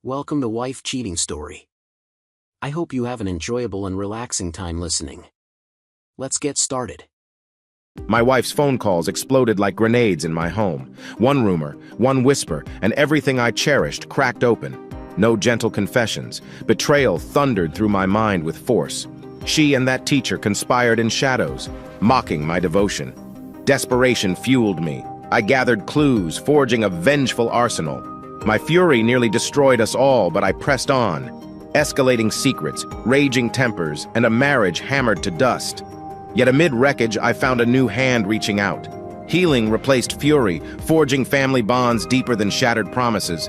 Welcome to Wife Cheating Story. I hope you have an enjoyable and relaxing time listening. Let's get started. My wife's phone calls exploded like grenades in my home. One rumor, one whisper, and everything I cherished cracked open. No gentle confessions. Betrayal thundered through my mind with force. She and that teacher conspired in shadows, mocking my devotion. Desperation fueled me. I gathered clues, forging a vengeful arsenal. My fury nearly destroyed us all, but I pressed on. Escalating secrets, raging tempers, and a marriage hammered to dust. Yet amid wreckage, I found a new hand reaching out. Healing replaced fury, forging family bonds deeper than shattered promises.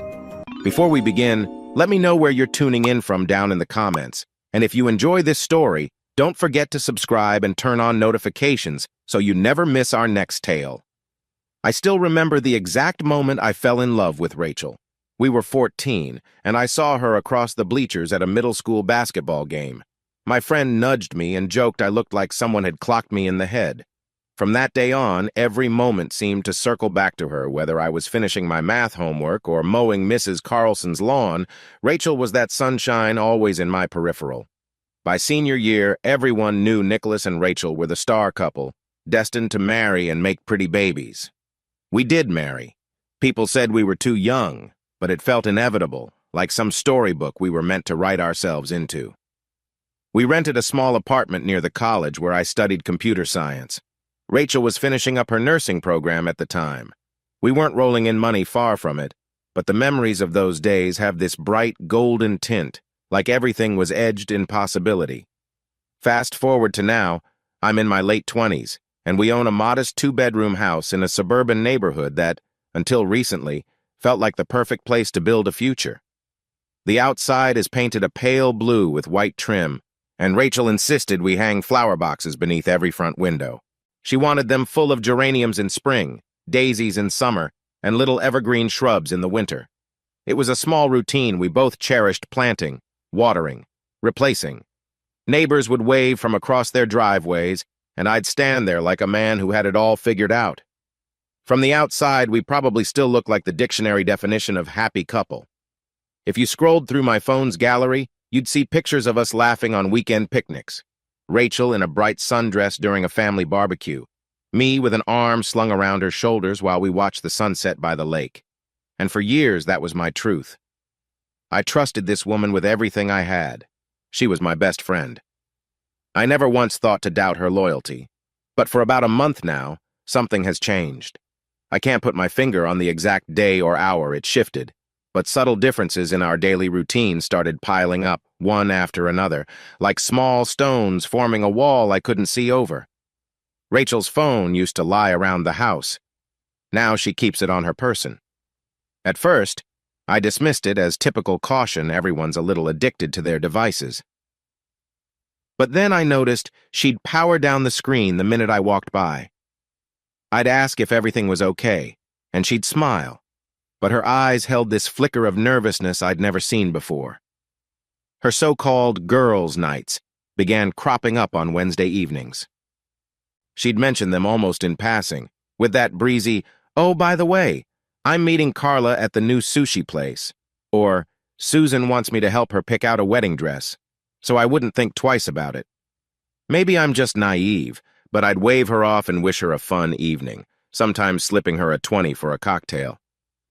Before we begin, let me know where you're tuning in from down in the comments. And if you enjoy this story, don't forget to subscribe and turn on notifications so you never miss our next tale. I still remember the exact moment I fell in love with Rachel. We were 14, and I saw her across the bleachers at a middle school basketball game. My friend nudged me and joked I looked like someone had clocked me in the head. From that day on, every moment seemed to circle back to her, whether I was finishing my math homework or mowing Mrs. Carlson's lawn. Rachel was that sunshine always in my peripheral. By senior year, everyone knew Nicholas and Rachel were the star couple, destined to marry and make pretty babies. We did marry. People said we were too young, but it felt inevitable, like some storybook we were meant to write ourselves into. We rented a small apartment near the college where I studied computer science. Rachel was finishing up her nursing program at the time. We weren't rolling in money far from it, but the memories of those days have this bright golden tint, like everything was edged in possibility. Fast forward to now, I'm in my late 20s, and we own a modest 2-bedroom house in a suburban neighborhood that, until recently, felt like the perfect place to build a future. The outside is painted a pale blue with white trim, and Rachel insisted we hang flower boxes beneath every front window. She wanted them full of geraniums in spring, daisies in summer, and little evergreen shrubs in the winter. It was a small routine we both cherished planting, watering, replacing. Neighbors would wave from across their driveways, and I'd stand there like a man who had it all figured out. From the outside, we probably still look like the dictionary definition of happy couple. If you scrolled through my phone's gallery, you'd see pictures of us laughing on weekend picnics. Rachel in a bright sundress during a family barbecue. Me with an arm slung around her shoulders while we watched the sunset by the lake. And for years, that was my truth. I trusted this woman with everything I had. She was my best friend. I never once thought to doubt her loyalty. But for about a month now, something has changed. I can't put my finger on the exact day or hour it shifted, but subtle differences in our daily routine started piling up, one after another, like small stones forming a wall I couldn't see over. Rachel's phone used to lie around the house. Now she keeps it on her person. At first, I dismissed it as typical caution. Everyone's a little addicted to their devices. But then I noticed she'd power down the screen the minute I walked by. I'd ask if everything was okay, and she'd smile, but her eyes held this flicker of nervousness I'd never seen before. Her so-called girls' nights began cropping up on Wednesday evenings. She'd mention them almost in passing, with that breezy, "Oh, by the way, I'm meeting Carla at the new sushi place," or "Susan wants me to help her pick out a wedding dress," so I wouldn't think twice about it. Maybe I'm just naive, but I'd wave her off and wish her a fun evening, sometimes slipping her a 20 for a cocktail.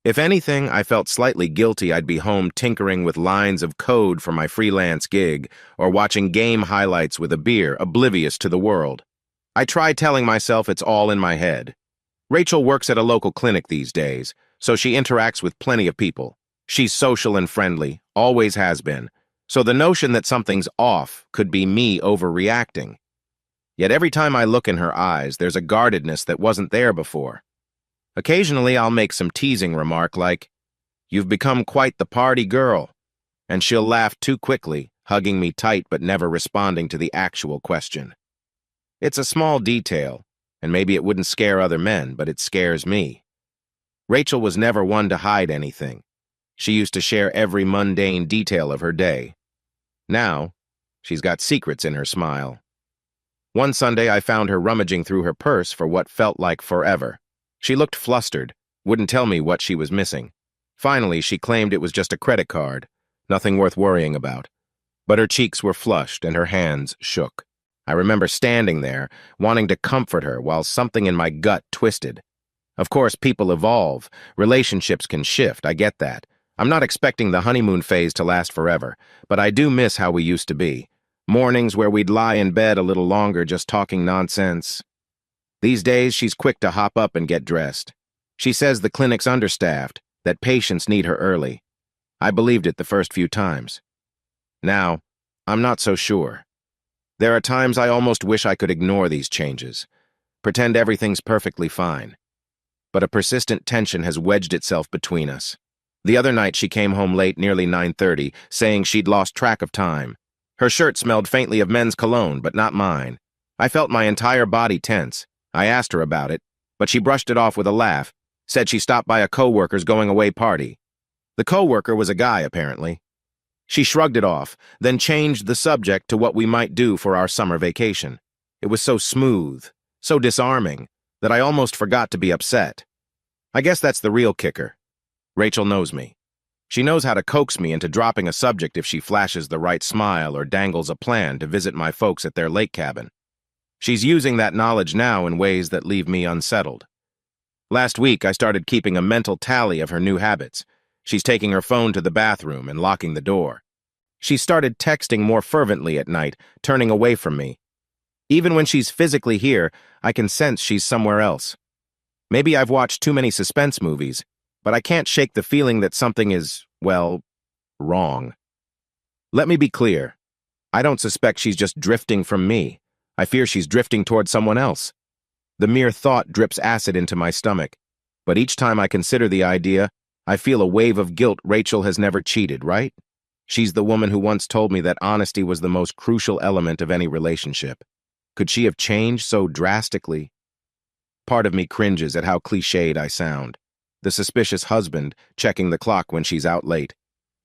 If anything, I felt slightly guilty I'd be home tinkering with lines of code for my freelance gig or watching game highlights with a beer, oblivious to the world. I try telling myself it's all in my head. Rachel works at a local clinic these days, so she interacts with plenty of people. She's social and friendly, always has been, so the notion that something's off could be me overreacting. Yet every time I look in her eyes, there's a guardedness that wasn't there before. Occasionally, I'll make some teasing remark like, "You've become quite the party girl," and she'll laugh too quickly, hugging me tight but never responding to the actual question. It's a small detail, and maybe it wouldn't scare other men, but it scares me. Rachel was never one to hide anything. She used to share every mundane detail of her day. Now, she's got secrets in her smile. One Sunday, I found her rummaging through her purse for what felt like forever. She looked flustered, wouldn't tell me what she was missing. Finally, she claimed it was just a credit card, nothing worth worrying about. But her cheeks were flushed and her hands shook. I remember standing there, wanting to comfort her while something in my gut twisted. Of course, people evolve. Relationships can shift, I get that. I'm not expecting the honeymoon phase to last forever, but I do miss how we used to be. Mornings where we'd lie in bed a little longer just talking nonsense. These days, she's quick to hop up and get dressed. She says the clinic's understaffed, that patients need her early. I believed it the first few times. Now, I'm not so sure. There are times I almost wish I could ignore these changes, pretend everything's perfectly fine. But a persistent tension has wedged itself between us. The other night she came home late, nearly 9:30, saying she'd lost track of time. Her shirt smelled faintly of men's cologne, but not mine. I felt my entire body tense. I asked her about it, but she brushed it off with a laugh, said she stopped by a co-worker's going-away party. The co-worker was a guy, apparently. She shrugged it off, then changed the subject to what we might do for our summer vacation. It was so smooth, so disarming, that I almost forgot to be upset. I guess that's the real kicker. Rachel knows me. She knows how to coax me into dropping a subject if she flashes the right smile or dangles a plan to visit my folks at their lake cabin. She's using that knowledge now in ways that leave me unsettled. Last week, I started keeping a mental tally of her new habits. She's taking her phone to the bathroom and locking the door. She started texting more fervently at night, turning away from me. Even when she's physically here, I can sense she's somewhere else. Maybe I've watched too many suspense movies, but I can't shake the feeling that something is, well, wrong. Let me be clear. I don't suspect she's just drifting from me. I fear she's drifting toward someone else. The mere thought drips acid into my stomach, but each time I consider the idea, I feel a wave of guilt. Rachel has never cheated, right? She's the woman who once told me that honesty was the most crucial element of any relationship. Could she have changed so drastically? Part of me cringes at how cliched I sound. The suspicious husband checking the clock when she's out late.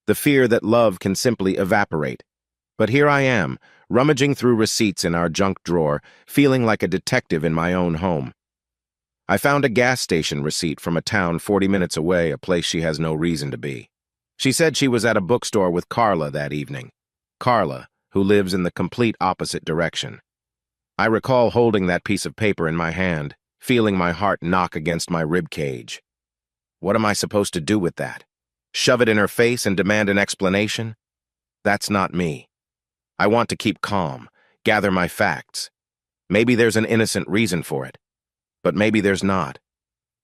The fear that love can simply evaporate. But here I am, rummaging through receipts in our junk drawer, feeling like a detective in my own home. I found a gas station receipt from a town 40 minutes away, a place she has no reason to be. She said she was at a bookstore with Carla that evening. Carla, who lives in the complete opposite direction. I recall holding that piece of paper in my hand, feeling my heart knock against my rib cage. What am I supposed to do with that? Shove it in her face and demand an explanation? That's not me. I want to keep calm, gather my facts. Maybe there's an innocent reason for it. But maybe there's not.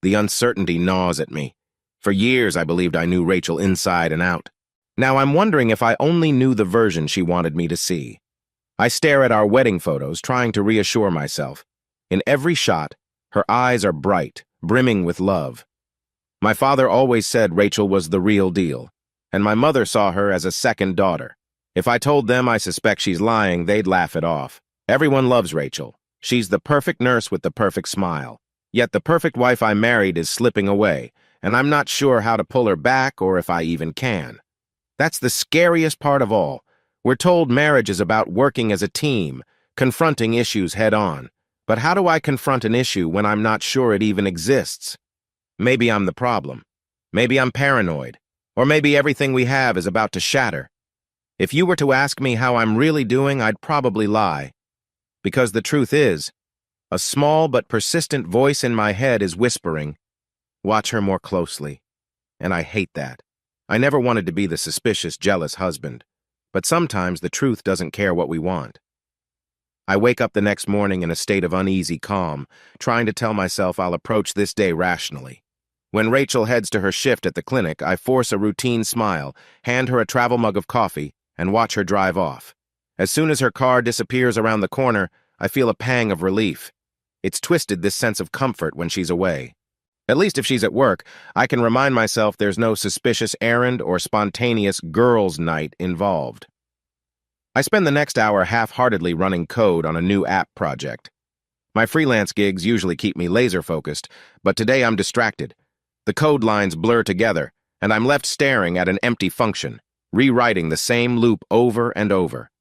The uncertainty gnaws at me. For years I believed I knew Rachel inside and out. Now I'm wondering if I only knew the version she wanted me to see. I stare at our wedding photos, trying to reassure myself. In every shot, her eyes are bright, brimming with love. My father always said Rachel was the real deal, and my mother saw her as a second daughter. If I told them I suspect she's lying, they'd laugh it off. Everyone loves Rachel. She's the perfect nurse with the perfect smile. Yet the perfect wife I married is slipping away, and I'm not sure how to pull her back or if I even can. That's the scariest part of all. We're told marriage is about working as a team, confronting issues head-on. But how do I confront an issue when I'm not sure it even exists? Maybe I'm the problem. Maybe I'm paranoid. Or maybe everything we have is about to shatter. If you were to ask me how I'm really doing, I'd probably lie. Because the truth is, a small but persistent voice in my head is whispering, "Watch her more closely." And I hate that. I never wanted to be the suspicious, jealous husband. But sometimes the truth doesn't care what we want. I wake up the next morning in a state of uneasy calm, trying to tell myself I'll approach this day rationally. When Rachel heads to her shift at the clinic, I force a routine smile, hand her a travel mug of coffee, and watch her drive off. As soon as her car disappears around the corner, I feel a pang of relief. It's twisted this sense of comfort when she's away. At least if she's at work, I can remind myself there's no suspicious errand or spontaneous girls' night involved. I spend the next hour half-heartedly running code on a new app project. My freelance gigs usually keep me laser-focused, but today I'm distracted. The code lines blur together, and I'm left staring at an empty function, rewriting the same loop over and over.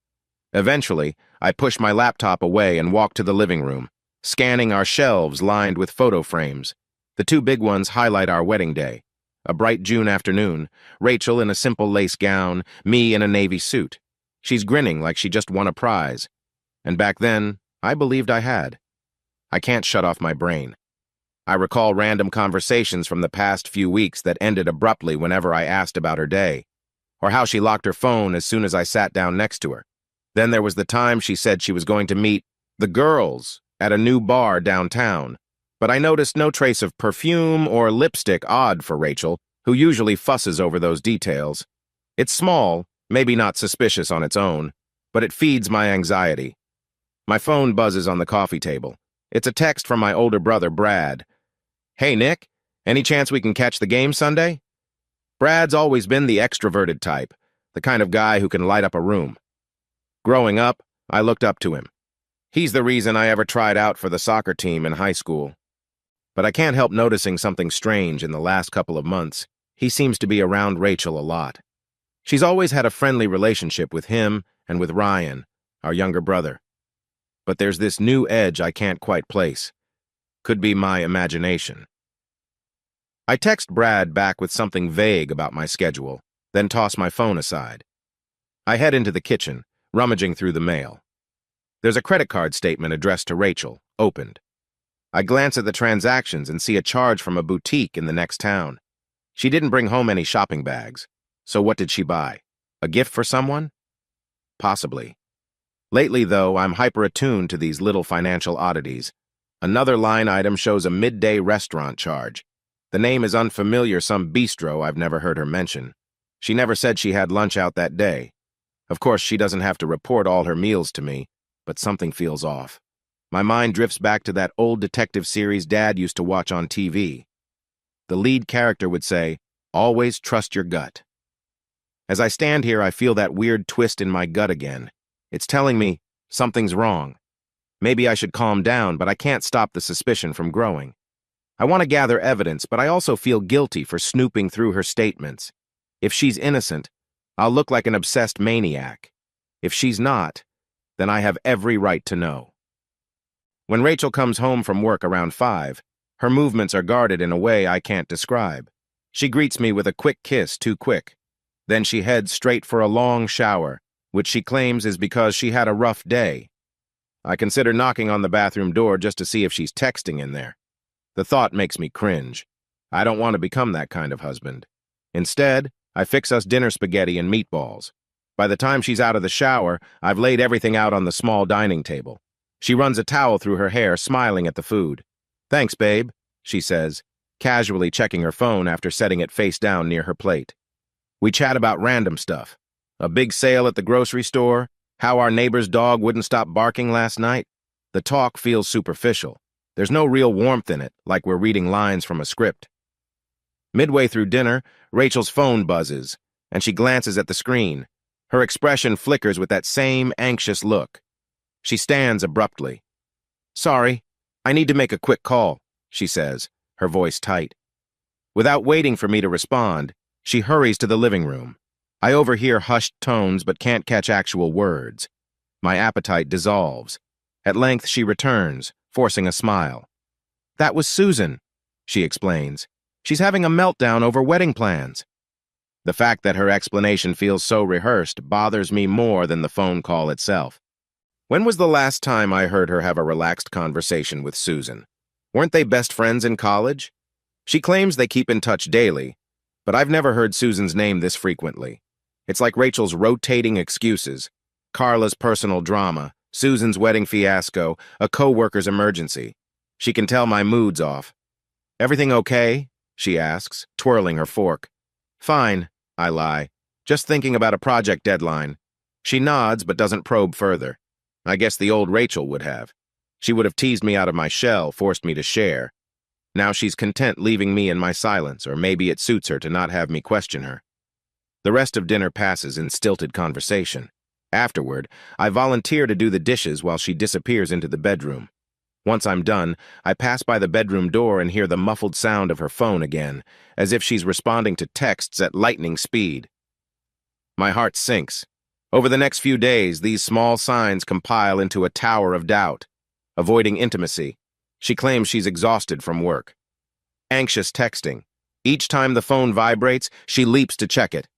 Eventually, I push my laptop away and walk to the living room, scanning our shelves lined with photo frames. The two big ones highlight our wedding day. A bright June afternoon, Rachel in a simple lace gown, me in a navy suit. She's grinning like she just won a prize. And back then, I believed I had. I can't shut off my brain. I recall random conversations from the past few weeks that ended abruptly whenever I asked about her day, or how she locked her phone as soon as I sat down next to her. Then there was the time she said she was going to meet the girls at a new bar downtown, but I noticed no trace of perfume or lipstick, odd for Rachel, who usually fusses over those details. It's small, maybe not suspicious on its own, but it feeds my anxiety. My phone buzzes on the coffee table. It's a text from my older brother, Brad. "Hey, Nick, any chance we can catch the game Sunday?" Brad's always been the extroverted type, the kind of guy who can light up a room. Growing up, I looked up to him. He's the reason I ever tried out for the soccer team in high school. But I can't help noticing something strange in the last couple of months. He seems to be around Rachel a lot. She's always had a friendly relationship with him and with Ryan, our younger brother. But there's this new edge I can't quite place. Could be my imagination. I text Brad back with something vague about my schedule, then toss my phone aside. I head into the kitchen, rummaging through the mail. There's a credit card statement addressed to Rachel, opened. I glance at the transactions and see a charge from a boutique in the next town. She didn't bring home any shopping bags. So what did she buy? A gift for someone? Possibly. Lately, though, I'm hyper-attuned to these little financial oddities. Another line item shows a midday restaurant charge. The name is unfamiliar, some bistro I've never heard her mention. She never said she had lunch out that day. Of course, she doesn't have to report all her meals to me, but something feels off. My mind drifts back to that old detective series Dad used to watch on TV. The lead character would say, "Always trust your gut." As I stand here, I feel that weird twist in my gut again. It's telling me something's wrong. Maybe I should calm down, but I can't stop the suspicion from growing. I want to gather evidence, but I also feel guilty for snooping through her statements. If she's innocent, I'll look like an obsessed maniac. If she's not, then I have every right to know. When Rachel comes home from work around 5, her movements are guarded in a way I can't describe. She greets me with a quick kiss, too quick. Then she heads straight for a long shower, which she claims is because she had a rough day. I consider knocking on the bathroom door just to see if she's texting in there. The thought makes me cringe. I don't want to become that kind of husband. Instead, I fix us dinner spaghetti and meatballs. By the time she's out of the shower, I've laid everything out on the small dining table. She runs a towel through her hair, smiling at the food. "Thanks, babe," she says, casually checking her phone after setting it face down near her plate. We chat about random stuff. A big sale at the grocery store, how our neighbor's dog wouldn't stop barking last night. The talk feels superficial. There's no real warmth in it, like we're reading lines from a script. Midway through dinner, Rachel's phone buzzes, and she glances at the screen. Her expression flickers with that same anxious look. She stands abruptly. "Sorry, I need to make a quick call," she says, her voice tight. Without waiting for me to respond, she hurries to the living room. I overhear hushed tones but can't catch actual words. My appetite dissolves. At length she returns, forcing a smile. "That was Susan," she explains. "She's having a meltdown over wedding plans." The fact that her explanation feels so rehearsed bothers me more than the phone call itself. When was the last time I heard her have a relaxed conversation with Susan? Weren't they best friends in college? She claims they keep in touch daily, but I've never heard Susan's name this frequently. It's like Rachel's rotating excuses. Carla's personal drama, Susan's wedding fiasco, a co-worker's emergency. She can tell my mood's off. "Everything okay?" she asks, twirling her fork. "Fine," I lie. "Just thinking about a project deadline." She nods but doesn't probe further. I guess the old Rachel would have. She would have teased me out of my shell, forced me to share. Now she's content leaving me in my silence, or maybe it suits her to not have me question her. The rest of dinner passes in stilted conversation. Afterward, I volunteer to do the dishes while she disappears into the bedroom. Once I'm done, I pass by the bedroom door and hear the muffled sound of her phone again, as if she's responding to texts at lightning speed. My heart sinks. Over the next few days, these small signs compile into a tower of doubt. Avoiding intimacy. She claims she's exhausted from work. Anxious texting. Each time the phone vibrates, she leaps to check it.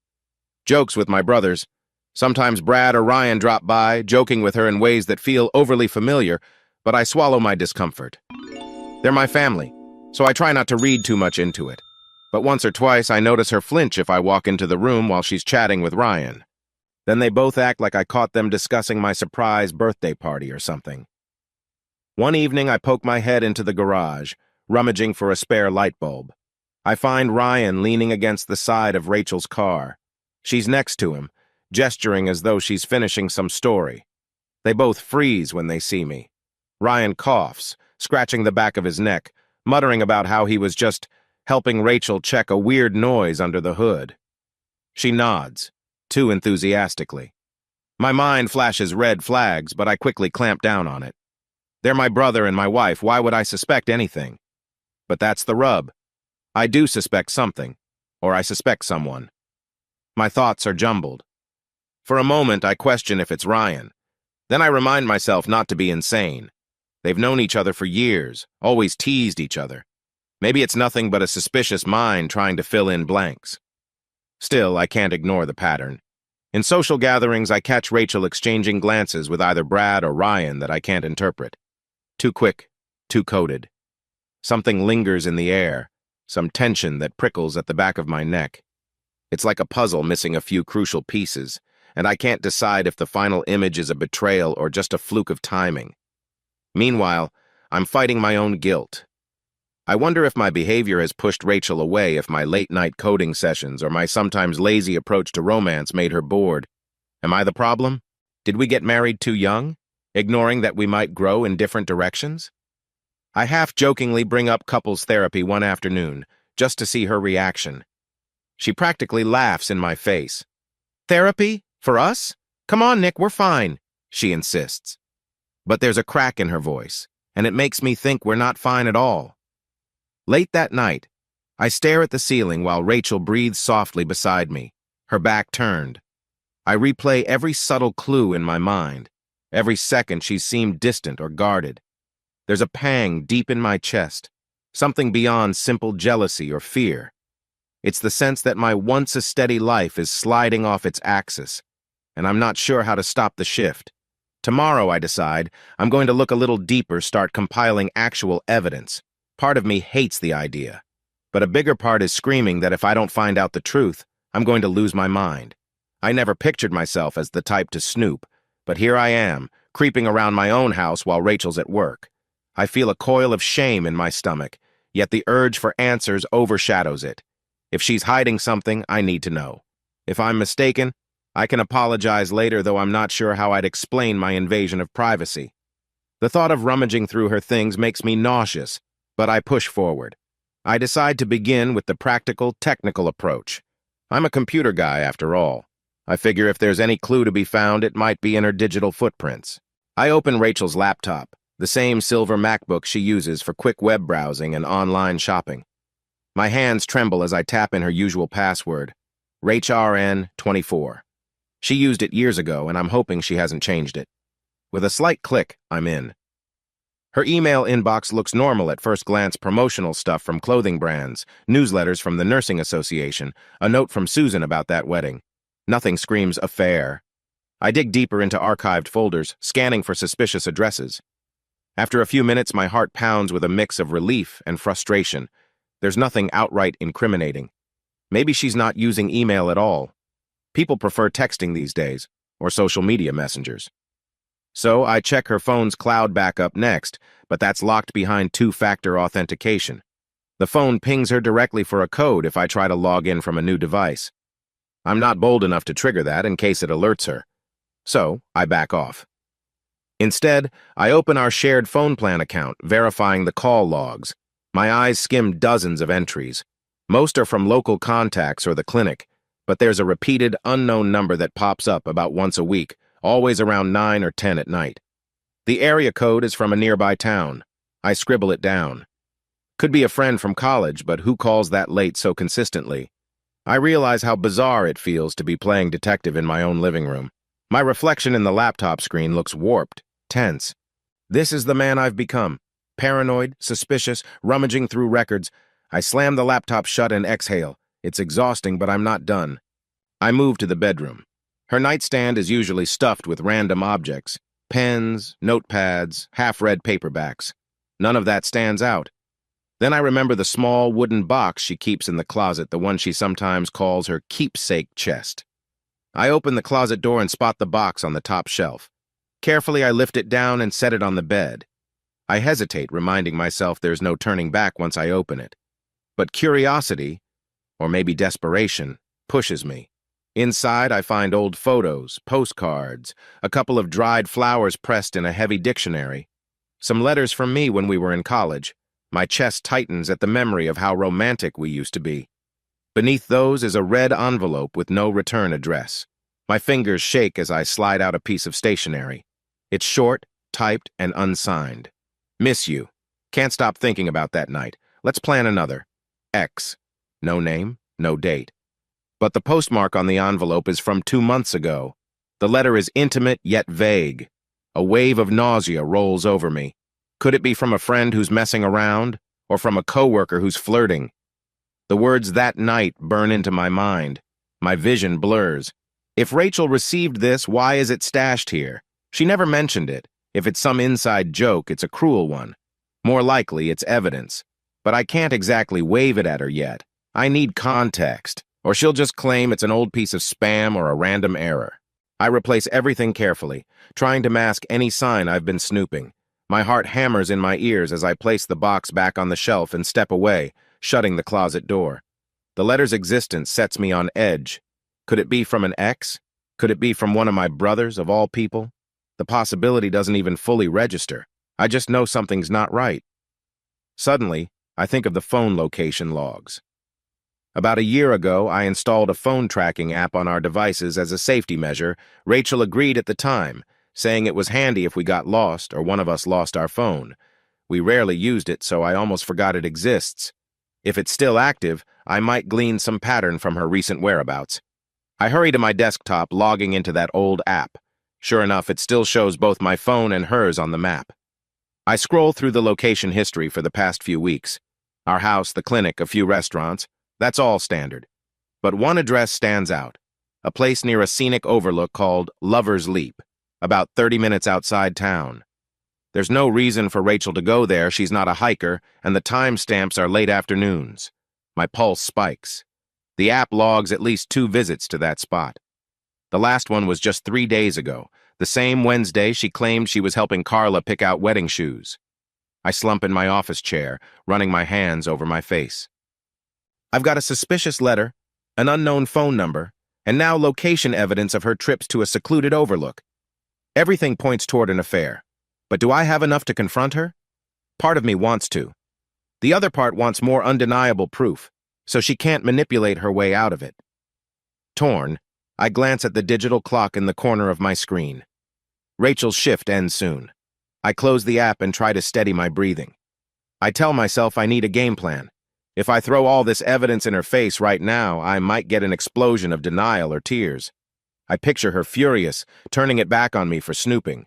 Jokes with my brothers. Sometimes Brad or Ryan drop by, joking with her in ways that feel overly familiar, but I swallow my discomfort. They're my family, so I try not to read too much into it. But once or twice, I notice her flinch if I walk into the room while she's chatting with Ryan. Then they both act like I caught them discussing my surprise birthday party or something. One evening, I poke my head into the garage, rummaging for a spare light bulb. I find Ryan leaning against the side of Rachel's car. She's next to him, gesturing as though she's finishing some story. They both freeze when they see me. Ryan coughs, scratching the back of his neck, muttering about how he was just helping Rachel check a weird noise under the hood. She nods, too enthusiastically. My mind flashes red flags, but I quickly clamp down on it. They're my brother and my wife. Why would I suspect anything? But that's the rub. I do suspect something, or I suspect someone. My thoughts are jumbled. For a moment, I question if it's Ryan. Then I remind myself not to be insane. They've known each other for years, always teased each other. Maybe it's nothing but a suspicious mind trying to fill in blanks. Still, I can't ignore the pattern. In social gatherings, I catch Rachel exchanging glances with either Brad or Ryan that I can't interpret. Too quick, too coded. Something lingers in the air, some tension that prickles at the back of my neck. It's like a puzzle missing a few crucial pieces, and I can't decide if the final image is a betrayal or just a fluke of timing. Meanwhile, I'm fighting my own guilt. I wonder if my behavior has pushed Rachel away, if my late-night coding sessions or my sometimes lazy approach to romance made her bored. Am I the problem? Did we get married too young, ignoring that we might grow in different directions? I half-jokingly bring up couples therapy one afternoon, just to see her reaction. She practically laughs in my face. Therapy? For us? Come on, Nick, we're fine, she insists. But there's a crack in her voice, and it makes me think we're not fine at all. Late that night, I stare at the ceiling while Rachel breathes softly beside me, her back turned. I replay every subtle clue in my mind. Every second she's seemed distant or guarded. There's a pang deep in my chest, something beyond simple jealousy or fear. It's the sense that my once-a-steady life is sliding off its axis, and I'm not sure how to stop the shift. Tomorrow, I decide, I'm going to look a little deeper, start compiling actual evidence. Part of me hates the idea, but a bigger part is screaming that if I don't find out the truth, I'm going to lose my mind. I never pictured myself as the type to snoop, but here I am, creeping around my own house while Rachel's at work. I feel a coil of shame in my stomach, yet the urge for answers overshadows it. If she's hiding something, I need to know. If I'm mistaken, I can apologize later, though I'm not sure how I'd explain my invasion of privacy. The thought of rummaging through her things makes me nauseous, but I push forward. I decide to begin with the practical, technical approach. I'm a computer guy, after all. I figure if there's any clue to be found, it might be in her digital footprints. I open Rachel's laptop, the same silver MacBook she uses for quick web browsing and online shopping. My hands tremble as I tap in her usual password, RachRN24. She used it years ago, and I'm hoping she hasn't changed it. With a slight click, I'm in. Her email inbox looks normal at first glance: promotional stuff from clothing brands, newsletters from the Nursing Association, a note from Susan about that wedding. Nothing screams affair. I dig deeper into archived folders, scanning for suspicious addresses. After a few minutes, my heart pounds with a mix of relief and frustration. There's nothing outright incriminating. Maybe she's not using email at all. People prefer texting these days, or social media messengers. So I check her phone's cloud backup next, but that's locked behind two-factor authentication. The phone pings her directly for a code if I try to log in from a new device. I'm not bold enough to trigger that in case it alerts her. So I back off. Instead, I open our shared phone plan account, verifying the call logs. My eyes skim dozens of entries. Most are from local contacts or the clinic, but there's a repeated, unknown number that pops up about once a week, always around 9 or 10 at night. The area code is from a nearby town. I scribble it down. Could be a friend from college, but who calls that late so consistently? I realize how bizarre it feels to be playing detective in my own living room. My reflection in the laptop screen looks warped, tense. This is the man I've become. Paranoid, suspicious, rummaging through records. I slam the laptop shut and exhale. It's exhausting, but I'm not done. I move to the bedroom. Her nightstand is usually stuffed with random objects. Pens, notepads, half-read paperbacks. None of that stands out. Then I remember the small wooden box she keeps in the closet, the one she sometimes calls her keepsake chest. I open the closet door and spot the box on the top shelf. Carefully, I lift it down and set it on the bed. I hesitate, reminding myself there's no turning back once I open it. But curiosity, or maybe desperation, pushes me. Inside, I find old photos, postcards, a couple of dried flowers pressed in a heavy dictionary, some letters from me when we were in college. My chest tightens at the memory of how romantic we used to be. Beneath those is a red envelope with no return address. My fingers shake as I slide out a piece of stationery. It's short, typed, and unsigned. Miss you. Can't stop thinking about that night. Let's plan another. X. No name, no date. But the postmark on the envelope is from 2 months ago. The letter is intimate yet vague. A wave of nausea rolls over me. Could it be from a friend who's messing around, or from a coworker who's flirting? The words "that night" burn into my mind. My vision blurs. If Rachel received this, why is it stashed here? She never mentioned it. If it's some inside joke, it's a cruel one. More likely, it's evidence. But I can't exactly wave it at her yet. I need context, or she'll just claim it's an old piece of spam or a random error. I replace everything carefully, trying to mask any sign I've been snooping. My heart hammers in my ears as I place the box back on the shelf and step away, shutting the closet door. The letter's existence sets me on edge. Could it be from an ex? Could it be from one of my brothers, of all people? The possibility doesn't even fully register. I just know something's not right. Suddenly, I think of the phone location logs. About a year ago, I installed a phone tracking app on our devices as a safety measure. Rachel agreed at the time, saying it was handy if we got lost or one of us lost our phone. We rarely used it, so I almost forgot it exists. If it's still active, I might glean some pattern from her recent whereabouts. I hurry to my desktop, logging into that old app. Sure enough, it still shows both my phone and hers on the map. I scroll through the location history for the past few weeks. Our house, the clinic, a few restaurants. That's all standard. But one address stands out. A place near a scenic overlook called Lover's Leap, about 30 minutes outside town. There's no reason for Rachel to go there. She's not a hiker, and the timestamps are late afternoons. My pulse spikes. The app logs at least 2 visits to that spot. The last one was just 3 days ago, the same Wednesday she claimed she was helping Carla pick out wedding shoes. I slump in my office chair, running my hands over my face. I've got a suspicious letter, an unknown phone number, and now location evidence of her trips to a secluded overlook. Everything points toward an affair. But do I have enough to confront her? Part of me wants to. The other part wants more undeniable proof, so she can't manipulate her way out of it. Torn, I glance at the digital clock in the corner of my screen. Rachel's shift ends soon. I close the app and try to steady my breathing. I tell myself I need a game plan. If I throw all this evidence in her face right now, I might get an explosion of denial or tears. I picture her furious, turning it back on me for snooping.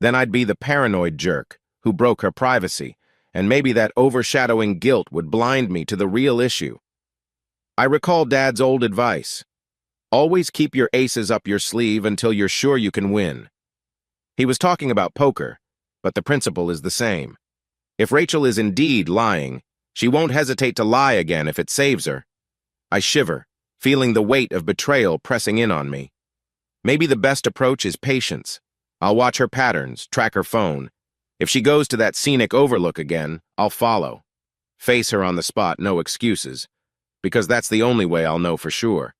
Then I'd be the paranoid jerk who broke her privacy, and maybe that overshadowing guilt would blind me to the real issue. I recall Dad's old advice. Always keep your aces up your sleeve until you're sure you can win. He was talking about poker, but the principle is the same. If Rachel is indeed lying, she won't hesitate to lie again if it saves her. I shiver, feeling the weight of betrayal pressing in on me. Maybe the best approach is patience. I'll watch her patterns, track her phone. If she goes to that scenic overlook again, I'll follow. Face her on the spot, no excuses, because that's the only way I'll know for sure.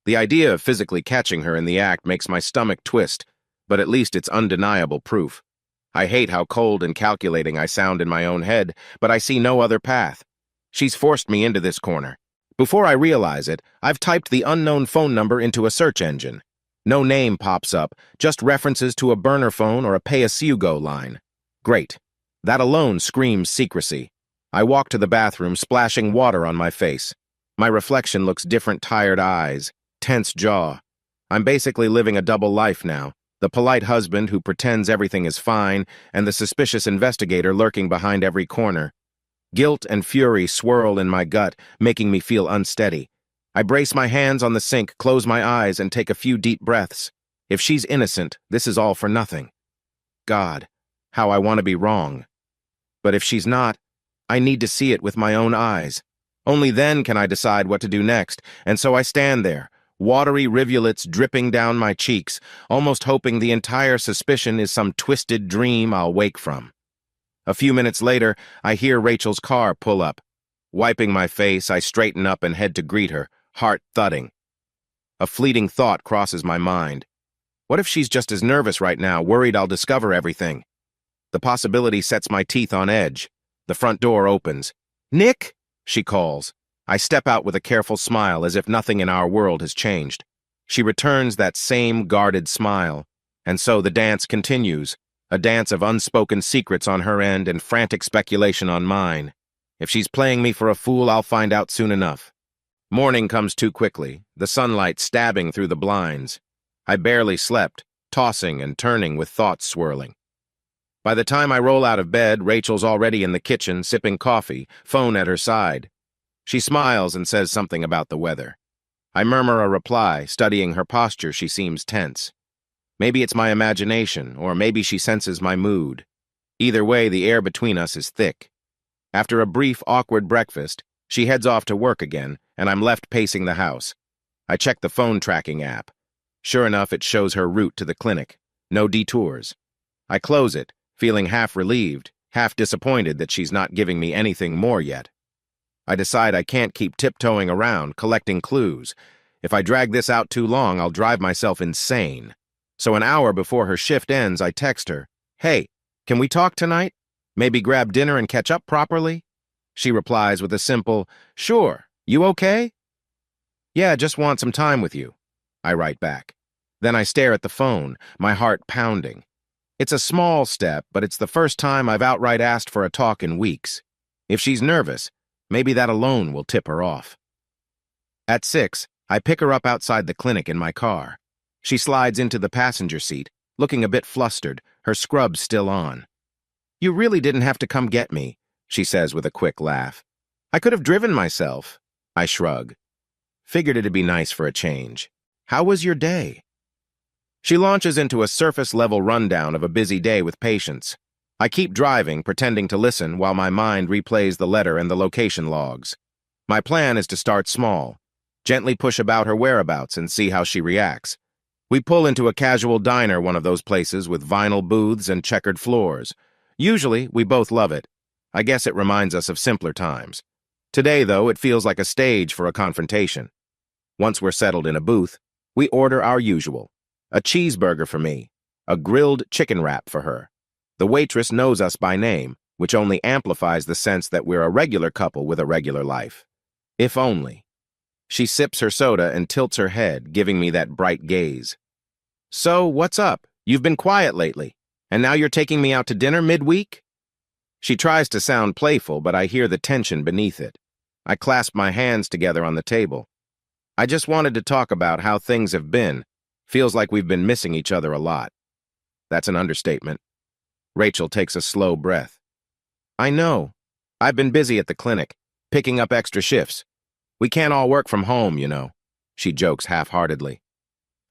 The idea of physically catching her in the act makes my stomach twist, but at least it's undeniable proof. I hate how cold and calculating I sound in my own head, but I see no other path. She's forced me into this corner. Before I realize it, I've typed the unknown phone number into a search engine. No name pops up, just references to a burner phone or a pay-as-you-go line. Great. That alone screams secrecy. I walk to the bathroom, splashing water on my face. My reflection looks different tired eyes, tense jaw. I'm basically living a double life now. The polite husband who pretends everything is fine, and the suspicious investigator lurking behind every corner. Guilt and fury swirl in my gut, making me feel unsteady. I brace my hands on the sink, close my eyes, and take a few deep breaths. If she's innocent, this is all for nothing. God, how I want to be wrong. But if she's not, I need to see it with my own eyes. Only then can I decide what to do next, and so I stand there, watery rivulets dripping down my cheeks, almost hoping the entire suspicion is some twisted dream I'll wake from. A few minutes later, I hear Rachel's car pull up. Wiping my face, I straighten up and head to greet her, heart thudding. A fleeting thought crosses my mind. What if she's just as nervous right now, worried I'll discover everything? The possibility sets my teeth on edge. The front door opens. "Nick!" she calls. I step out with a careful smile, as if nothing in our world has changed. She returns that same guarded smile. And so the dance continues, a dance of unspoken secrets on her end and frantic speculation on mine. If she's playing me for a fool, I'll find out soon enough. Morning comes too quickly, the sunlight stabbing through the blinds. I barely slept, tossing and turning with thoughts swirling. By the time I roll out of bed, Rachel's already in the kitchen, sipping coffee, phone at her side. She smiles and says something about the weather. I murmur a reply, studying her posture. She seems tense. Maybe it's my imagination, or maybe she senses my mood. Either way, the air between us is thick. After a brief, awkward breakfast, she heads off to work again, and I'm left pacing the house. I check the phone tracking app. Sure enough, it shows her route to the clinic. No detours. I close it, feeling half relieved, half disappointed that she's not giving me anything more yet. I decide I can't keep tiptoeing around, collecting clues. If I drag this out too long, I'll drive myself insane. So an hour before her shift ends, I text her, "Hey, can we talk tonight? Maybe grab dinner and catch up properly?" She replies with a simple, "Sure, you okay?" "Yeah, just want some time with you," I write back. Then I stare at the phone, my heart pounding. It's a small step, but it's the first time I've outright asked for a talk in weeks. If she's nervous, maybe that alone will tip her off. At 6, I pick her up outside the clinic in my car. She slides into the passenger seat, looking a bit flustered, her scrubs still on. "You really didn't have to come get me," she says with a quick laugh. "I could have driven myself." I shrug. Figured it'd be nice for a change. "How was your day?" She launches into a surface-level rundown of a busy day with patients. I keep driving, pretending to listen while my mind replays the letter and the location logs. My plan is to start small, gently push about her whereabouts and see how she reacts. We pull into a casual diner, one of those places with vinyl booths and checkered floors. Usually, we both love it. I guess it reminds us of simpler times. Today, though, it feels like a stage for a confrontation. Once we're settled in a booth, we order our usual. A cheeseburger for me, a grilled chicken wrap for her. The waitress knows us by name, which only amplifies the sense that we're a regular couple with a regular life. If only. She sips her soda and tilts her head, giving me that bright gaze. "So, what's up? You've been quiet lately, and now you're taking me out to dinner midweek?" She tries to sound playful, but I hear the tension beneath it. I clasp my hands together on the table. "I just wanted to talk about how things have been. Feels like we've been missing each other a lot." That's an understatement. Rachel takes a slow breath. "I know. I've been busy at the clinic, picking up extra shifts. We can't all work from home, you know," she jokes half-heartedly.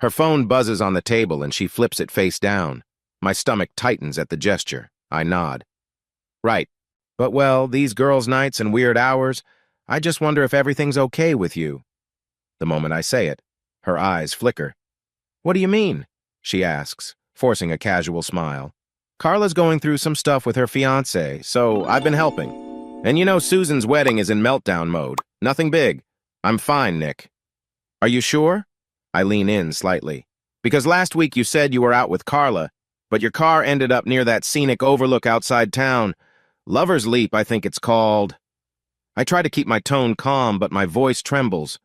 Her phone buzzes on the table and she flips it face down. My stomach tightens at the gesture. I nod. "Right. But well, these girls' nights and weird hours, I just wonder if everything's okay with you." The moment I say it, her eyes flicker. "What do you mean?" she asks, forcing a casual smile. "Carla's going through some stuff with her fiancé, so I've been helping. And you know Susan's wedding is in meltdown mode. Nothing big. I'm fine, Nick." "Are you sure?" I lean in slightly. "Because last week you said you were out with Carla, but your car ended up near that scenic overlook outside town. Lover's Leap, I think it's called." I try to keep my tone calm, but my voice trembles.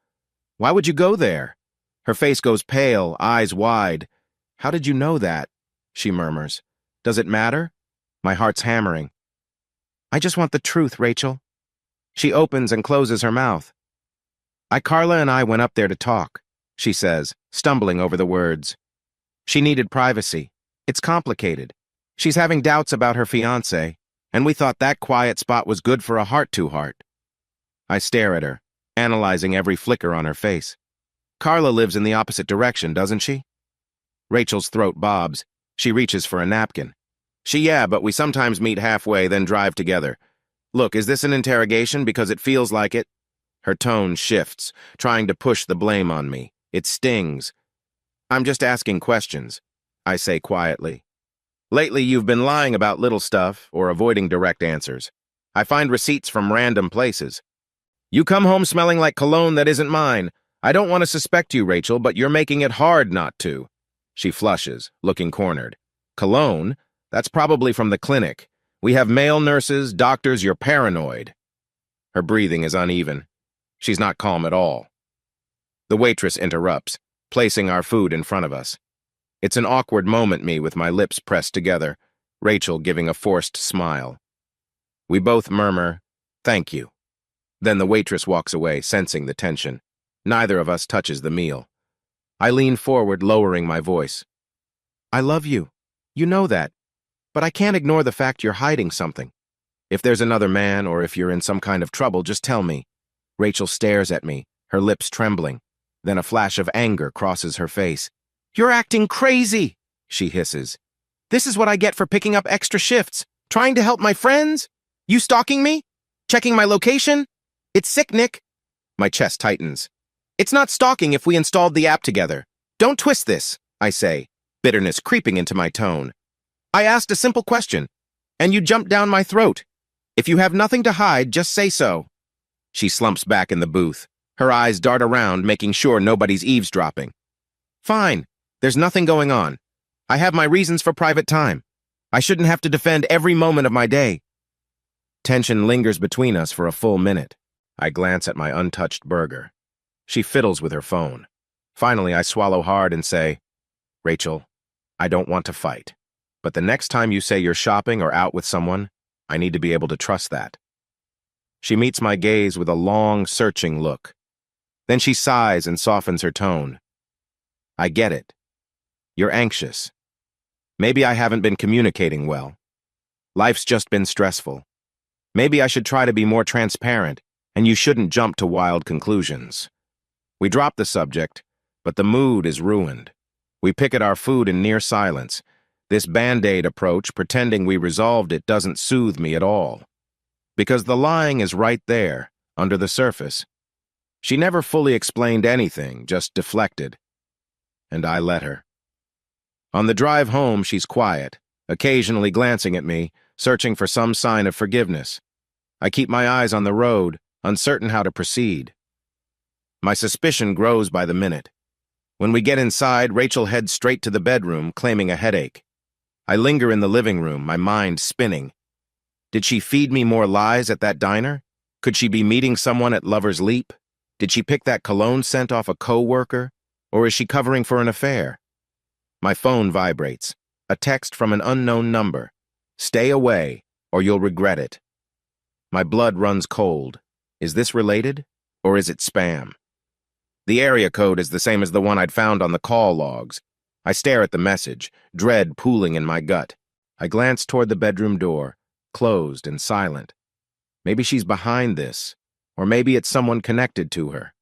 "Why would you go there?" Her face goes pale, eyes wide. "How did you know that?" she murmurs. "Does it matter?" My heart's hammering. "I just want the truth, Rachel." She opens and closes her mouth. Carla and I went up there to talk," she says, stumbling over the words. "She needed privacy. It's complicated. She's having doubts about her fiancé. And we thought that quiet spot was good for a heart-to-heart. I stare at her, analyzing every flicker on her face. Carla lives in the opposite direction, doesn't she? Rachel's throat bobs. She reaches for a napkin. Yeah, but we sometimes meet halfway, then drive together. Look, is this an interrogation? Because it feels like it. Her tone shifts, trying to push the blame on me. It stings. I'm just asking questions, I say quietly. Lately, you've been lying about little stuff or avoiding direct answers. I find receipts from random places. You come home smelling like cologne that isn't mine. I don't want to suspect you, Rachel, but you're making it hard not to. She flushes, looking cornered. Cologne? That's probably from the clinic. We have male nurses, doctors, you're paranoid. Her breathing is uneven. She's not calm at all. The waitress interrupts, placing our food in front of us. It's an awkward moment, me with my lips pressed together, Rachel giving a forced smile. We both murmur, "Thank you." Then the waitress walks away, sensing the tension. Neither of us touches the meal. I lean forward, lowering my voice. I love you. You know that. But I can't ignore the fact you're hiding something. If there's another man or if you're in some kind of trouble, just tell me. Rachel stares at me, her lips trembling. Then a flash of anger crosses her face. You're acting crazy, she hisses. This is what I get for picking up extra shifts. Trying to help my friends? You stalking me? Checking my location? It's sick, Nick. My chest tightens. It's not stalking if we installed the app together. Don't twist this, I say, bitterness creeping into my tone. I asked a simple question, and you jumped down my throat. If you have nothing to hide, just say so. She slumps back in the booth. Her eyes dart around, making sure nobody's eavesdropping. Fine, there's nothing going on. I have my reasons for private time. I shouldn't have to defend every moment of my day. Tension lingers between us for a full minute. I glance at my untouched burger. She fiddles with her phone. Finally, I swallow hard and say, Rachel, I don't want to fight. But the next time you say you're shopping or out with someone, I need to be able to trust that. She meets my gaze with a long, searching look. Then she sighs and softens her tone. I get it. You're anxious. Maybe I haven't been communicating well. Life's just been stressful. Maybe I should try to be more transparent, and you shouldn't jump to wild conclusions. We drop the subject, but the mood is ruined. We pick at our food in near silence. This Band-Aid approach, pretending we resolved it, doesn't soothe me at all. Because the lying is right there, under the surface. She never fully explained anything, just deflected. And I let her. On the drive home, she's quiet, occasionally glancing at me, searching for some sign of forgiveness. I keep my eyes on the road, uncertain how to proceed. My suspicion grows by the minute. When we get inside, Rachel heads straight to the bedroom, claiming a headache. I linger in the living room, my mind spinning. Did she feed me more lies at that diner? Could she be meeting someone at Lover's Leap? Did she pick that cologne scent off a co-worker? Or is she covering for an affair? My phone vibrates. A text from an unknown number. Stay away, or you'll regret it. My blood runs cold. Is this related? Or is it spam? The area code is the same as the one I'd found on the call logs. I stare at the message, dread pooling in my gut. I glance toward the bedroom door, closed and silent. Maybe she's behind this, or maybe it's someone connected to her.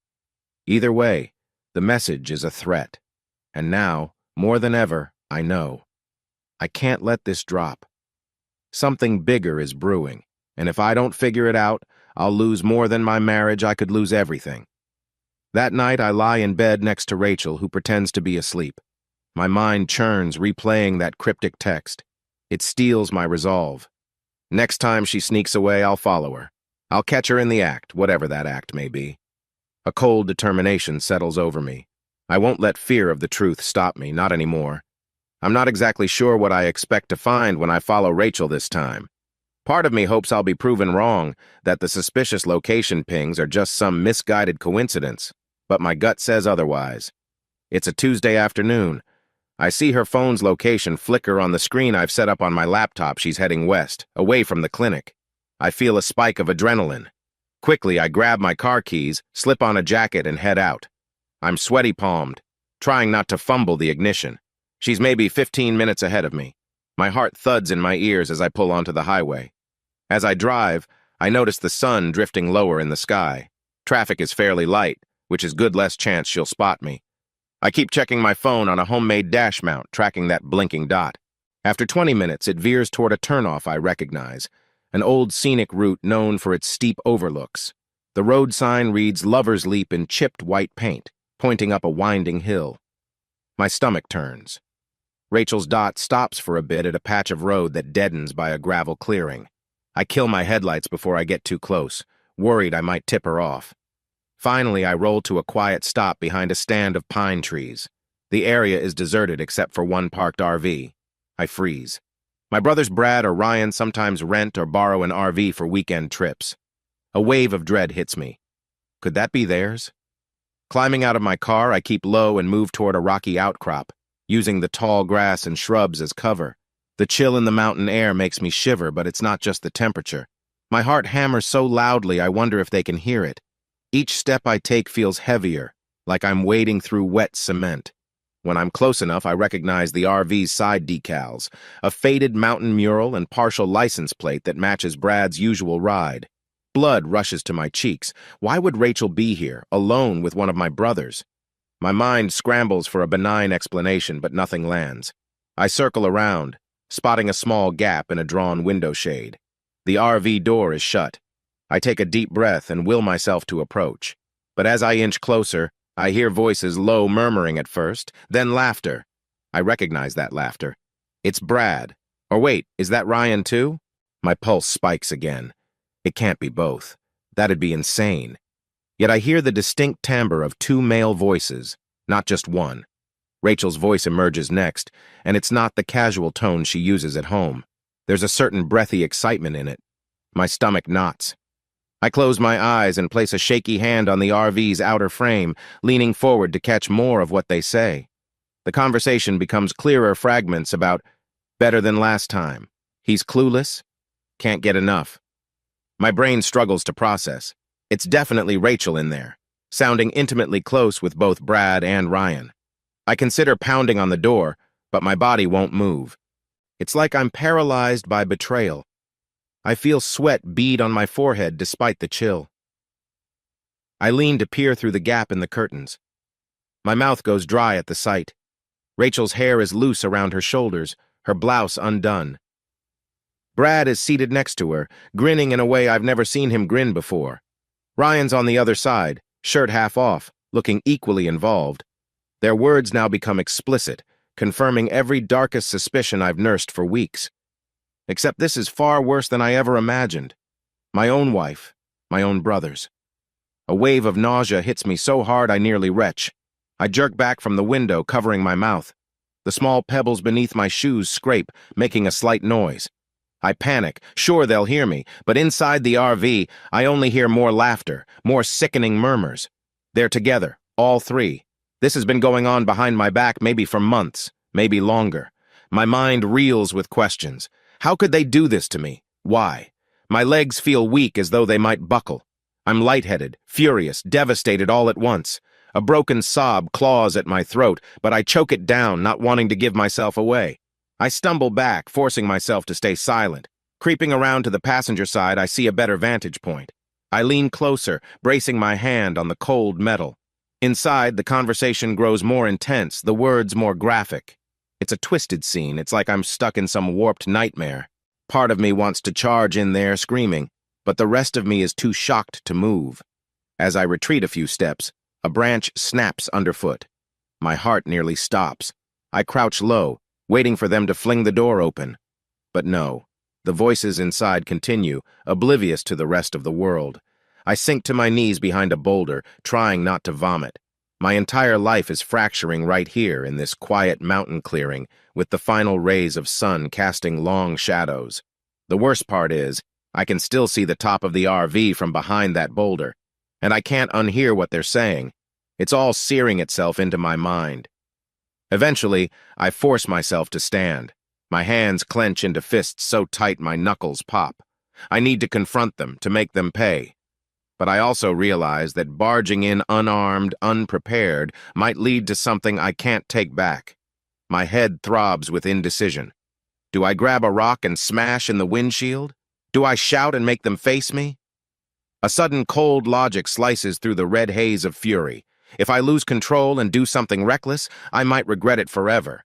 Either way, the message is a threat. And now, more than ever, I know. I can't let this drop. Something bigger is brewing, and if I don't figure it out, I'll lose more than my marriage. I could lose everything. That night, I lie in bed next to Rachel, who pretends to be asleep. My mind churns, replaying that cryptic text. It steals my resolve. Next time she sneaks away, I'll follow her. I'll catch her in the act, whatever that act may be. A cold determination settles over me. I won't let fear of the truth stop me, not anymore. I'm not exactly sure what I expect to find when I follow Rachel this time. Part of me hopes I'll be proven wrong, that the suspicious location pings are just some misguided coincidence, but my gut says otherwise. It's a Tuesday afternoon. I see her phone's location flicker on the screen I've set up on my laptop. She's heading west, away from the clinic. I feel a spike of adrenaline. Quickly, I grab my car keys, slip on a jacket, and head out. I'm sweaty-palmed, trying not to fumble the ignition. She's maybe 15 minutes ahead of me. My heart thuds in my ears as I pull onto the highway. As I drive, I notice the sun drifting lower in the sky. Traffic is fairly light, which is good less chance she'll spot me. I keep checking my phone on a homemade dash mount, tracking that blinking dot. After 20 minutes, it veers toward a turnoff I recognize, an old scenic route known for its steep overlooks. The road sign reads Lover's Leap in chipped white paint, pointing up a winding hill. My stomach turns. Rachel's dot stops for a bit at a patch of road that deadens by a gravel clearing. I kill my headlights before I get too close, worried I might tip her off. Finally, I roll to a quiet stop behind a stand of pine trees. The area is deserted except for one parked RV. I freeze. My brothers Brad or Ryan sometimes rent or borrow an RV for weekend trips. A wave of dread hits me. Could that be theirs? Climbing out of my car, I keep low and move toward a rocky outcrop, using the tall grass and shrubs as cover. The chill in the mountain air makes me shiver, but it's not just the temperature. My heart hammers so loudly I wonder if they can hear it. Each step I take feels heavier, like I'm wading through wet cement. When I'm close enough, I recognize the RV's side decals, a faded mountain mural and partial license plate that matches Brad's usual ride. Blood rushes to my cheeks. Why would Rachel be here, alone with one of my brothers? My mind scrambles for a benign explanation, but nothing lands. I circle around, spotting a small gap in a drawn window shade. The RV door is shut. I take a deep breath and will myself to approach. But as I inch closer, I hear voices low murmuring at first, then laughter. I recognize that laughter. It's Brad. Or wait, is that Ryan too? My pulse spikes again. It can't be both. That'd be insane. Yet I hear the distinct timbre of two male voices, not just one. Rachel's voice emerges next, and it's not the casual tone she uses at home. There's a certain breathy excitement in it. My stomach knots. I close my eyes and place a shaky hand on the RV's outer frame, leaning forward to catch more of what they say. The conversation becomes clearer fragments about better than last time. He's clueless. Can't get enough. My brain struggles to process. It's definitely Rachel in there, sounding intimately close with both Brad and Ryan. I consider pounding on the door, but my body won't move. It's like I'm paralyzed by betrayal. I feel sweat bead on my forehead despite the chill. I lean to peer through the gap in the curtains. My mouth goes dry at the sight. Rachel's hair is loose around her shoulders, her blouse undone. Brad is seated next to her, grinning in a way I've never seen him grin before. Ryan's on the other side, shirt half off, looking equally involved. Their words now become explicit, confirming every darkest suspicion I've nursed for weeks. Except this is far worse than I ever imagined. My own wife, my own brothers. A wave of nausea hits me so hard I nearly retch. I jerk back from the window, covering my mouth. The small pebbles beneath my shoes scrape, making a slight noise. I panic, sure they'll hear me, but inside the RV, I only hear more laughter, more sickening murmurs. They're together, all three. This has been going on behind my back maybe for months, maybe longer. My mind reels with questions. How could they do this to me? Why? My legs feel weak as though they might buckle. I'm lightheaded, furious, devastated all at once. A broken sob claws at my throat, but I choke it down, not wanting to give myself away. I stumble back, forcing myself to stay silent. Creeping around to the passenger side, I see a better vantage point. I lean closer, bracing my hand on the cold metal. Inside, the conversation grows more intense, the words more graphic. It's a twisted scene. It's like I'm stuck in some warped nightmare. Part of me wants to charge in there, screaming, but the rest of me is too shocked to move. As I retreat a few steps, a branch snaps underfoot. My heart nearly stops. I crouch low, waiting for them to fling the door open. But no, the voices inside continue, oblivious to the rest of the world. I sink to my knees behind a boulder, trying not to vomit. My entire life is fracturing right here in this quiet mountain clearing, with the final rays of sun casting long shadows. The worst part is, I can still see the top of the RV from behind that boulder, and I can't unhear what they're saying. It's all searing itself into my mind. Eventually, I force myself to stand. My hands clench into fists so tight my knuckles pop. I need to confront them, to make them pay. But I also realize that barging in unarmed, unprepared, might lead to something I can't take back. My head throbs with indecision. Do I grab a rock and smash in the windshield? Do I shout and make them face me? A sudden cold logic slices through the red haze of fury. If I lose control and do something reckless, I might regret it forever.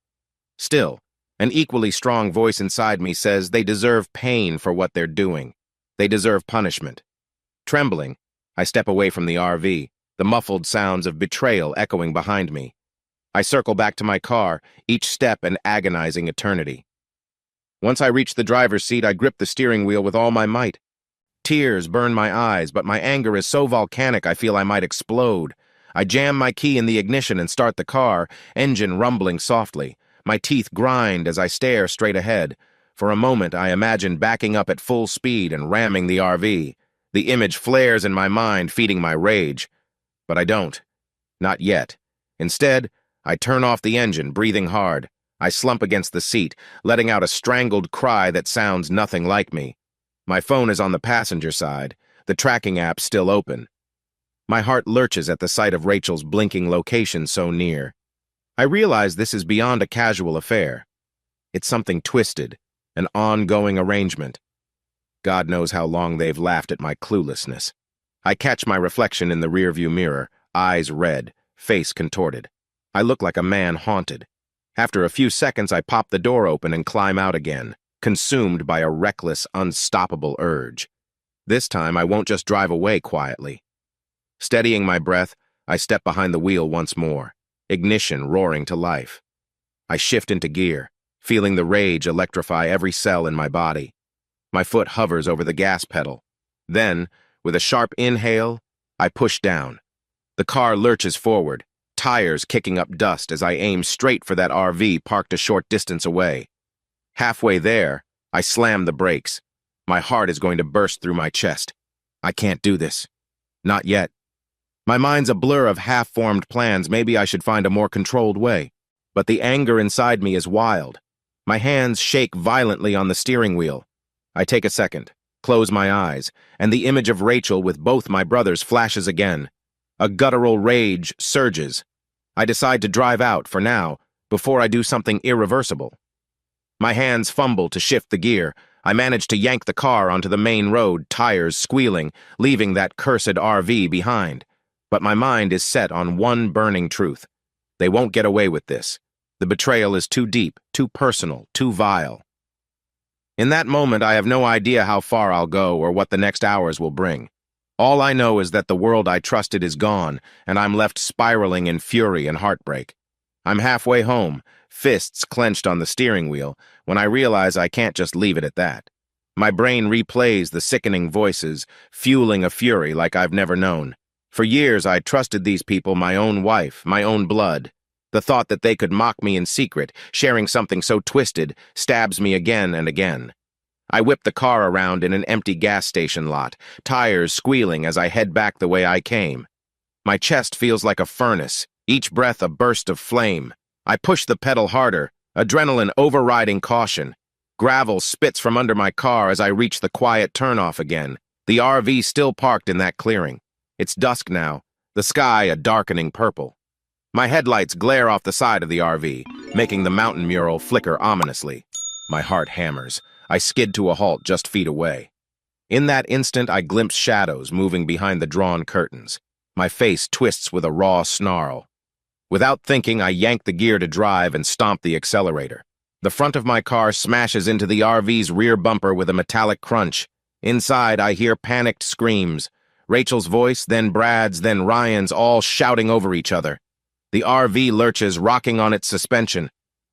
Still, an equally strong voice inside me says they deserve pain for what they're doing. They deserve punishment. Trembling, I step away from the RV, the muffled sounds of betrayal echoing behind me. I circle back to my car, each step an agonizing eternity. Once I reach the driver's seat, I grip the steering wheel with all my might. Tears burn my eyes, but my anger is so volcanic I feel I might explode. I jam my key in the ignition and start the car, engine rumbling softly. My teeth grind as I stare straight ahead. For a moment, I imagine backing up at full speed and ramming the RV. The image flares in my mind, feeding my rage. But I don't. Not yet. Instead, I turn off the engine, breathing hard. I slump against the seat, letting out a strangled cry that sounds nothing like me. My phone is on the passenger side, the tracking app still open. My heart lurches at the sight of Rachel's blinking location so near. I realize this is beyond a casual affair. It's something twisted, an ongoing arrangement. God knows how long they've laughed at my cluelessness. I catch my reflection in the rearview mirror, eyes red, face contorted. I look like a man haunted. After a few seconds, I pop the door open and climb out again, consumed by a reckless, unstoppable urge. This time, I won't just drive away quietly. Steadying my breath, I step behind the wheel once more, ignition roaring to life. I shift into gear, feeling the rage electrify every cell in my body. My foot hovers over the gas pedal. Then, with a sharp inhale, I push down. The car lurches forward, tires kicking up dust as I aim straight for that RV parked a short distance away. Halfway there, I slam the brakes. My heart is going to burst through my chest. I can't do this. Not yet. My mind's a blur of half-formed plans. Maybe I should find a more controlled way. But the anger inside me is wild. My hands shake violently on the steering wheel. I take a second, close my eyes, and the image of Rachel with both my brothers flashes again. A guttural rage surges. I decide to drive out, for now, before I do something irreversible. My hands fumble to shift the gear. I manage to yank the car onto the main road, tires squealing, leaving that cursed RV behind. But my mind is set on one burning truth. They won't get away with this. The betrayal is too deep, too personal, too vile. In that moment, I have no idea how far I'll go or what the next hours will bring. All I know is that the world I trusted is gone, and I'm left spiraling in fury and heartbreak. I'm halfway home, fists clenched on the steering wheel, when I realize I can't just leave it at that. My brain replays the sickening voices, fueling a fury like I've never known. For years, I trusted these people, my own wife, my own blood. The thought that they could mock me in secret, sharing something so twisted, stabs me again and again. I whip the car around in an empty gas station lot, tires squealing as I head back the way I came. My chest feels like a furnace, each breath a burst of flame. I push the pedal harder, adrenaline overriding caution. Gravel spits from under my car as I reach the quiet turnoff again, the RV still parked in that clearing. It's dusk now, the sky a darkening purple. My headlights glare off the side of the RV, making the mountain mural flicker ominously. My heart hammers. I skid to a halt just feet away. In that instant, I glimpse shadows moving behind the drawn curtains. My face twists with a raw snarl. Without thinking, I yank the gear to drive and stomp the accelerator. The front of my car smashes into the RV's rear bumper with a metallic crunch. Inside, I hear panicked screams. Rachel's voice, then Brad's, then Ryan's, all shouting over each other. The RV lurches, rocking on its suspension.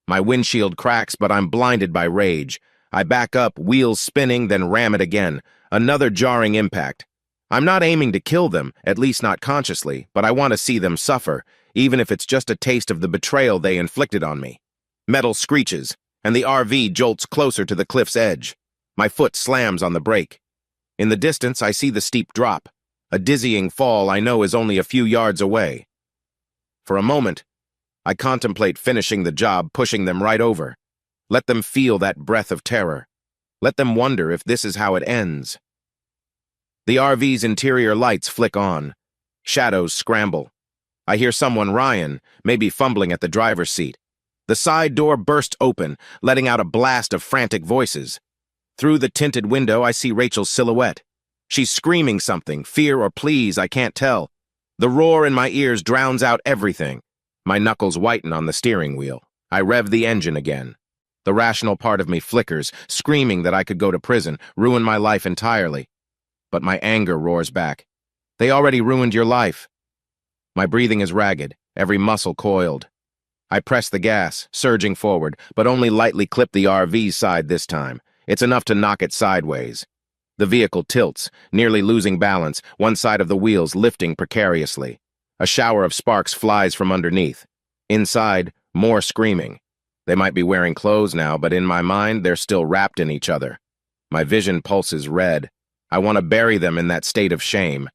My windshield cracks, but I'm blinded by rage. I back up, wheels spinning, then ram it again. Another jarring impact. I'm not aiming to kill them, at least not consciously, but I want to see them suffer, even if it's just a taste of the betrayal they inflicted on me. Metal screeches, and the RV jolts closer to the cliff's edge. My foot slams on the brake. In the distance, I see the steep drop. A dizzying fall I know is only a few yards away. For a moment, I contemplate finishing the job, pushing them right over. Let them feel that breath of terror. Let them wonder if this is how it ends. The RV's interior lights flick on. Shadows scramble. I hear someone, Ryan, maybe fumbling at the driver's seat. The side door bursts open, letting out a blast of frantic voices. Through the tinted window, I see Rachel's silhouette. She's screaming something, fear or please, I can't tell. The roar in my ears drowns out everything. My knuckles whiten on the steering wheel. I rev the engine again. The rational part of me flickers, screaming that I could go to prison, ruin my life entirely. But my anger roars back. They already ruined your life. My breathing is ragged, every muscle coiled. I press the gas, surging forward, but only lightly clip the RV's side this time. It's enough to knock it sideways. The vehicle tilts, nearly losing balance, one side of the wheels lifting precariously. A shower of sparks flies from underneath. Inside, more screaming. They might be wearing clothes now, but in my mind, they're still wrapped in each other. My vision pulses red. I want to bury them in that state of shame.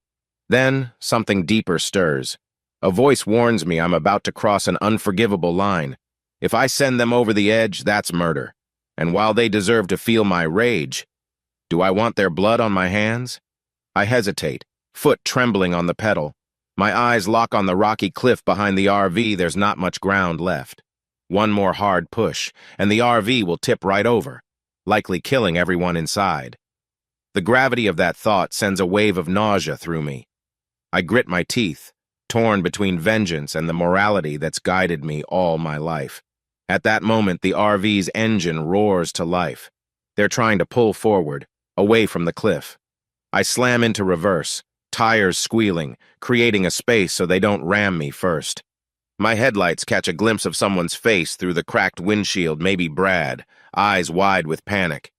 Then, something deeper stirs. A voice warns me I'm about to cross an unforgivable line. If I send them over the edge, that's murder. And while they deserve to feel my rage, do I want their blood on my hands? I hesitate, foot trembling on the pedal. My eyes lock on the rocky cliff behind the RV. There's not much ground left. One more hard push, and the RV will tip right over, likely killing everyone inside. The gravity of that thought sends a wave of nausea through me. I grit my teeth, torn between vengeance and the morality that's guided me all my life. At that moment, the RV's engine roars to life. They're trying to pull forward, away from the cliff. I slam into reverse, tires squealing, creating a space so they don't ram me first. My headlights catch a glimpse of someone's face through the cracked windshield, maybe Brad, eyes wide with panic.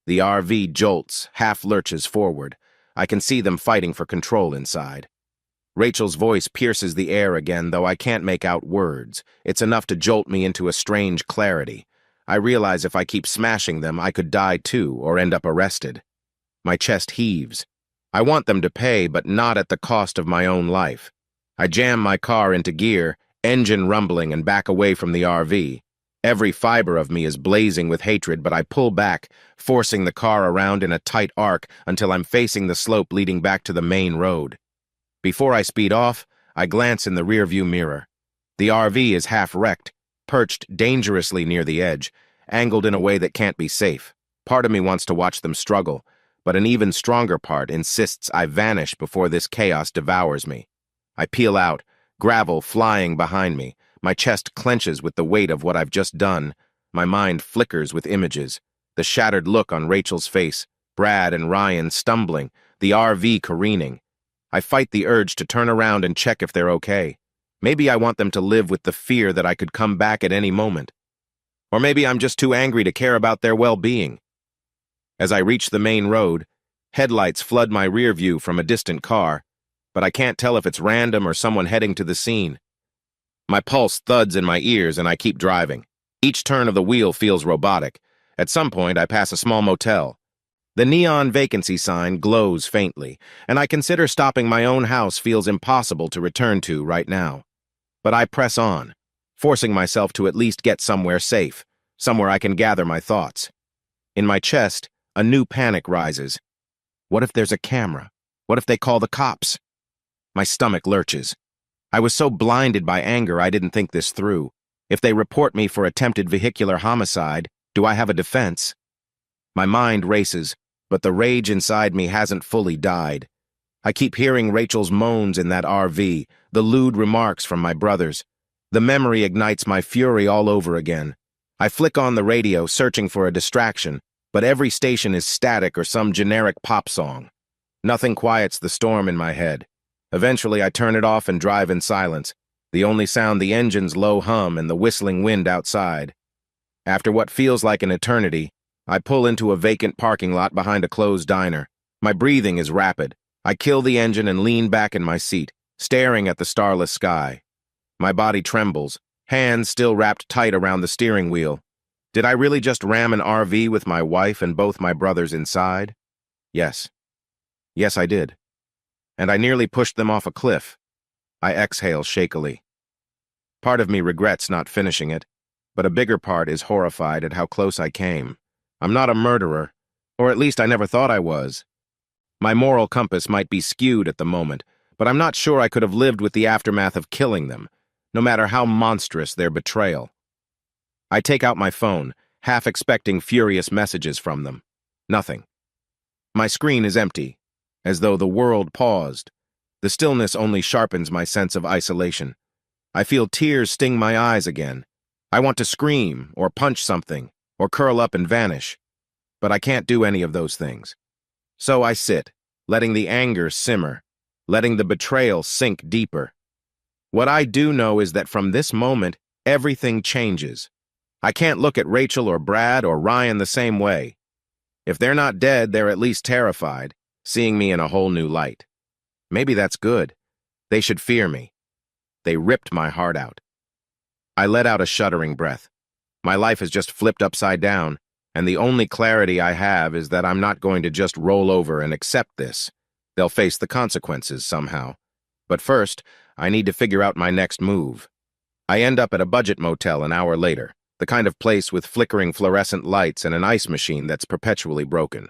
The RV jolts, half lurches forward. I can see them fighting for control inside. Rachel's voice pierces the air again, though I can't make out words. It's enough to jolt me into a strange clarity. I realize if I keep smashing them, I could die too, or end up arrested. My chest heaves. I want them to pay, but not at the cost of my own life. I jam my car into gear, engine rumbling, and back away from the RV. Every fiber of me is blazing with hatred, but I pull back, forcing the car around in a tight arc until I'm facing the slope leading back to the main road. Before I speed off, I glance in the rearview mirror. The RV is half wrecked, perched dangerously near the edge, angled in a way that can't be safe. Part of me wants to watch them struggle, but an even stronger part insists I vanish before this chaos devours me. I peel out, gravel flying behind me. My chest clenches with the weight of what I've just done. My mind flickers with images. The shattered look on Rachel's face, Brad and Ryan stumbling, the RV careening. I fight the urge to turn around and check if they're okay. Maybe I want them to live with the fear that I could come back at any moment. Or maybe I'm just too angry to care about their well-being. As I reach the main road, headlights flood my rear view from a distant car, but I can't tell if it's random or someone heading to the scene. My pulse thuds in my ears and I keep driving. Each turn of the wheel feels robotic. At some point, I pass a small motel. The neon vacancy sign glows faintly, and I consider stopping my own house feels impossible to return to right now. But I press on, forcing myself to at least get somewhere safe, somewhere I can gather my thoughts. In my chest, a new panic rises. What if there's a camera? What if they call the cops? My stomach lurches. I was so blinded by anger I didn't think this through. If they report me for attempted vehicular homicide, do I have a defense? My mind races, but the rage inside me hasn't fully died. I keep hearing Rachel's moans in that RV, the lewd remarks from my brothers. The memory ignites my fury all over again. I flick on the radio, searching for a distraction, but every station is static or some generic pop song. Nothing quiets the storm in my head. Eventually, I turn it off and drive in silence, the only sound the engine's low hum and the whistling wind outside. After what feels like an eternity, I pull into a vacant parking lot behind a closed diner. My breathing is rapid. I kill the engine and lean back in my seat, staring at the starless sky. My body trembles, hands still wrapped tight around the steering wheel. Did I really just ram an RV with my wife and both my brothers inside? Yes. Yes, I did. And I nearly pushed them off a cliff. I exhale shakily. Part of me regrets not finishing it, but a bigger part is horrified at how close I came. I'm not a murderer, or at least I never thought I was. My moral compass might be skewed at the moment, but I'm not sure I could have lived with the aftermath of killing them, no matter how monstrous their betrayal. I take out my phone, half expecting furious messages from them. Nothing. My screen is empty, as though the world paused. The stillness only sharpens my sense of isolation. I feel tears sting my eyes again. I want to scream, or punch something, or curl up and vanish. But I can't do any of those things. So I sit, letting the anger simmer, letting the betrayal sink deeper. What I do know is that from this moment, everything changes. I can't look at Rachel or Brad or Ryan the same way. If they're not dead, they're at least terrified, seeing me in a whole new light. Maybe that's good. They should fear me. They ripped my heart out. I let out a shuddering breath. My life has just flipped upside down, and the only clarity I have is that I'm not going to just roll over and accept this. They'll face the consequences somehow. But first, I need to figure out my next move. I end up at a budget motel an hour later, the kind of place with flickering fluorescent lights and an ice machine that's perpetually broken.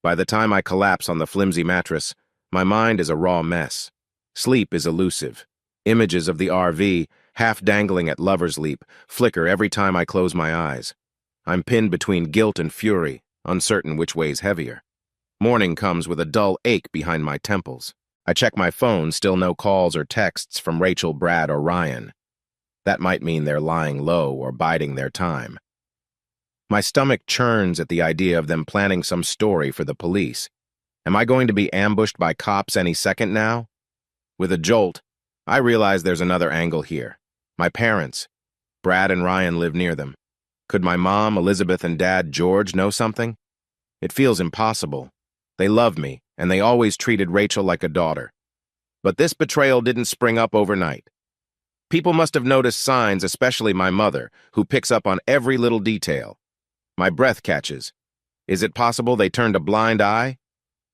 By the time I collapse on the flimsy mattress, my mind is a raw mess. Sleep is elusive. Images of the RV, half dangling at lover's leap, flicker every time I close my eyes. I'm pinned between guilt and fury, uncertain which way's heavier. Morning comes with a dull ache behind my temples. I check my phone, still no calls or texts from Rachel, Brad, or Ryan. That might mean they're lying low or biding their time. My stomach churns at the idea of them planning some story for the police. Am I going to be ambushed by cops any second now? With a jolt, I realize there's another angle here. My parents. Brad and Ryan live near them. Could my mom, Elizabeth, and dad, George, know something? It feels impossible. They love me, and they always treated Rachel like a daughter. But this betrayal didn't spring up overnight. People must have noticed signs, especially my mother, who picks up on every little detail. My breath catches. Is it possible they turned a blind eye?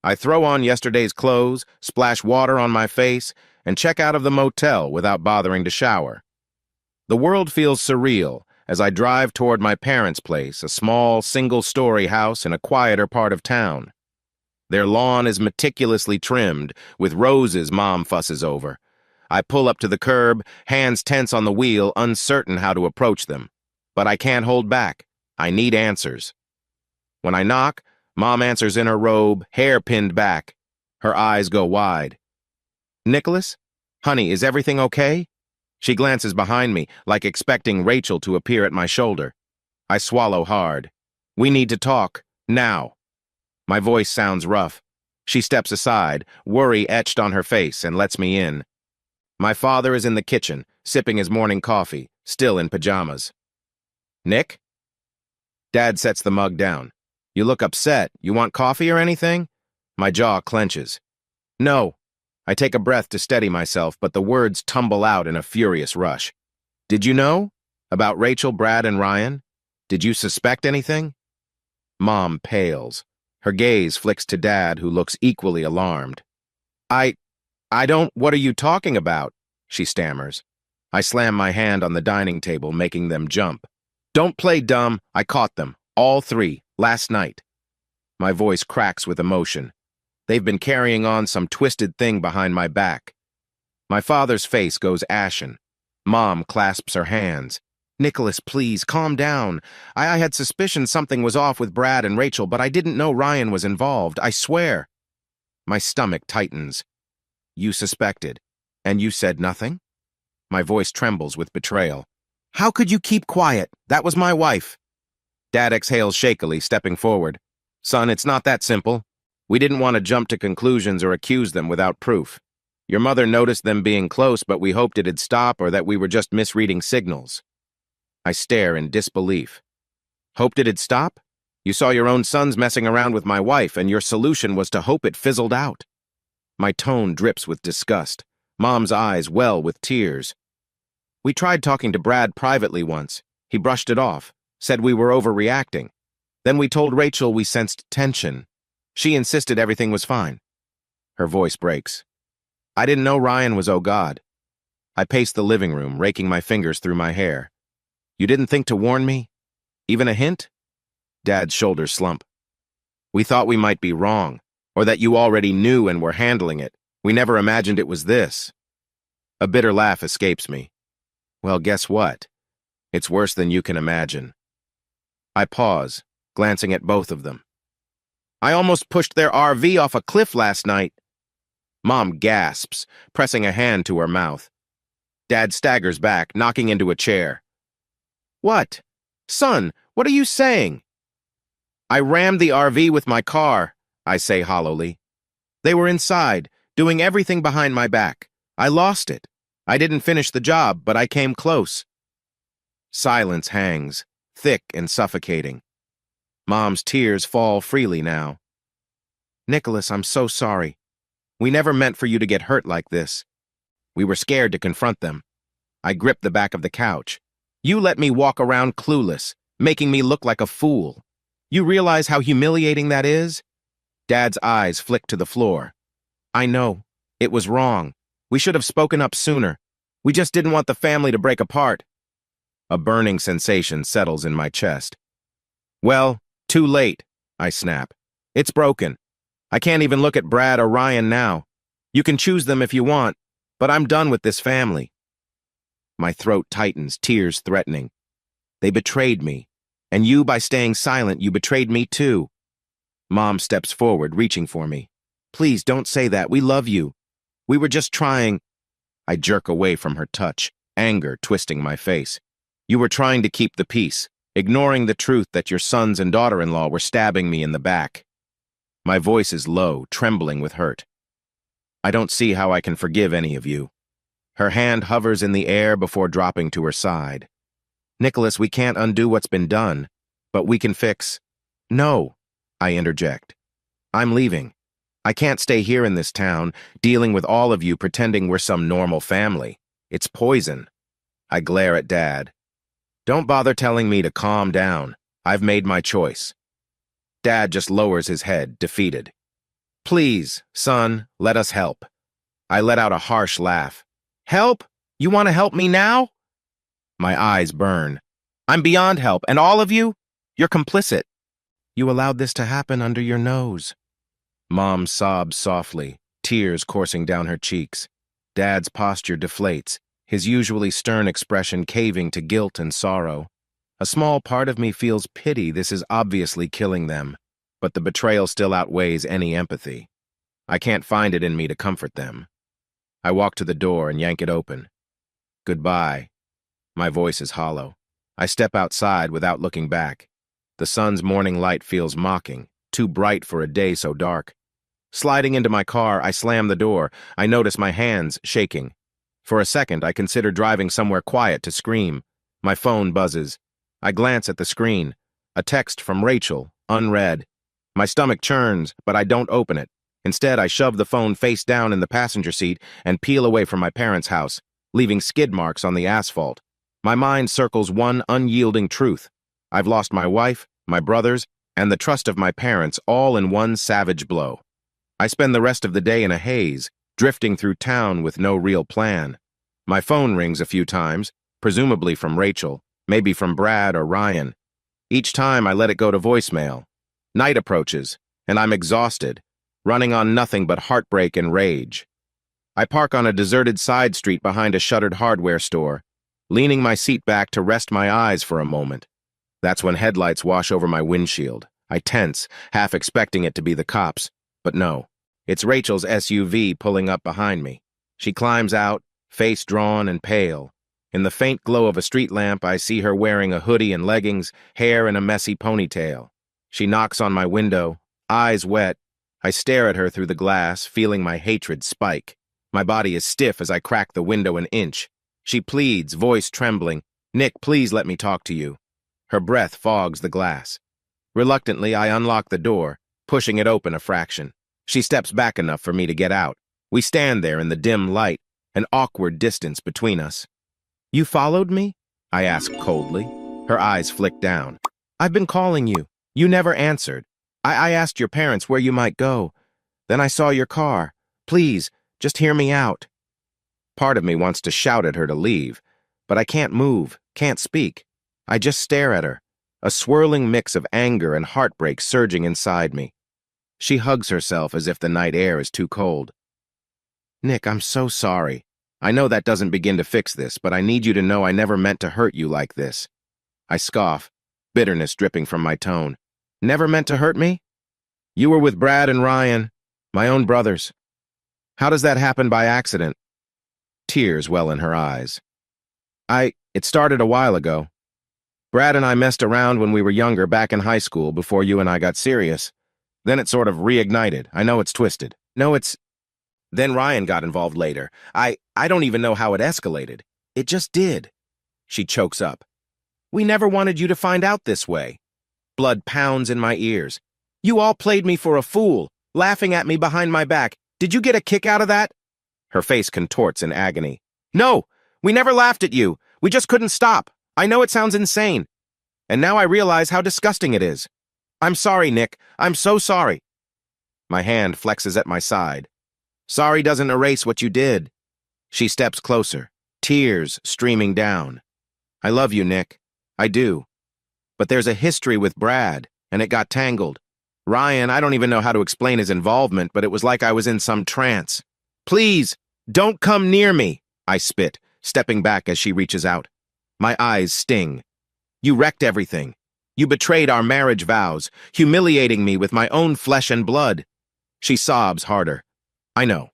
I throw on yesterday's clothes, splash water on my face, and check out of the motel without bothering to shower. The world feels surreal as I drive toward my parents' place, a small, single-story house in a quieter part of town. Their lawn is meticulously trimmed, with roses Mom fusses over. I pull up to the curb, hands tense on the wheel, uncertain how to approach them. But I can't hold back. I need answers. When I knock, Mom answers in her robe, hair pinned back. Her eyes go wide. "Nicholas? Honey, is everything okay?" She glances behind me, like expecting Rachel to appear at my shoulder. I swallow hard. "We need to talk, now." My voice sounds rough. She steps aside, worry etched on her face, and lets me in. My father is in the kitchen, sipping his morning coffee, still in pajamas. "Nick?" Dad sets the mug down. "You look upset. You want coffee or anything?" My jaw clenches. "No." I take a breath to steady myself, but the words tumble out in a furious rush. "Did you know? About Rachel, Brad, and Ryan? Did you suspect anything?" Mom pales. Her gaze flicks to Dad, who looks equally alarmed. I don't, what are you talking about?" she stammers. I slam my hand on the dining table, making them jump. "Don't play dumb. I caught them. All three. Last night." My voice cracks with emotion. They've been carrying on some twisted thing behind my back. My father's face goes ashen. Mom clasps her hands. "Nicholas, please, calm down. I had suspicions something was off with Brad and Rachel, but I didn't know Ryan was involved. I swear." My stomach tightens. "You suspected, and you said nothing?" My voice trembles with betrayal. "How could you keep quiet? That was my wife." Dad exhales shakily, stepping forward. "Son, it's not that simple. We didn't want to jump to conclusions or accuse them without proof. Your mother noticed them being close, but we hoped it'd stop or that we were just misreading signals." I stare in disbelief. "Hoped it'd stop? You saw your own sons messing around with my wife, and your solution was to hope it fizzled out." My tone drips with disgust. Mom's eyes well with tears. "We tried talking to Brad privately once. He brushed it off, said we were overreacting. Then we told Rachel we sensed tension. She insisted everything was fine." Her voice breaks. "I didn't know Ryan was oh God." I pace the living room, raking my fingers through my hair. "You didn't think to warn me? Even a hint?" Dad's shoulders slump. "We thought we might be wrong, or that you already knew and were handling it. We never imagined it was this." A bitter laugh escapes me. "Well, guess what? It's worse than you can imagine." I pause, glancing at both of them. I almost pushed their RV off a cliff last night. Mom gasps, pressing a hand to her mouth. Dad staggers back, knocking into a chair. What? Son, what are you saying? I rammed the RV with my car, I say hollowly. They were inside, doing everything behind my back. I lost it. I didn't finish the job, but I came close. Silence hangs, thick and suffocating. Mom's tears fall freely now. Nicholas, I'm so sorry. We never meant for you to get hurt like this. We were scared to confront them. I gripped the back of the couch. You let me walk around clueless, making me look like a fool. You realize how humiliating that is? Dad's eyes flicked to the floor. I know. It was wrong. We should have spoken up sooner. We just didn't want the family to break apart. A burning sensation settles in my chest. Well, too late, I snap. It's broken. I can't even look at Brad or Ryan now. You can choose them if you want, but I'm done with this family. My throat tightens, tears threatening. They betrayed me, and you, by staying silent, you betrayed me too. Mom steps forward, reaching for me. Please don't say that. We love you. We were just trying. I jerk away from her touch, anger twisting my face. You were trying to keep the peace, ignoring the truth that your sons and daughter-in-law were stabbing me in the back. My voice is low, trembling with hurt. I don't see how I can forgive any of you. Her hand hovers in the air before dropping to her side. Nicholas, we can't undo what's been done, but we can fix. No, I interject. I'm leaving. I can't stay here in this town, dealing with all of you pretending we're some normal family. It's poison. I glare at Dad. Don't bother telling me to calm down. I've made my choice. Dad just lowers his head, defeated. Please, son, let us help. I let out a harsh laugh. Help? You want to help me now? My eyes burn. I'm beyond help, and all of you? You're complicit. You allowed this to happen under your nose. Mom sobs softly, tears coursing down her cheeks. Dad's posture deflates, his usually stern expression caving to guilt and sorrow. A small part of me feels pity. This is obviously killing them, but the betrayal still outweighs any empathy. I can't find it in me to comfort them. I walk to the door and yank it open. Goodbye. My voice is hollow. I step outside without looking back. The sun's morning light feels mocking, too bright for a day so dark. Sliding into my car, I slam the door. I notice my hands shaking. For a second, I consider driving somewhere quiet to scream. My phone buzzes. I glance at the screen. A text from Rachel, unread. My stomach churns, but I don't open it. Instead, I shove the phone face down in the passenger seat and peel away from my parents' house, leaving skid marks on the asphalt. My mind circles one unyielding truth. I've lost my wife, my brothers, and the trust of my parents all in one savage blow. I spend the rest of the day in a haze, drifting through town with no real plan. My phone rings a few times, presumably from Rachel, maybe from Brad or Ryan. Each time I let it go to voicemail. Night approaches, and I'm exhausted, running on nothing but heartbreak and rage. I park on a deserted side street behind a shuttered hardware store, leaning my seat back to rest my eyes for a moment. That's when headlights wash over my windshield. I tense, half expecting it to be the cops, but no. It's Rachel's SUV pulling up behind me. She climbs out, face drawn and pale. In the faint glow of a street lamp, I see her wearing a hoodie and leggings, hair in a messy ponytail. She knocks on my window, eyes wet. I stare at her through the glass, feeling my hatred spike. My body is stiff as I crack the window an inch. She pleads, voice trembling, "Nick, please let me talk to you." Her breath fogs the glass. Reluctantly, I unlock the door, pushing it open a fraction. She steps back enough for me to get out. We stand there in the dim light, an awkward distance between us. "You followed me?" I ask coldly. Her eyes flick down. "I've been calling you. You never answered. I asked your parents where you might go. Then I saw your car. Please, just hear me out." Part of me wants to shout at her to leave, but I can't move, can't speak. I just stare at her, a swirling mix of anger and heartbreak surging inside me. She hugs herself as if the night air is too cold. "Nick, I'm so sorry. I know that doesn't begin to fix this, but I need you to know I never meant to hurt you like this." I scoff, bitterness dripping from my tone. "Never meant to hurt me?" You were with Brad and Ryan, my own brothers. How does that happen by accident? Tears well in her eyes. It started a while ago. Brad and I messed around when we were younger back in high school before you and I got serious. Then it sort of reignited. I know it's twisted. Then Ryan got involved later. I don't even know how it escalated. It just did. She chokes up. We never wanted you to find out this way. Blood pounds in my ears. You all played me for a fool, laughing at me behind my back. Did you get a kick out of that? Her face contorts in agony. No, we never laughed at you. We just couldn't stop. I know it sounds insane. And now I realize how disgusting it is. I'm sorry, Nick. I'm so sorry. My hand flexes at my side. Sorry doesn't erase what you did. She steps closer, tears streaming down. I love you, Nick. I do. But there's a history with Brad, and it got tangled. Ryan, I don't even know how to explain his involvement, but it was like I was in some trance. Please, don't come near me, I spit, stepping back as she reaches out. My eyes sting. You wrecked everything. You betrayed our marriage vows, humiliating me with my own flesh and blood. She sobs harder. I know.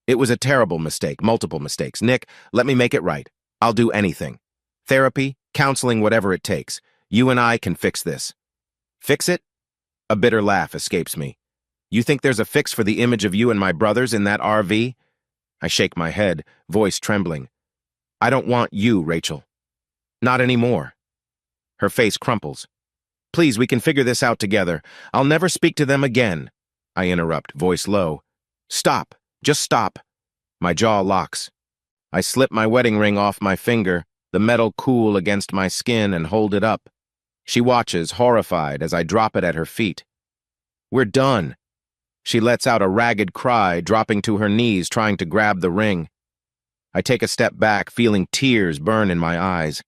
It was a terrible mistake, multiple mistakes. Nick, let me make it right. I'll do anything. Therapy, counseling, whatever it takes. You and I can fix this. Fix it? A bitter laugh escapes me. You think there's a fix for the image of you and my brothers in that RV? I shake my head, voice trembling. I don't want you, Rachel. Not anymore. Her face crumples. Please, we can figure this out together. I'll never speak to them again. I interrupt, voice low. Stop. Just stop. My jaw locks. I slip my wedding ring off my finger, the metal cool against my skin, and hold it up. She watches, horrified, as I drop it at her feet. We're done. She lets out a ragged cry, dropping to her knees, trying to grab the ring. I take a step back, feeling tears burn in my eyes.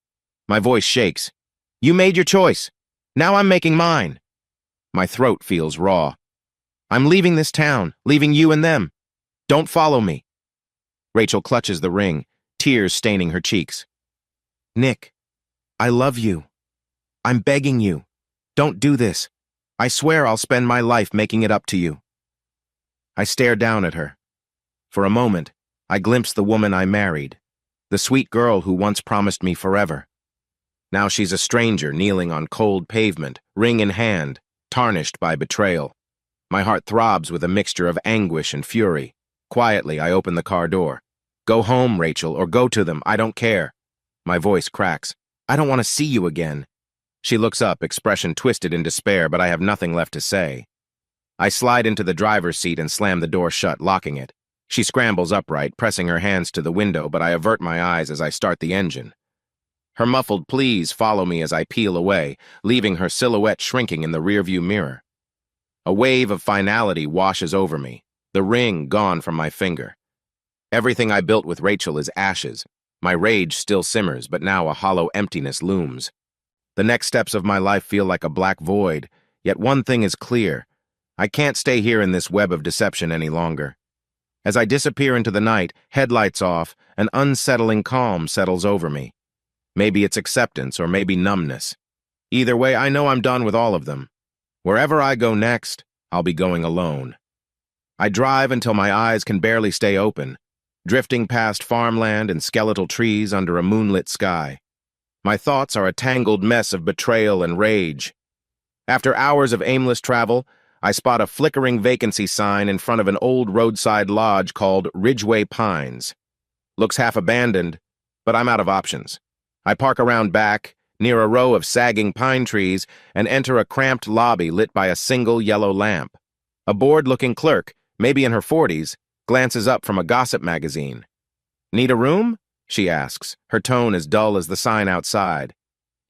My voice shakes. You made your choice. Now I'm making mine. My throat feels raw. I'm leaving this town, leaving you and them. Don't follow me. Rachel clutches the ring, tears staining her cheeks. Nick, I love you. I'm begging you. Don't do this. I swear I'll spend my life making it up to you. I stare down at her. For a moment, I glimpse the woman I married, the sweet girl who once promised me forever. Now she's a stranger kneeling on cold pavement, ring in hand, tarnished by betrayal. My heart throbs with a mixture of anguish and fury. Quietly, I open the car door. Go home, Rachel, or go to them. I don't care. My voice cracks. I don't want to see you again. She looks up, expression twisted in despair, but I have nothing left to say. I slide into the driver's seat and slam the door shut, locking it. She scrambles upright, pressing her hands to the window, but I avert my eyes as I start the engine. Her muffled pleas follow me as I peel away, leaving her silhouette shrinking in the rearview mirror. A wave of finality washes over me, the ring gone from my finger. Everything I built with Rachel is ashes. My rage still simmers, but now a hollow emptiness looms. The next steps of my life feel like a black void, yet one thing is clear. I can't stay here in this web of deception any longer. As I disappear into the night, headlights off, an unsettling calm settles over me. Maybe it's acceptance or maybe numbness. Either way, I know I'm done with all of them. Wherever I go next, I'll be going alone. I drive until my eyes can barely stay open, drifting past farmland and skeletal trees under a moonlit sky. My thoughts are a tangled mess of betrayal and rage. After hours of aimless travel, I spot a flickering vacancy sign in front of an old roadside lodge called Ridgeway Pines. Looks half abandoned, but I'm out of options. I park around back, near a row of sagging pine trees, and enter a cramped lobby lit by a single yellow lamp. A bored-looking clerk, maybe in her 40s, glances up from a gossip magazine. Need a room? She asks, her tone as dull as the sign outside.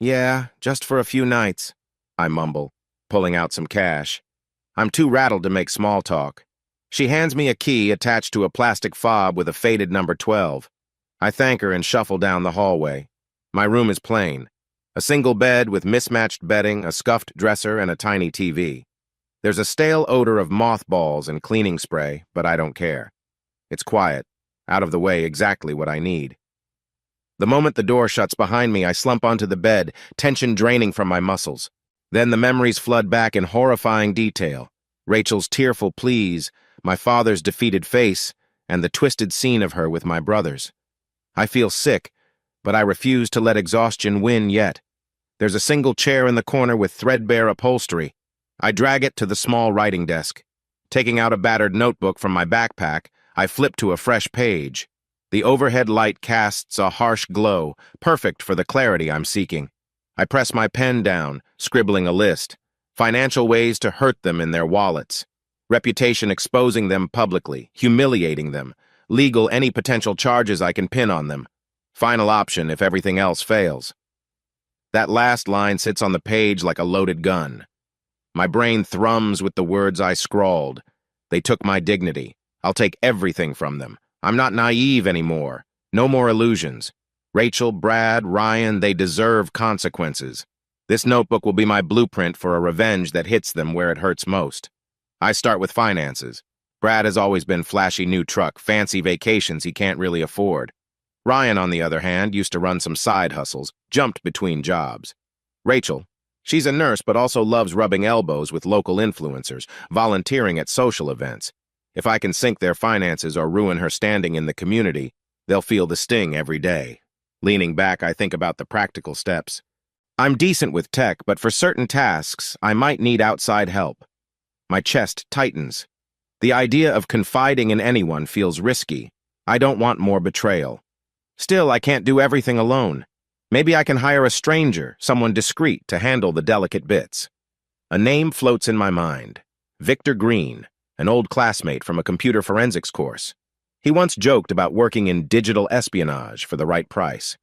Yeah, just for a few nights, I mumble, pulling out some cash. I'm too rattled to make small talk. She hands me a key attached to a plastic fob with a faded number 12. I thank her and shuffle down the hallway. My room is plain. A single bed with mismatched bedding, a scuffed dresser, and a tiny TV. There's a stale odor of mothballs and cleaning spray, but I don't care. It's quiet, out of the way, exactly what I need. The moment the door shuts behind me, I slump onto the bed, tension draining from my muscles. Then the memories flood back in horrifying detail. Rachel's tearful pleas, my father's defeated face, and the twisted scene of her with my brothers. I feel sick, but I refuse to let exhaustion win yet. There's a single chair in the corner with threadbare upholstery. I drag it to the small writing desk. Taking out a battered notebook from my backpack, I flip to a fresh page. The overhead light casts a harsh glow, perfect for the clarity I'm seeking. I press my pen down, scribbling a list. Financial ways to hurt them in their wallets. Reputation exposing them publicly, humiliating them. Legal any potential charges I can pin on them. Final option if everything else fails. That last line sits on the page like a loaded gun. My brain thrums with the words I scrawled. They took my dignity. I'll take everything from them. I'm not naive anymore. No more illusions. Rachel, Brad, Ryan, they deserve consequences. This notebook will be my blueprint for a revenge that hits them where it hurts most. I start with finances. Brad has always been flashy new truck, fancy vacations he can't really afford. Ryan, on the other hand, used to run some side hustles, jumped between jobs. Rachel, she's a nurse but also loves rubbing elbows with local influencers, volunteering at social events. If I can sink their finances or ruin her standing in the community, they'll feel the sting every day. Leaning back, I think about the practical steps. I'm decent with tech, but for certain tasks, I might need outside help. My chest tightens. The idea of confiding in anyone feels risky. I don't want more betrayal. Still, I can't do everything alone. Maybe I can hire a stranger, someone discreet, to handle the delicate bits. A name floats in my mind. Victor Green, an old classmate from a computer forensics course. He once joked about working in digital espionage for the right price.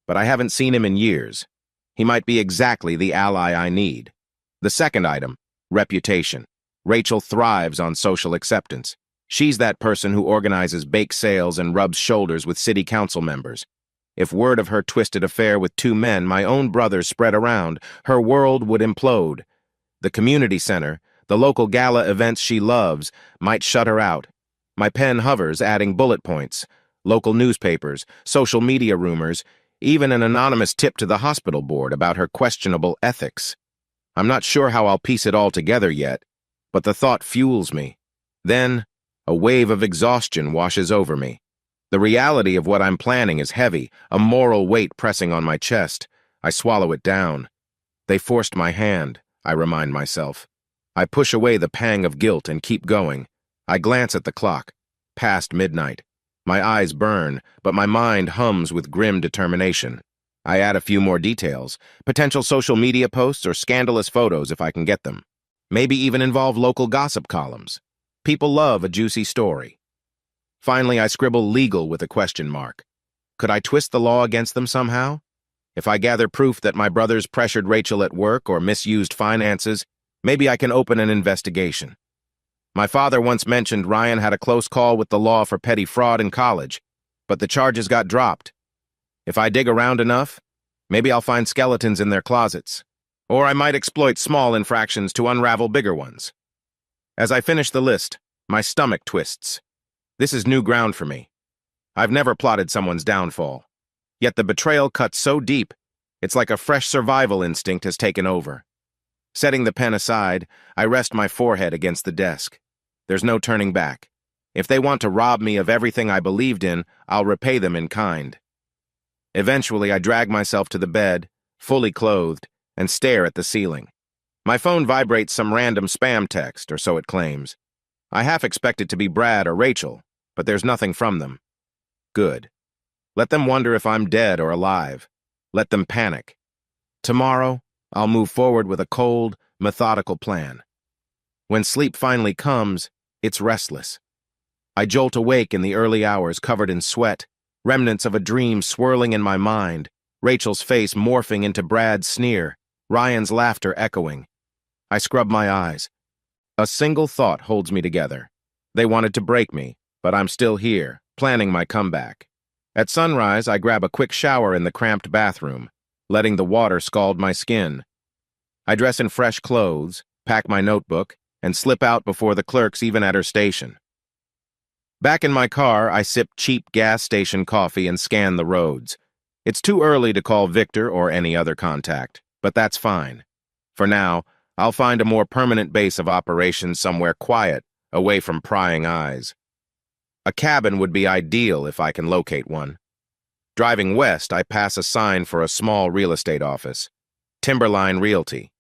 But I haven't seen him in years. He might be exactly the ally I need. The second item, reputation. Rachel thrives on social acceptance. She's that person who organizes bake sales and rubs shoulders with city council members. If word of her twisted affair with two men, my own brothers, spread around, her world would implode. The community center, the local gala events she loves, might shut her out. My pen hovers, adding bullet points. Local newspapers, social media rumors, even an anonymous tip to the hospital board about her questionable ethics. I'm not sure how I'll piece it all together yet, but the thought fuels me. Then, a wave of exhaustion washes over me. The reality of what I'm planning is heavy, a moral weight pressing on my chest. I swallow it down. They forced my hand, I remind myself. I push away the pang of guilt and keep going. I glance at the clock. Past midnight. My eyes burn, but my mind hums with grim determination. I add a few more details, potential social media posts or scandalous photos if I can get them. Maybe even involve local gossip columns. People love a juicy story. Finally, I scribble legal with a question mark. Could I twist the law against them somehow? If I gather proof that my brothers pressured Rachel at work or misused finances, maybe I can open an investigation. My father once mentioned Ryan had a close call with the law for petty fraud in college, but the charges got dropped. If I dig around enough, maybe I'll find skeletons in their closets. Or I might exploit small infractions to unravel bigger ones. As I finish the list, my stomach twists. This is new ground for me. I've never plotted someone's downfall. Yet the betrayal cuts so deep, it's like a fresh survival instinct has taken over. Setting the pen aside, I rest my forehead against the desk. There's no turning back. If they want to rob me of everything I believed in, I'll repay them in kind. Eventually, I drag myself to the bed, fully clothed, and stare at the ceiling. My phone vibrates some random spam text, or so it claims. I half expect it to be Brad or Rachel, but there's nothing from them. Good. Let them wonder if I'm dead or alive. Let them panic. Tomorrow, I'll move forward with a cold, methodical plan. When sleep finally comes, it's restless. I jolt awake in the early hours covered in sweat, remnants of a dream swirling in my mind, Rachel's face morphing into Brad's sneer, Ryan's laughter echoing. I scrub my eyes. A single thought holds me together. They wanted to break me, but I'm still here, planning my comeback. At sunrise, I grab a quick shower in the cramped bathroom, letting the water scald my skin. I dress in fresh clothes, pack my notebook, and slip out before the clerk's even at her station. Back in my car, I sip cheap gas station coffee and scan the roads. It's too early to call Victor or any other contact, but that's fine. For now, I'll find a more permanent base of operations somewhere quiet, away from prying eyes. A cabin would be ideal if I can locate one. Driving west, I pass a sign for a small real estate office. Timberline Realty.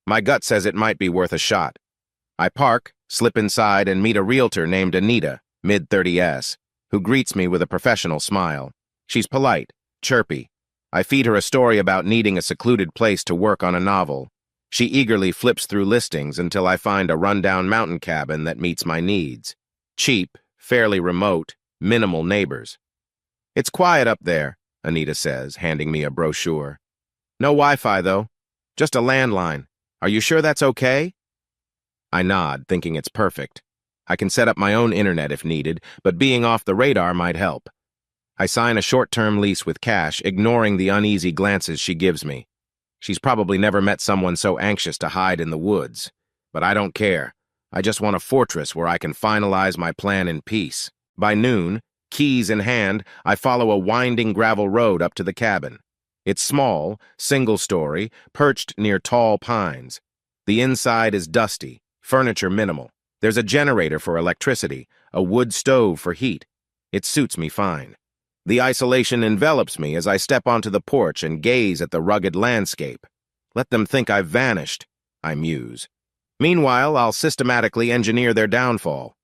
My gut says it might be worth a shot. I park, slip inside, and meet a realtor named Anita, mid-30s, who greets me with a professional smile. She's polite, chirpy. I feed her a story about needing a secluded place to work on a novel. She eagerly flips through listings until I find a rundown mountain cabin that meets my needs. Cheap, fairly remote, minimal neighbors. It's quiet up there, Anita says, handing me a brochure. No Wi-Fi, though. Just a landline. Are you sure that's okay? I nod, thinking it's perfect. I can set up my own internet if needed, but being off the radar might help. I sign a short-term lease with cash, ignoring the uneasy glances she gives me. She's probably never met someone so anxious to hide in the woods. But I don't care. I just want a fortress where I can finalize my plan in peace. By noon, keys in hand, I follow a winding gravel road up to the cabin. It's small, single-story, perched near tall pines. The inside is dusty, furniture minimal. There's a generator for electricity, a wood stove for heat. It suits me fine. The isolation envelops me as I step onto the porch and gaze at the rugged landscape. Let them think I've vanished, I muse. Meanwhile, I'll systematically engineer their downfall.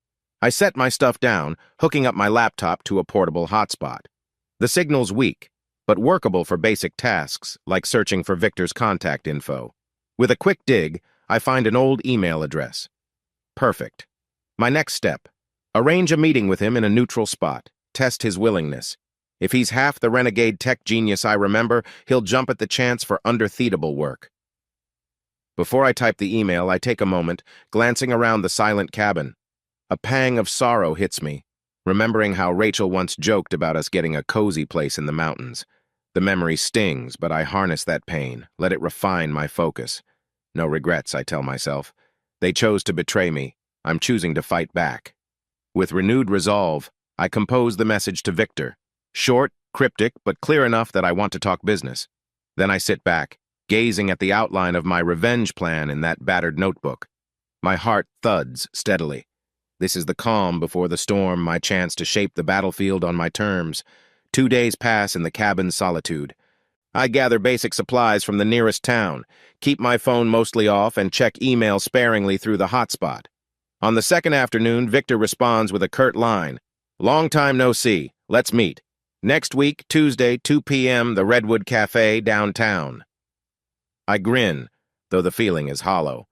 I set my stuff down, hooking up my laptop to a portable hotspot. The signal's weak, but workable for basic tasks, like searching for Victor's contact info. With a quick dig, I find an old email address. Perfect. My next step: arrange a meeting with him in a neutral spot, test his willingness. If he's half the renegade tech genius I remember, he'll jump at the chance for undertheatable work. Before I type the email, I take a moment, glancing around the silent cabin. A pang of sorrow hits me, remembering how Rachel once joked about us getting a cozy place in the mountains. The memory stings, but I harness that pain, let it refine my focus. No regrets, I tell myself. They chose to betray me. I'm choosing to fight back. With renewed resolve, I compose the message to Victor. Short, cryptic, but clear enough that I want to talk business. Then I sit back, gazing at the outline of my revenge plan in that battered notebook. My heart thuds steadily. This is the calm before the storm, my chance to shape the battlefield on my terms. 2 days pass in the cabin's solitude. I gather basic supplies from the nearest town, keep my phone mostly off, and check email sparingly through the hotspot. On the second afternoon, Victor responds with a curt line. Long time no see. Let's meet. Next week, Tuesday, 2 p.m., the Redwood Cafe, downtown. I grin, though the feeling is hollow.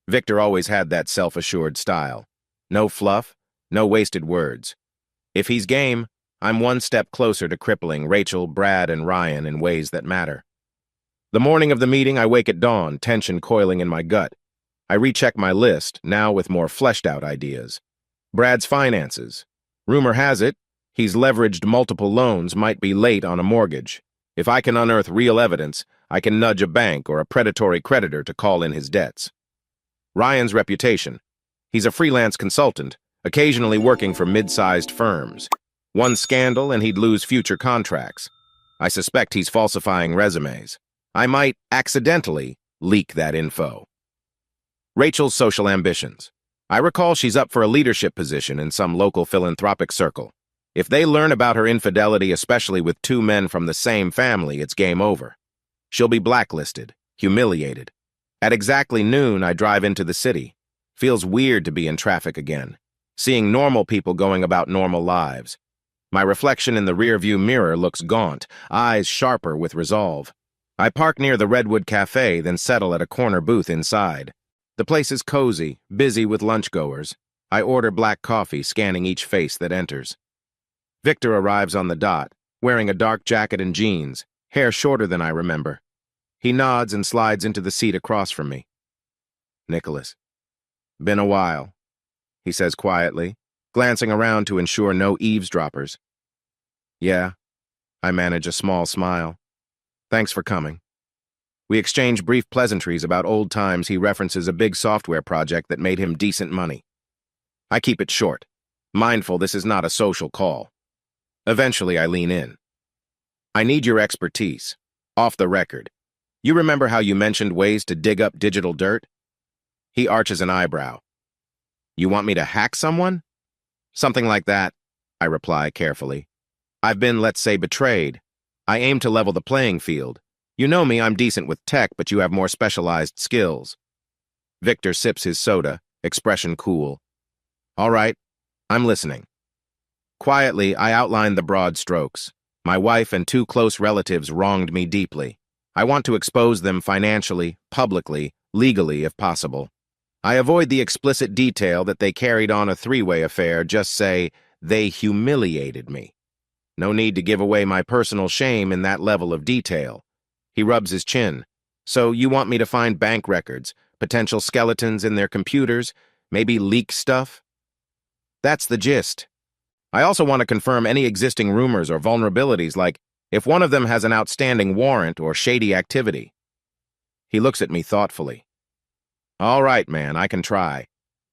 Victor always had that self-assured style. No fluff, no wasted words. If he's game, I'm one step closer to crippling Rachel, Brad, and Ryan in ways that matter. The morning of the meeting, I wake at dawn, tension coiling in my gut. I recheck my list, now with more fleshed-out ideas. Brad's finances. Rumor has it, he's leveraged multiple loans, might be late on a mortgage. If I can unearth real evidence, I can nudge a bank or a predatory creditor to call in his debts. Ryan's reputation. He's a freelance consultant, occasionally working for mid-sized firms. One scandal and he'd lose future contracts. I suspect he's falsifying resumes. I might accidentally leak that info. Rachel's social ambitions. I recall she's up for a leadership position in some local philanthropic circle. If they learn about her infidelity, especially with 2 men from the same family, it's game over. She'll be blacklisted, humiliated. At exactly noon, I drive into the city. Feels weird to be in traffic again, seeing normal people going about normal lives. My reflection in the rearview mirror looks gaunt, eyes sharper with resolve. I park near the Redwood Cafe, then settle at a corner booth inside. The place is cozy, busy with lunchgoers. I order black coffee, scanning each face that enters. Victor arrives on the dot, wearing a dark jacket and jeans, hair shorter than I remember. He nods and slides into the seat across from me. Nicholas. Been a while, he says quietly, glancing around to ensure no eavesdroppers. Yeah, I manage a small smile. Thanks for coming. We exchange brief pleasantries about old times. He references a big software project that made him decent money. I keep it short, mindful this is not a social call. Eventually, I lean in. I need your expertise. Off the record. You remember how you mentioned ways to dig up digital dirt? He arches an eyebrow. You want me to hack someone? Something like that, I reply carefully. I've been, let's say, betrayed. I aim to level the playing field. You know me, I'm decent with tech, but you have more specialized skills. Victor sips his soda, expression cool. All right, I'm listening. Quietly, I outline the broad strokes. My wife and 2 close relatives wronged me deeply. I want to expose them financially, publicly, legally, if possible. I avoid the explicit detail that they carried on a 3-way affair, just say, they humiliated me. No need to give away my personal shame in that level of detail. He rubs his chin. So you want me to find bank records, potential skeletons in their computers, maybe leak stuff? That's the gist. I also want to confirm any existing rumors or vulnerabilities, like if one of them has an outstanding warrant or shady activity. He looks at me thoughtfully. All right, man, I can try.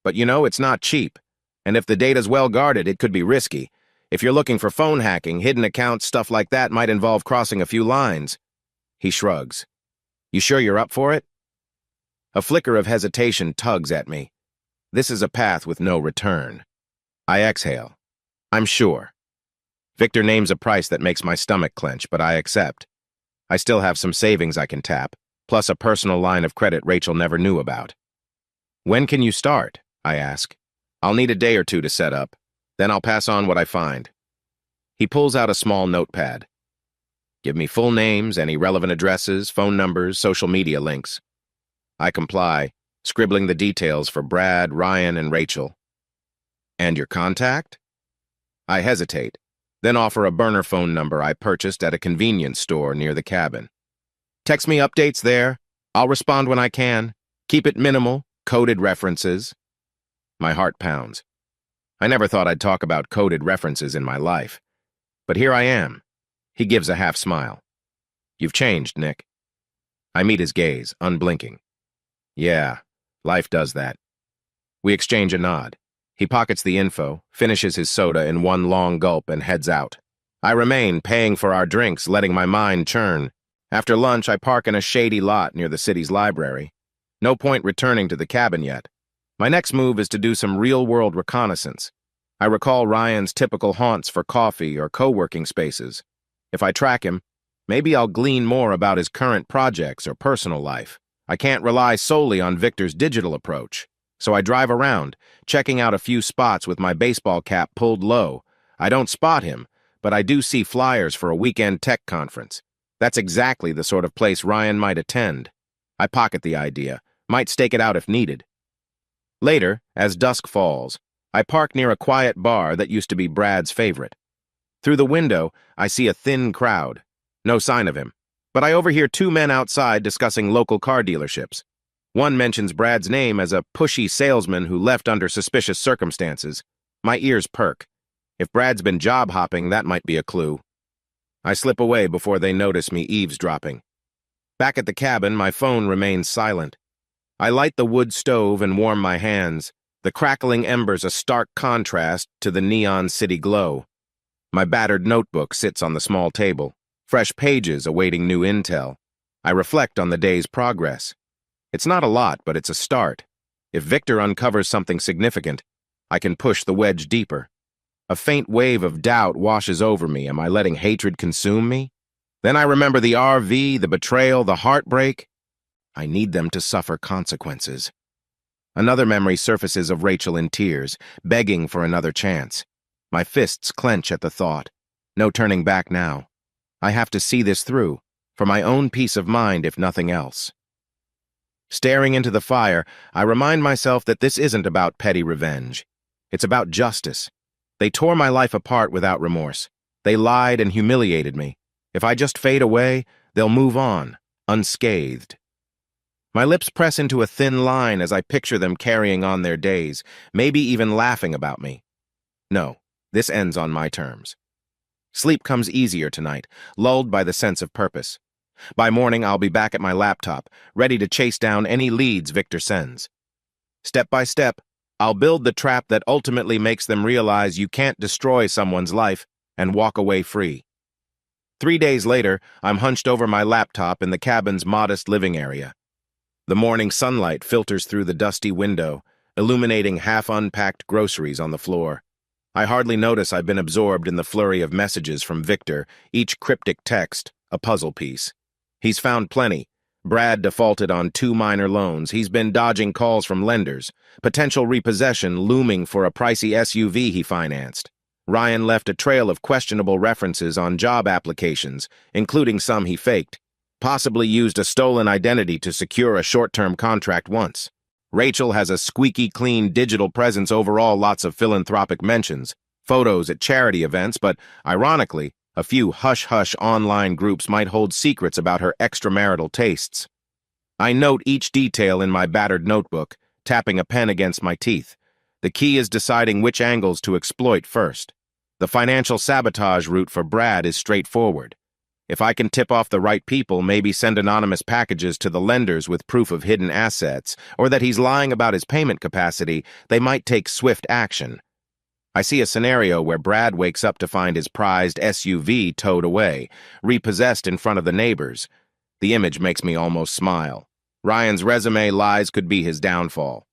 But you know, it's not cheap. And if the data's well guarded, it could be risky. If you're looking for phone hacking, hidden accounts, stuff like that might involve crossing a few lines. He shrugs. You sure you're up for it? A flicker of hesitation tugs at me. This is a path with no return. I exhale. I'm sure. Victor names a price that makes my stomach clench, but I accept. I still have some savings I can tap, plus a personal line of credit Rachel never knew about. When can you start? I ask. I'll need a day or 2 to set up. Then I'll pass on what I find. He pulls out a small notepad. Give me full names, any relevant addresses, phone numbers, social media links. I comply, scribbling the details for Brad, Ryan, and Rachel. And your contact? I hesitate, then offer a burner phone number I purchased at a convenience store near the cabin. Text me updates there. I'll respond when I can. Keep it minimal, coded references. My heart pounds. I never thought I'd talk about coded references in my life. But here I am. He gives a half smile. You've changed, Nick. I meet his gaze, unblinking. Yeah, life does that. We exchange a nod. He pockets the info, finishes his soda in one long gulp, and heads out. I remain, paying for our drinks, letting my mind churn. After lunch, I park in a shady lot near the city's library. No point returning to the cabin yet. My next move is to do some real-world reconnaissance. I recall Ryan's typical haunts for coffee or co-working spaces. If I track him, maybe I'll glean more about his current projects or personal life. I can't rely solely on Victor's digital approach. So I drive around, checking out a few spots with my baseball cap pulled low. I don't spot him, but I do see flyers for a weekend tech conference. That's exactly the sort of place Ryan might attend. I pocket the idea, might stake it out if needed. Later, as dusk falls, I park near a quiet bar that used to be Brad's favorite. Through the window, I see a thin crowd. No sign of him, but I overhear 2 men outside discussing local car dealerships. One mentions Brad's name as a pushy salesman who left under suspicious circumstances. My ears perk. If Brad's been job hopping, that might be a clue. I slip away before they notice me eavesdropping. Back at the cabin, my phone remains silent. I light the wood stove and warm my hands, the crackling embers a stark contrast to the neon city glow. My battered notebook sits on the small table, fresh pages awaiting new intel. I reflect on the day's progress. It's not a lot, but it's a start. If Victor uncovers something significant, I can push the wedge deeper. A faint wave of doubt washes over me. Am I letting hatred consume me? Then I remember the RV, the betrayal, the heartbreak. I need them to suffer consequences. Another memory surfaces of Rachel in tears, begging for another chance. My fists clench at the thought. No turning back now. I have to see this through, for my own peace of mind if nothing else. Staring into the fire, I remind myself that this isn't about petty revenge. It's about justice. They tore my life apart without remorse. They lied and humiliated me. If I just fade away, they'll move on, unscathed. My lips press into a thin line as I picture them carrying on their days, maybe even laughing about me. No, this ends on my terms. Sleep comes easier tonight, lulled by the sense of purpose. By morning, I'll be back at my laptop, ready to chase down any leads Victor sends. Step by step, I'll build the trap that ultimately makes them realize you can't destroy someone's life and walk away free. 3 days later, I'm hunched over my laptop in the cabin's modest living area. The morning sunlight filters through the dusty window, illuminating half-unpacked groceries on the floor. I hardly notice I've been absorbed in the flurry of messages from Victor, each cryptic text a puzzle piece. He's found plenty. Brad defaulted on 2 minor loans. He's been dodging calls from lenders. Potential repossession looming for a pricey SUV he financed. Ryan left a trail of questionable references on job applications, including some he faked. Possibly used a stolen identity to secure a short-term contract once. Rachel has a squeaky clean digital presence overall, lots of philanthropic mentions, photos at charity events, but ironically, a few hush-hush online groups might hold secrets about her extramarital tastes. I note each detail in my battered notebook, tapping a pen against my teeth. The key is deciding which angles to exploit first. The financial sabotage route for Brad is straightforward. If I can tip off the right people, maybe send anonymous packages to the lenders with proof of hidden assets, or that he's lying about his payment capacity, they might take swift action. I see a scenario where Brad wakes up to find his prized SUV towed away, repossessed in front of the neighbors. The image makes me almost smile. Ryan's resume lies could be his downfall.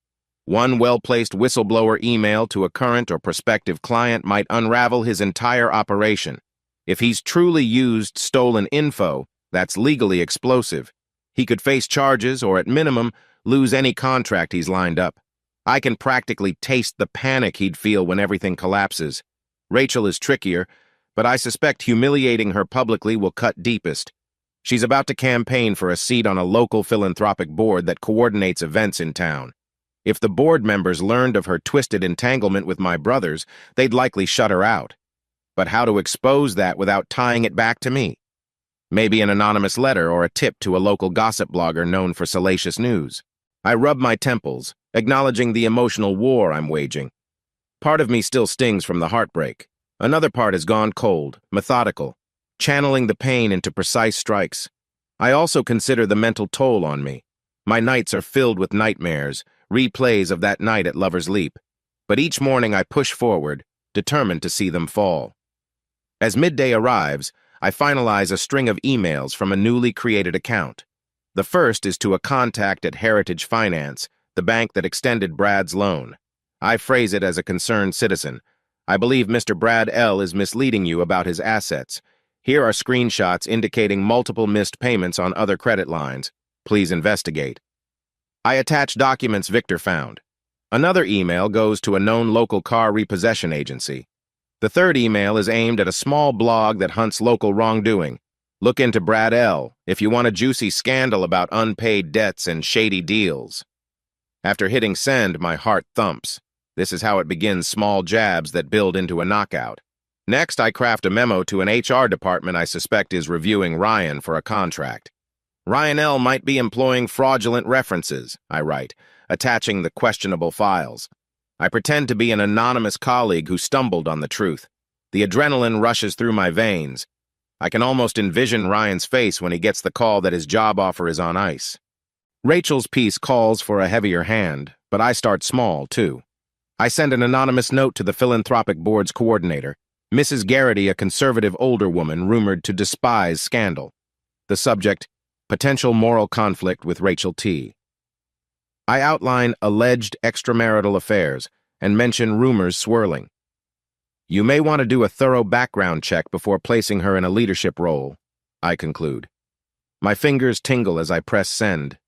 One well-placed whistleblower email to a current or prospective client might unravel his entire operation. If he's truly used stolen info, that's legally explosive. He could face charges or, at minimum, lose any contract he's lined up. I can practically taste the panic he'd feel when everything collapses. Rachel is trickier, but I suspect humiliating her publicly will cut deepest. She's about to campaign for a seat on a local philanthropic board that coordinates events in town. If the board members learned of her twisted entanglement with my brothers, they'd likely shut her out. But how to expose that without tying it back to me? Maybe an anonymous letter or a tip to a local gossip blogger known for salacious news. I rub my temples, acknowledging the emotional war I'm waging. Part of me still stings from the heartbreak. Another part has gone cold, methodical, channeling the pain into precise strikes. I also consider the mental toll on me. My nights are filled with nightmares, replays of that night at Lover's Leap. But each morning I push forward, determined to see them fall. As midday arrives, I finalize a string of emails from a newly created account. The first is to a contact at Heritage Finance, the bank that extended Brad's loan. I phrase it as a concerned citizen. I believe Mr. Brad L. is misleading you about his assets. Here are screenshots indicating multiple missed payments on other credit lines. Please investigate. I attach documents Victor found. Another email goes to a known local car repossession agency. The third email is aimed at a small blog that hunts local wrongdoing. Look into Brad L. if you want a juicy scandal about unpaid debts and shady deals. After hitting send, my heart thumps. This is how it begins small jabs that build into a knockout. Next, I craft a memo to an HR department I suspect is reviewing Ryan for a contract. Ryan L. might be employing fraudulent references, I write, attaching the questionable files. I pretend to be an anonymous colleague who stumbled on the truth. The adrenaline rushes through my veins. I can almost envision Ryan's face when he gets the call that his job offer is on ice. Rachel's piece calls for a heavier hand, but I start small, too. I send an anonymous note to the philanthropic board's coordinator, Mrs. Garrity, a conservative older woman rumored to despise scandal. The subject, potential moral conflict with Rachel T. I outline alleged extramarital affairs and mention rumors swirling. You may want to do a thorough background check before placing her in a leadership role, I conclude. My fingers tingle as I press send.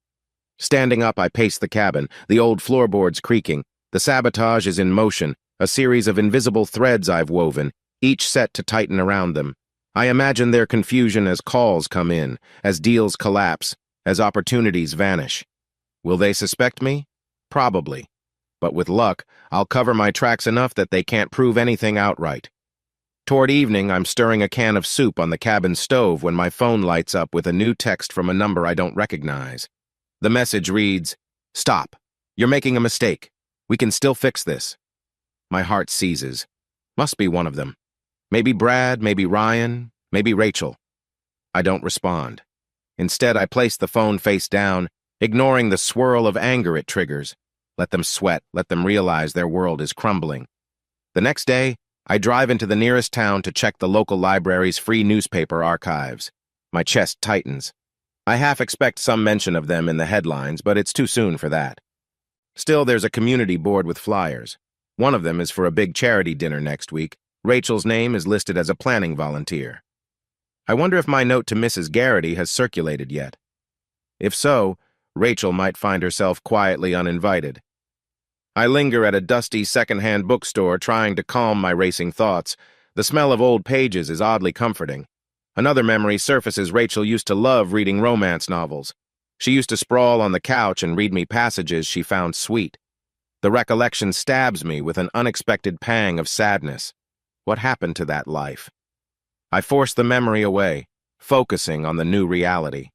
Standing up, I pace the cabin, the old floorboards creaking. The sabotage is in motion, a series of invisible threads I've woven, each set to tighten around them. I imagine their confusion as calls come in, as deals collapse, as opportunities vanish. Will they suspect me? Probably. But with luck, I'll cover my tracks enough that they can't prove anything outright. Toward evening, I'm stirring a can of soup on the cabin stove when my phone lights up with a new text from a number I don't recognize. The message reads, "Stop. You're making a mistake. We can still fix this." My heart seizes. Must be one of them. Maybe Brad, maybe Ryan, maybe Rachel. I don't respond. Instead, I place the phone face down, ignoring the swirl of anger it triggers. Let them sweat, let them realize their world is crumbling. The next day, I drive into the nearest town to check the local library's free newspaper archives. My chest tightens. I half expect some mention of them in the headlines, but it's too soon for that. Still, there's a community board with flyers. One of them is for a big charity dinner next week. Rachel's name is listed as a planning volunteer. I wonder if my note to Mrs. Garrity has circulated yet. If so, Rachel might find herself quietly uninvited. I linger at a dusty second-hand bookstore trying to calm my racing thoughts. The smell of old pages is oddly comforting. Another memory surfaces. Rachel used to love reading romance novels. She used to sprawl on the couch and read me passages she found sweet. The recollection stabs me with an unexpected pang of sadness. What happened to that life? I force the memory away, focusing on the new reality.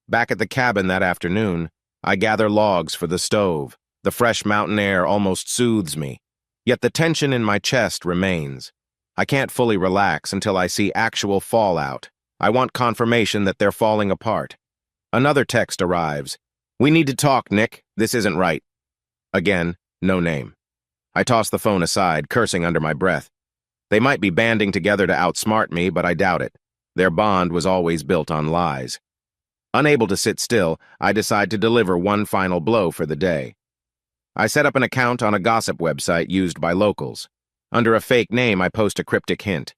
Back at the cabin that afternoon, I gather logs for the stove. The fresh mountain air almost soothes me, yet the tension in my chest remains. I can't fully relax until I see actual fallout. I want confirmation that they're falling apart. Another text arrives. "We need to talk, Nick. This isn't right." Again, no name. I toss the phone aside, cursing under my breath. They might be banding together to outsmart me, but I doubt it. Their bond was always built on lies. Unable to sit still, I decide to deliver one final blow for the day. I set up an account on a gossip website used by locals. Under a fake name, I post a cryptic hint.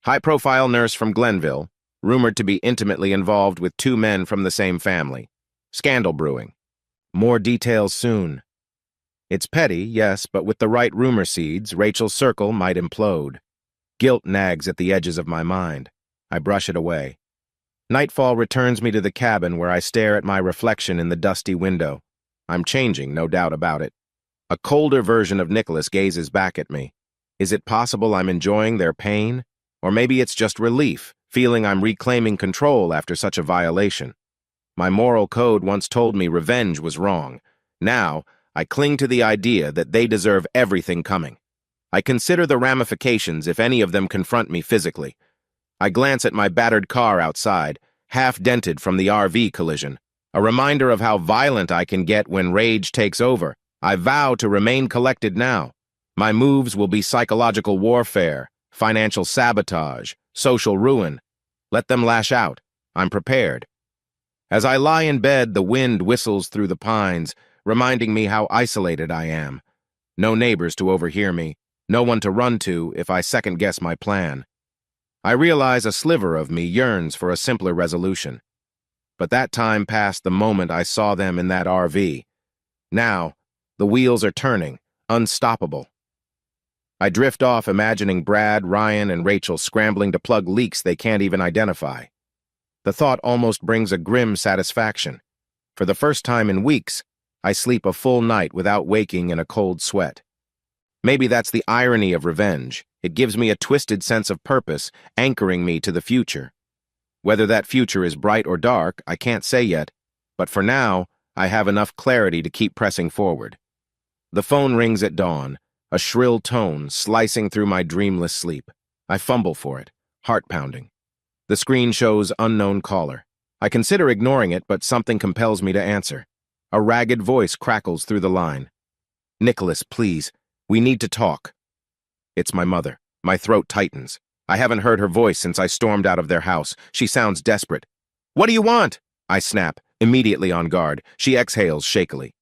High-profile nurse from Glenville, rumored to be intimately involved with two men from the same family. Scandal brewing. More details soon. It's petty, yes, but with the right rumor seeds, Rachel's circle might implode. Guilt nags at the edges of my mind. I brush it away. Nightfall returns me to the cabin where I stare at my reflection in the dusty window. I'm changing, no doubt about it. A colder version of Nicholas gazes back at me. Is it possible I'm enjoying their pain? Or maybe it's just relief, feeling I'm reclaiming control after such a violation. My moral code once told me revenge was wrong. Now, I cling to the idea that they deserve everything coming. I consider the ramifications if any of them confront me physically. I glance at my battered car outside, half-dented from the RV collision, a reminder of how violent I can get when rage takes over. I vow to remain collected now. My moves will be psychological warfare, financial sabotage, social ruin. Let them lash out. I'm prepared. As I lie in bed, the wind whistles through the pines, reminding me how isolated I am. No neighbors to overhear me, no one to run to if I second-guess my plan. I realize a sliver of me yearns for a simpler resolution. But that time passed the moment I saw them in that RV. Now, the wheels are turning, unstoppable. I drift off imagining Brad, Ryan, and Rachel scrambling to plug leaks they can't even identify. The thought almost brings a grim satisfaction. For the first time in weeks, I sleep a full night without waking in a cold sweat. Maybe that's the irony of revenge. It gives me a twisted sense of purpose, anchoring me to the future. Whether that future is bright or dark, I can't say yet, but for now, I have enough clarity to keep pressing forward. The phone rings at dawn, a shrill tone slicing through my dreamless sleep. I fumble for it, heart pounding. The screen shows unknown caller. I consider ignoring it, but something compels me to answer. A ragged voice crackles through the line. "Nicholas, please, we need to talk." It's my mother. My throat tightens. I haven't heard her voice since I stormed out of their house. She sounds desperate. "What do you want?" I snap, immediately on guard. She exhales shakily.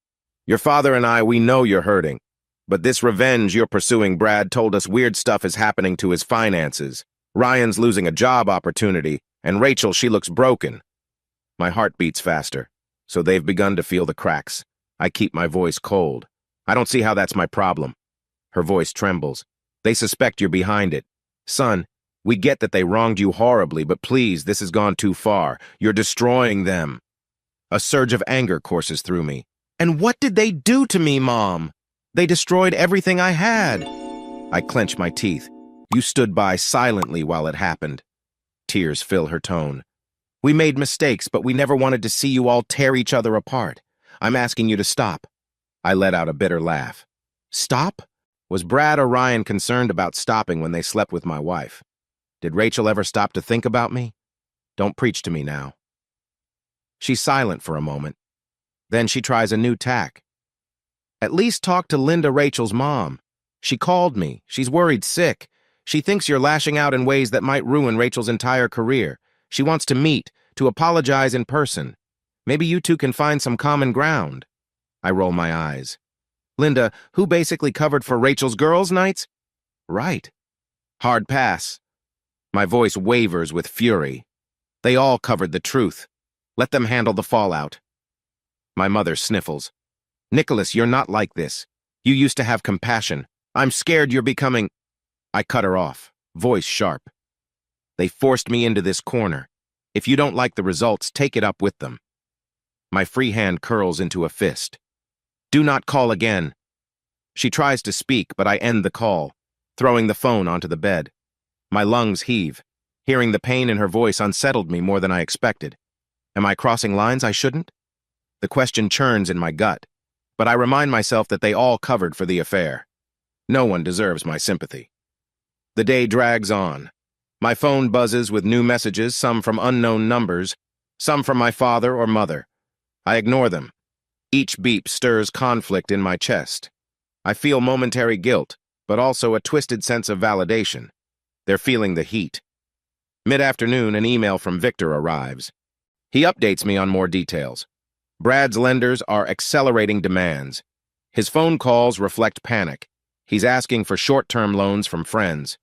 "Your father and we know you're hurting. But this revenge you're pursuing, Brad told us weird stuff is happening to his finances. Ryan's losing a job opportunity, and Rachel, she looks broken." My heart beats faster, so they've begun to feel the cracks. I keep my voice cold. "I don't see how that's my problem." Her voice trembles. "They suspect you're behind it. Son, we get that they wronged you horribly, but please, this has gone too far. You're destroying them." A surge of anger courses through me. "And what did they do to me, Mom? They destroyed everything I had." I clench my teeth. "You stood by silently while it happened." Tears fill her tone. "We made mistakes, but we never wanted to see you all tear each other apart. I'm asking you to stop." I let out a bitter laugh. Stop? Was Brad or Ryan concerned about stopping when they slept with my wife? Did Rachel ever stop to think about me? Don't preach to me now. She's silent for a moment. Then she tries a new tack. "At least talk to Linda, Rachel's mom. She called me. She's worried sick. She thinks you're lashing out in ways that might ruin Rachel's entire career. She wants to meet, to apologize in person. Maybe you two can find some common ground. I roll my eyes. Linda, who basically covered for Rachel's girls' nights? Right. Hard pass. My voice wavers with fury. They all covered the truth. Let them handle the fallout. My mother sniffles. Nicholas, you're not like this. You used to have compassion. I'm scared you're becoming... I cut her off, voice sharp. They forced me into this corner. If you don't like the results, take it up with them. My free hand curls into a fist. Do not call again. She tries to speak, but I end the call, throwing the phone onto the bed. My lungs heave. Hearing the pain in her voice unsettled me more than I expected. Am I crossing lines I shouldn't? The question churns in my gut, but I remind myself that they all covered for the affair. No one deserves my sympathy. The day drags on. My phone buzzes with new messages, some from unknown numbers, some from my father or mother. I ignore them. Each beep stirs conflict in my chest. I feel momentary guilt, but also a twisted sense of validation. They're feeling the heat. Mid-afternoon, an email from Victor arrives. He updates me on more details. Brad's lenders are accelerating demands. His phone calls reflect panic. He's asking for short-term loans from friends.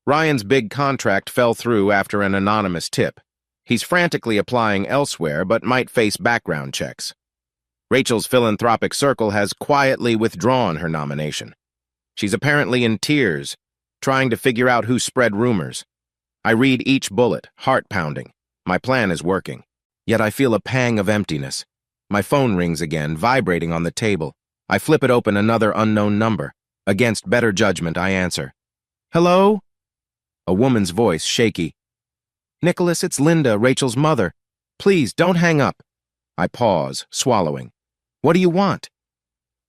Ryan's big contract fell through after an anonymous tip. He's frantically applying elsewhere, but might face background checks. Rachel's philanthropic circle has quietly withdrawn her nomination. She's apparently in tears, trying to figure out who spread rumors. I read each bullet, heart pounding. My plan is working. Yet I feel a pang of emptiness. My phone rings again, vibrating on the table. I flip it open, another unknown number. Against better judgment, I answer. Hello? A woman's voice, shaky. Nicholas, it's Linda, Rachel's mother. Please, don't hang up. I pause, swallowing. What do you want?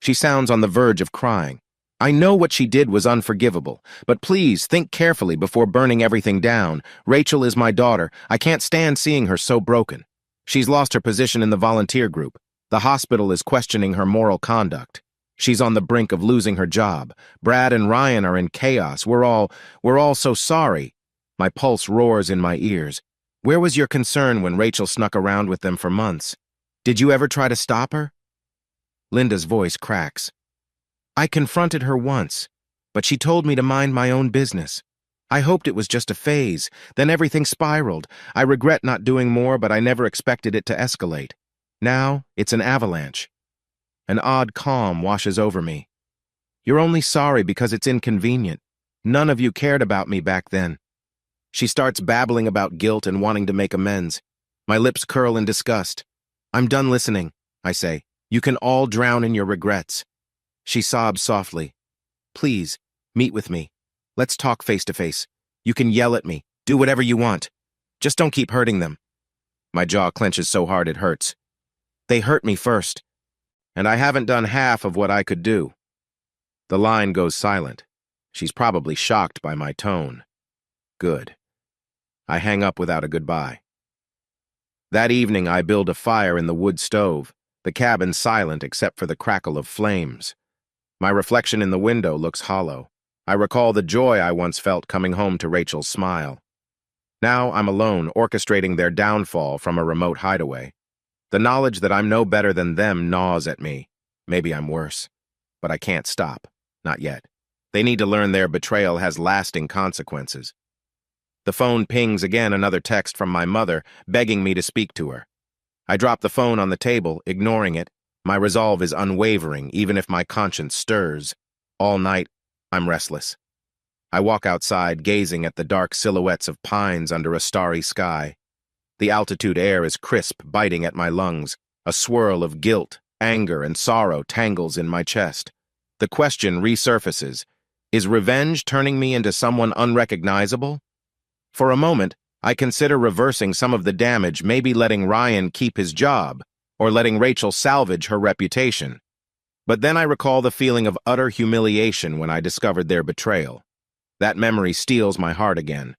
She sounds on the verge of crying. I know what she did was unforgivable, but please think carefully before burning everything down. Rachel is my daughter. I can't stand seeing her so broken. She's lost her position in the volunteer group. The hospital is questioning her moral conduct. She's on the brink of losing her job. Brad and Ryan are in chaos. We're all so sorry. My pulse roars in my ears. Where was your concern when Rachel snuck around with them for months? Did you ever try to stop her? Linda's voice cracks. I confronted her once, but she told me to mind my own business. I hoped it was just a phase, then everything spiraled. I regret not doing more, but I never expected it to escalate. Now, it's an avalanche. An odd calm washes over me. You're only sorry because it's inconvenient. None of you cared about me back then. She starts babbling about guilt and wanting to make amends. My lips curl in disgust. I'm done listening, I say. You can all drown in your regrets. She sobs softly. Please, meet with me. Let's talk face to face. You can yell at me. Do whatever you want. Just don't keep hurting them. My jaw clenches so hard it hurts. They hurt me first. And I haven't done half of what I could do. The line goes silent. She's probably shocked by my tone. Good. I hang up without a goodbye. That evening, I build a fire in the wood stove, the cabin silent except for the crackle of flames. My reflection in the window looks hollow. I recall the joy I once felt coming home to Rachel's smile. Now I'm alone, orchestrating their downfall from a remote hideaway. The knowledge that I'm no better than them gnaws at me. Maybe I'm worse. But I can't stop. Not yet. They need to learn their betrayal has lasting consequences. The phone pings again, another text from my mother, begging me to speak to her. I drop the phone on the table, ignoring it. My resolve is unwavering, even if my conscience stirs. All night, I'm restless. I walk outside, gazing at the dark silhouettes of pines under a starry sky. The altitude air is crisp, biting at my lungs. A swirl of guilt, anger, and sorrow tangles in my chest. The question resurfaces. Is revenge turning me into someone unrecognizable? For a moment, I consider reversing some of the damage, maybe letting Ryan keep his job, or letting Rachel salvage her reputation. But then I recall the feeling of utter humiliation when I discovered their betrayal. That memory steals my heart again.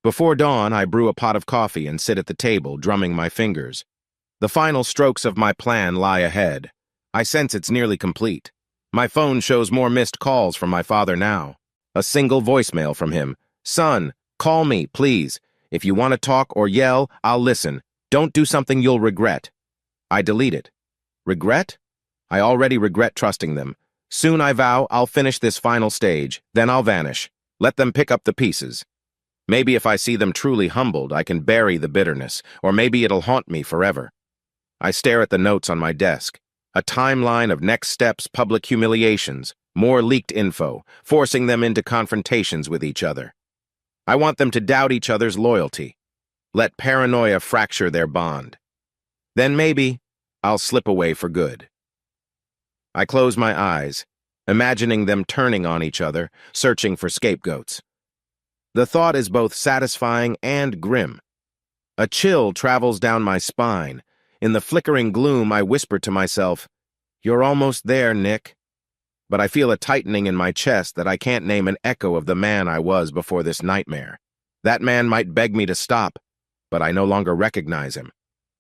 Before dawn, I brew a pot of coffee and sit at the table, drumming my fingers. The final strokes of my plan lie ahead. I sense it's nearly complete. My phone shows more missed calls from my father now. A single voicemail from him. Son, call me, please. If you want to talk or yell, I'll listen. Don't do something you'll regret. I delete it. Regret? I already regret trusting them. Soon, I vow, I'll finish this final stage, then I'll vanish. Let them pick up the pieces. Maybe if I see them truly humbled, I can bury the bitterness, or maybe it'll haunt me forever. I stare at the notes on my desk. A timeline of next steps, public humiliations, more leaked info, forcing them into confrontations with each other. I want them to doubt each other's loyalty. Let paranoia fracture their bond. Then maybe I'll slip away for good. I close my eyes, imagining them turning on each other, searching for scapegoats. The thought is both satisfying and grim. A chill travels down my spine. In the flickering gloom, I whisper to myself, "You're almost there, Nick." But I feel a tightening in my chest that I can't name an echo of the man I was before this nightmare. That man might beg me to stop, but I no longer recognize him.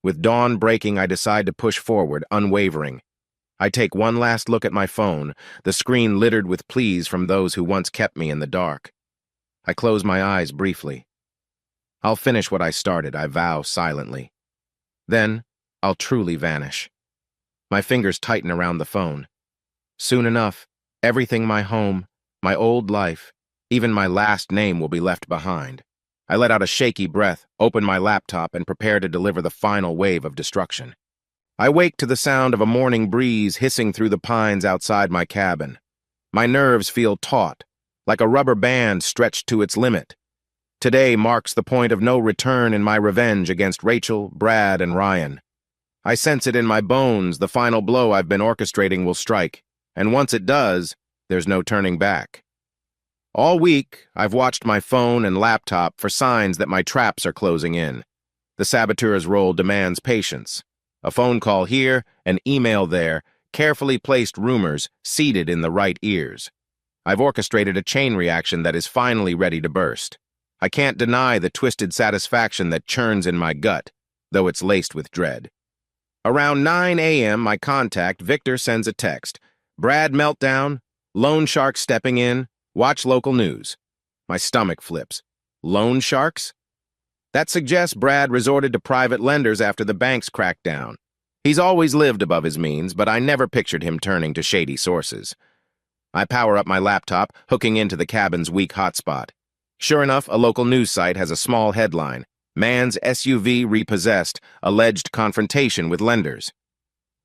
With dawn breaking, I decide to push forward, unwavering. I take one last look at my phone, the screen littered with pleas from those who once kept me in the dark. I close my eyes briefly. I'll finish what I started, I vow silently. Then, I'll truly vanish. My fingers tighten around the phone. Soon enough, everything my home, my old life, even my last name will be left behind. I let out a shaky breath, open my laptop, and prepare to deliver the final wave of destruction. I wake to the sound of a morning breeze hissing through the pines outside my cabin. My nerves feel taut, like a rubber band stretched to its limit. Today marks the point of no return in my revenge against Rachel, Brad, and Ryan. I sense it in my bones. The final blow I've been orchestrating will strike, and once it does, there's no turning back. All week, I've watched my phone and laptop for signs that my traps are closing in. The saboteur's role demands patience. A phone call here, an email there, carefully placed rumors seeded in the right ears. I've orchestrated a chain reaction that is finally ready to burst. I can't deny the twisted satisfaction that churns in my gut, though it's laced with dread. Around 9 a.m., my contact, Victor, sends a text. Brad meltdown, loan sharks stepping in, watch local news. My stomach flips. Loan sharks? That suggests Brad resorted to private lenders after the banks cracked down. He's always lived above his means, but I never pictured him turning to shady sources. I power up my laptop, hooking into the cabin's weak hotspot. Sure enough, a local news site has a small headline. Man's SUV repossessed, alleged confrontation with lenders.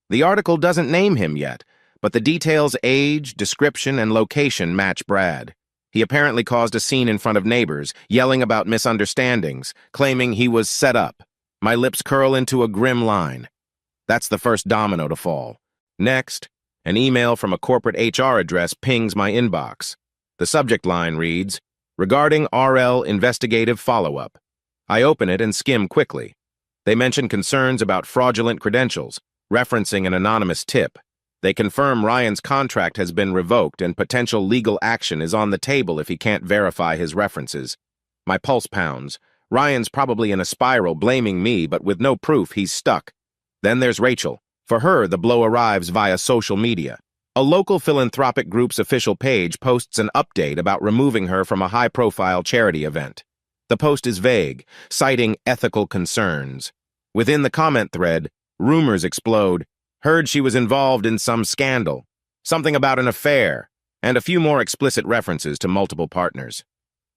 The article doesn't name him yet, but the details, age, description, and location match Brad. He apparently caused a scene in front of neighbors, yelling about misunderstandings, claiming he was set up. My lips curl into a grim line. That's the first domino to fall. Next, an email from a corporate HR address pings my inbox. The subject line reads, "Regarding RL investigative follow-up." I open it and skim quickly. They mention concerns about fraudulent credentials, referencing an anonymous tip. They confirm Ryan's contract has been revoked and potential legal action is on the table if he can't verify his references. My pulse pounds. Ryan's probably in a spiral blaming me, but with no proof, he's stuck. Then there's Rachel. For her, the blow arrives via social media. A local philanthropic group's official page posts an update about removing her from a high-profile charity event. The post is vague, citing ethical concerns. Within the comment thread, rumors explode. Heard she was involved in some scandal, something about an affair, and a few more explicit references to multiple partners.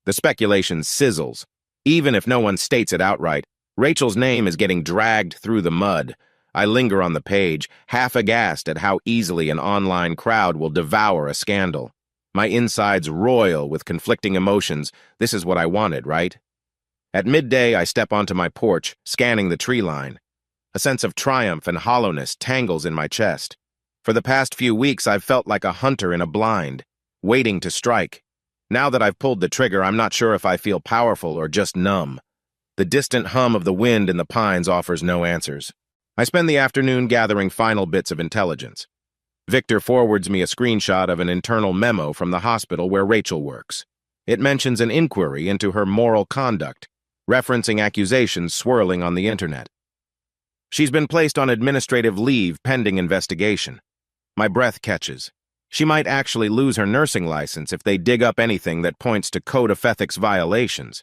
The speculation sizzles. Even if no one states it outright, Rachel's name is getting dragged through the mud. I linger on the page, half aghast at how easily an online crowd will devour a scandal. My insides roil with conflicting emotions. This is what I wanted, right? At midday, I step onto my porch, scanning the tree line. A sense of triumph and hollowness tangles in my chest. For the past few weeks, I've felt like a hunter in a blind, waiting to strike. Now that I've pulled the trigger, I'm not sure if I feel powerful or just numb. The distant hum of the wind in the pines offers no answers. I spend the afternoon gathering final bits of intelligence. Victor forwards me a screenshot of an internal memo from the hospital where Rachel works. It mentions an inquiry into her moral conduct, referencing accusations swirling on the internet. She's been placed on administrative leave pending investigation. My breath catches. She might actually lose her nursing license if they dig up anything that points to code of ethics violations.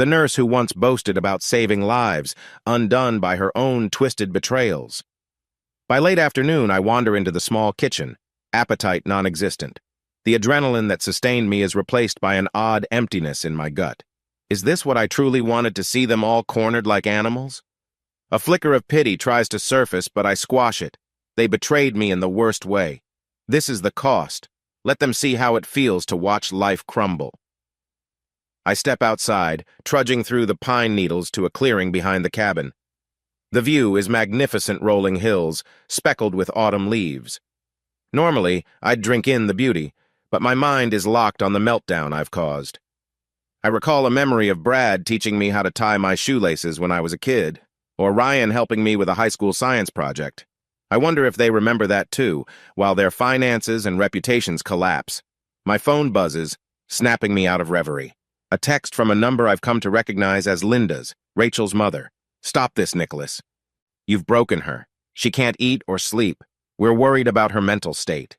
The nurse who once boasted about saving lives, undone by her own twisted betrayals. By late afternoon, I wander into the small kitchen, appetite non-existent. The adrenaline that sustained me is replaced by an odd emptiness in my gut. Is this what I truly wanted, to see them all cornered like animals? A flicker of pity tries to surface, but I squash it. They betrayed me in the worst way. This is the cost. Let them see how it feels to watch life crumble. I step outside, trudging through the pine needles to a clearing behind the cabin. The view is magnificent rolling hills, speckled with autumn leaves. Normally, I'd drink in the beauty, but my mind is locked on the meltdown I've caused. I recall a memory of Brad teaching me how to tie my shoelaces when I was a kid, or Ryan helping me with a high school science project. I wonder if they remember that too, while their finances and reputations collapse. My phone buzzes, snapping me out of reverie. A text from a number I've come to recognize as Linda's, Rachel's mother. Stop this, Nicholas. You've broken her. She can't eat or sleep. We're worried about her mental state.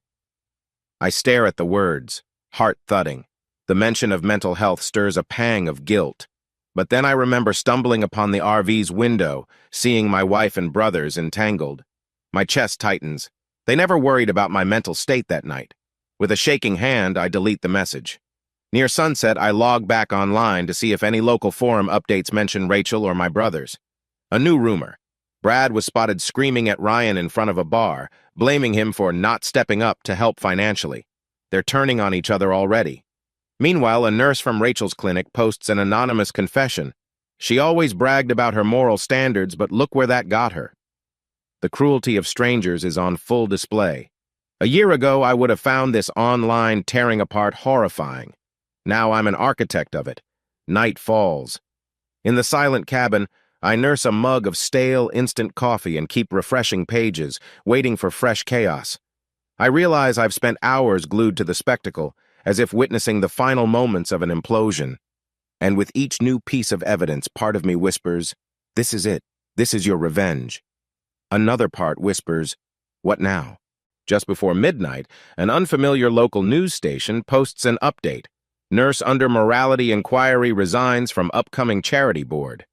I stare at the words, heart thudding. The mention of mental health stirs a pang of guilt. But then I remember stumbling upon the RV's window, seeing my wife and brothers entangled. My chest tightens. They never worried about my mental state that night. With a shaking hand, I delete the message. Near sunset, I log back online to see if any local forum updates mention Rachel or my brothers. A new rumor. Brad was spotted screaming at Ryan in front of a bar, blaming him for not stepping up to help financially. They're turning on each other already. Meanwhile, a nurse from Rachel's clinic posts an anonymous confession. She always bragged about her moral standards, but look where that got her. The cruelty of strangers is on full display. A year ago, I would have found this online tearing apart horrifying. Now I'm an architect of it. Night falls. In the silent cabin, I nurse a mug of stale, instant coffee and keep refreshing pages, waiting for fresh chaos. I realize I've spent hours glued to the spectacle, as if witnessing the final moments of an implosion. And with each new piece of evidence, part of me whispers, "This is it. This is your revenge." Another part whispers, "What now?" Just before midnight, an unfamiliar local news station posts an update. Nurse under morality inquiry resigns from upcoming charity board.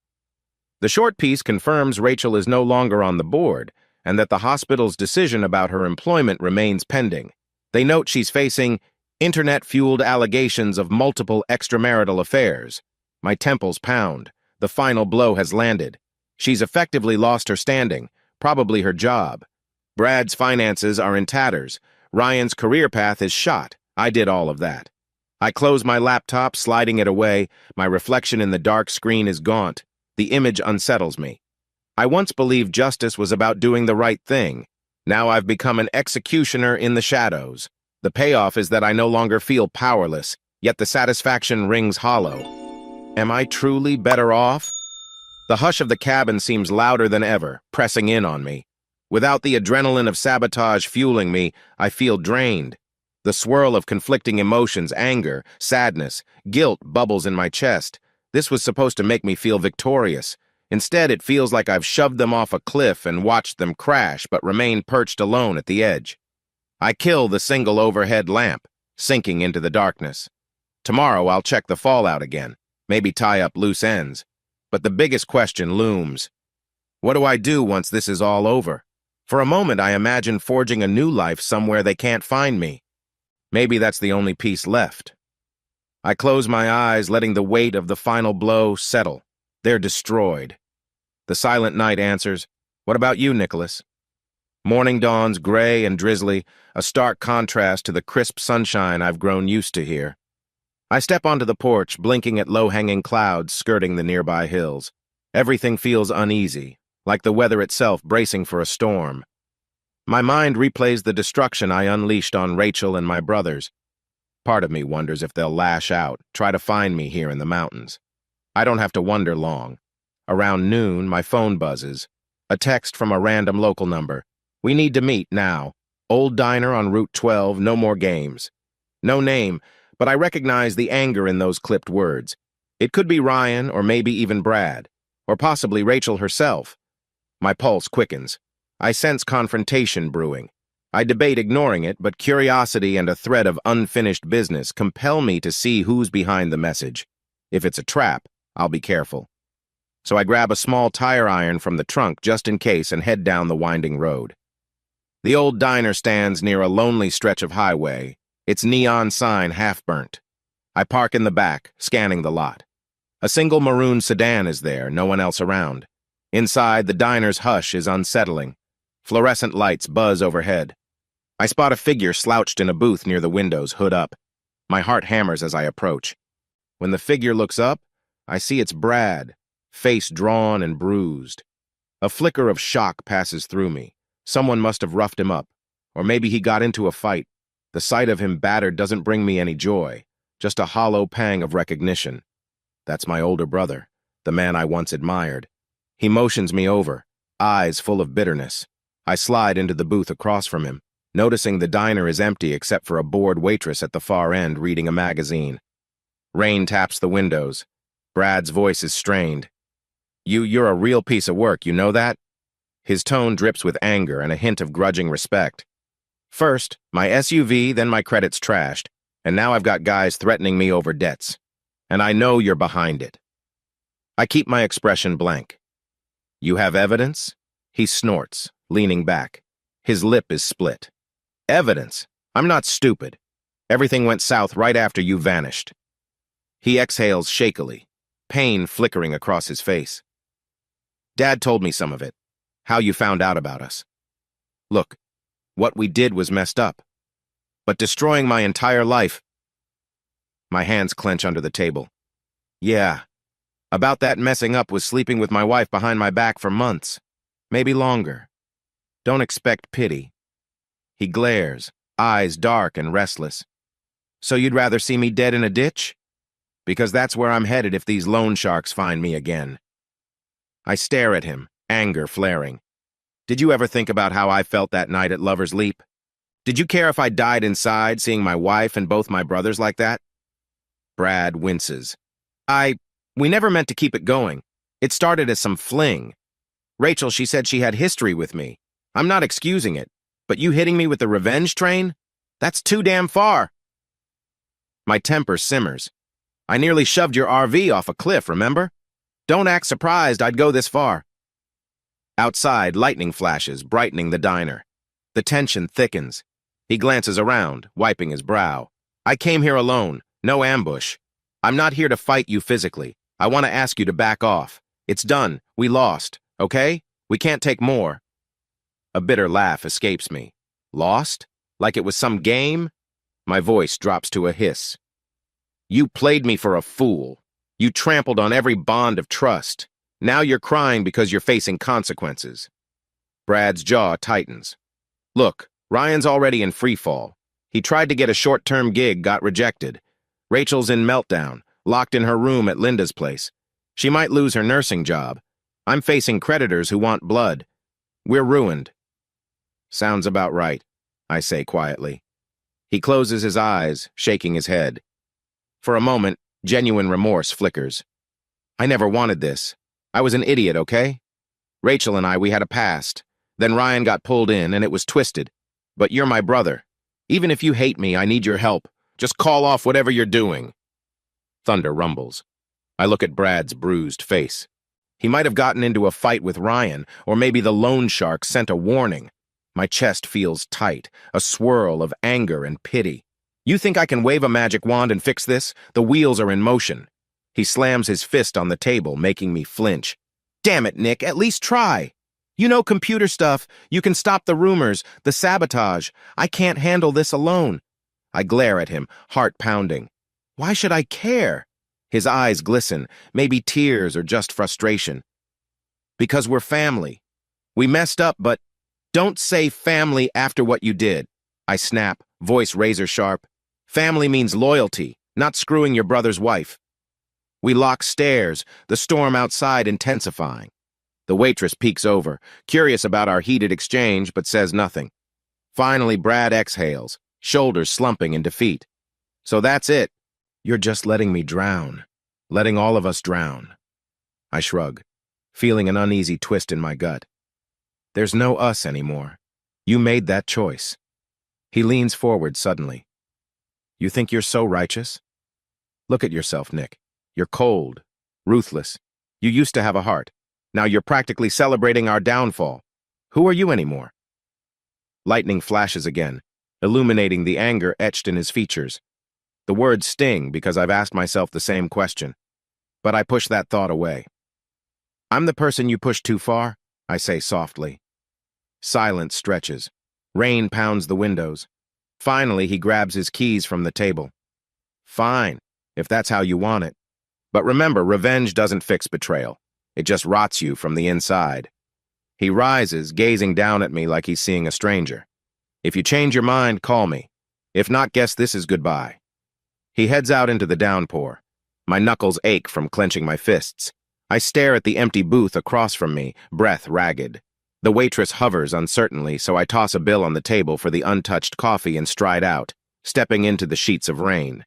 The short piece confirms Rachel is no longer on the board, and that the hospital's decision about her employment remains pending. They note she's facing internet-fueled allegations of multiple extramarital affairs. My temples pound. The final blow has landed. She's effectively lost her standing, probably her job. Brad's finances are in tatters. Ryan's career path is shot. I did all of that. I close my laptop, sliding it away. My reflection in the dark screen is gaunt. The image unsettles me. I once believed justice was about doing the right thing. Now I've become an executioner in the shadows. The payoff is that I no longer feel powerless, yet the satisfaction rings hollow. Am I truly better off? The hush of the cabin seems louder than ever, pressing in on me. Without the adrenaline of sabotage fueling me, I feel drained. The swirl of conflicting emotions, anger, sadness, guilt bubbles in my chest. This was supposed to make me feel victorious. Instead, it feels like I've shoved them off a cliff and watched them crash, but remain perched alone at the edge. I kill the single overhead lamp, sinking into the darkness. Tomorrow I'll check the fallout again, maybe tie up loose ends. But the biggest question looms. What do I do once this is all over? For a moment I imagine forging a new life somewhere they can't find me. Maybe that's the only piece left. I close my eyes, letting the weight of the final blow settle. They're destroyed. The silent night answers, "What about you, Nicholas?" Morning dawns gray and drizzly, a stark contrast to the crisp sunshine I've grown used to here. I step onto the porch, blinking at low-hanging clouds skirting the nearby hills. Everything feels uneasy, like the weather itself bracing for a storm. My mind replays the destruction I unleashed on Rachel and my brothers. Part of me wonders if they'll lash out, try to find me here in the mountains. I don't have to wonder long. Around noon, my phone buzzes. A text from a random local number. "We need to meet now. Old diner on Route 12, no more games." No name, but I recognize the anger in those clipped words. It could be Ryan, or maybe even Brad, or possibly Rachel herself. My pulse quickens. I sense confrontation brewing. I debate ignoring it, but curiosity and a thread of unfinished business compel me to see who's behind the message. If it's a trap, I'll be careful. So I grab a small tire iron from the trunk just in case and head down the winding road. The old diner stands near a lonely stretch of highway, its neon sign half-burnt. I park in the back, scanning the lot. A single maroon sedan is there, no one else around. Inside, the diner's hush is unsettling. Fluorescent lights buzz overhead. I spot a figure slouched in a booth near the windows, hood up. My heart hammers as I approach. When the figure looks up, I see it's Brad, face drawn and bruised. A flicker of shock passes through me. Someone must have roughed him up, or maybe he got into a fight. The sight of him battered doesn't bring me any joy, just a hollow pang of recognition. That's my older brother, the man I once admired. He motions me over, eyes full of bitterness. I slide into the booth across from him, noticing the diner is empty except for a bored waitress at the far end reading a magazine. Rain taps the windows. Brad's voice is strained. You're a real piece of work, you know that? His tone drips with anger and a hint of grudging respect. First, my SUV, then my credit's trashed, and now I've got guys threatening me over debts. And I know you're behind it. I keep my expression blank. You have evidence? He snorts, leaning back. His lip is split. Evidence? I'm not stupid. Everything went south right after you vanished. He exhales shakily, pain flickering across his face. Dad told me some of it, how you found out about us. Look, what we did was messed up. But destroying my entire life... My hands clench under the table. Yeah, about that messing up was sleeping with my wife behind my back for months, maybe longer. Don't expect pity. He glares, eyes dark and restless. So you'd rather see me dead in a ditch? Because that's where I'm headed if these loan sharks find me again. I stare at him, anger flaring. Did you ever think about how I felt that night at Lover's Leap? Did you care if I died inside, seeing my wife and both my brothers like that? Brad winces. We never meant to keep it going. It started as some fling. Rachel, she said she had history with me. I'm not excusing it, but you hitting me with the revenge train? That's too damn far. My temper simmers. I nearly shoved your RV off a cliff, remember? Don't act surprised I'd go this far. Outside, lightning flashes, brightening the diner. The tension thickens. He glances around, wiping his brow. I came here alone, no ambush. I'm not here to fight you physically. I want to ask you to back off. It's done. We lost, okay? We can't take more. A bitter laugh escapes me. Lost? Like it was some game? My voice drops to a hiss. You played me for a fool. You trampled on every bond of trust. Now you're crying because you're facing consequences. Brad's jaw tightens. Look, Ryan's already in free fall. He tried to get a short-term gig, got rejected. Rachel's in meltdown, locked in her room at Linda's place. She might lose her nursing job. I'm facing creditors who want blood. We're ruined. Sounds about right, I say quietly. He closes his eyes, shaking his head. For a moment, genuine remorse flickers. I never wanted this. I was an idiot, okay? Rachel and I, we had a past. Then Ryan got pulled in, and it was twisted. But you're my brother. Even if you hate me, I need your help. Just call off whatever you're doing. Thunder rumbles. I look at Brad's bruised face. He might have gotten into a fight with Ryan, or maybe the loan shark sent a warning. My chest feels tight, a swirl of anger and pity. You think I can wave a magic wand and fix this? The wheels are in motion. He slams his fist on the table, making me flinch. Damn it, Nick, at least try. You know computer stuff. You can stop the rumors, the sabotage. I can't handle this alone. I glare at him, heart pounding. Why should I care? His eyes glisten, maybe tears or just frustration. Because we're family. We messed up, but don't say family after what you did. I snap, voice razor sharp. Family means loyalty, not screwing your brother's wife. We lock stares, the storm outside intensifying. The waitress peeks over, curious about our heated exchange, but says nothing. Finally, Brad exhales, shoulders slumping in defeat. So that's it. You're just letting me drown. Letting all of us drown. I shrug, feeling an uneasy twist in my gut. There's no us anymore. You made that choice. He leans forward suddenly. You think you're so righteous? Look at yourself, Nick. You're cold, Ruthless. You used to have a heart. Now you're practically celebrating our downfall. Who are you anymore? Lightning flashes again, illuminating the anger etched in his features. The words sting because I've asked myself the same question. But I push that thought away. I'm the person you pushed too far, I say softly. Silence stretches. Rain pounds the windows. Finally, he grabs his keys from the table. Fine, if that's how you want it. But remember, revenge doesn't fix betrayal. It just rots you from the inside. He rises, gazing down at me like he's seeing a stranger. If you change your mind, call me. If not, guess this is goodbye. He heads out into the downpour. My knuckles ache from clenching my fists. I stare at the empty booth across from me, breath ragged. The waitress hovers uncertainly, so I toss a bill on the table for the untouched coffee and stride out, stepping into the sheets of rain.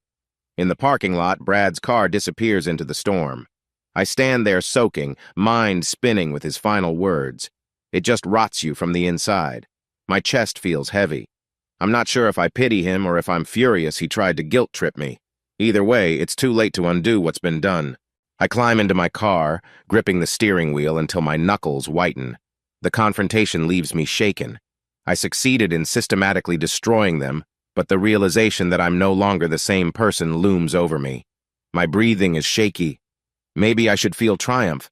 In the parking lot, Brad's car disappears into the storm. I stand there soaking, mind spinning with his final words. It just rots you from the inside. My chest feels heavy. I'm not sure if I pity him or if I'm furious he tried to guilt-trip me. Either way, it's too late to undo what's been done. I climb into my car, gripping the steering wheel until my knuckles whiten. The confrontation leaves me shaken. I succeeded in systematically destroying them, but the realization that I'm no longer the same person looms over me. My breathing is shaky. Maybe I should feel triumph,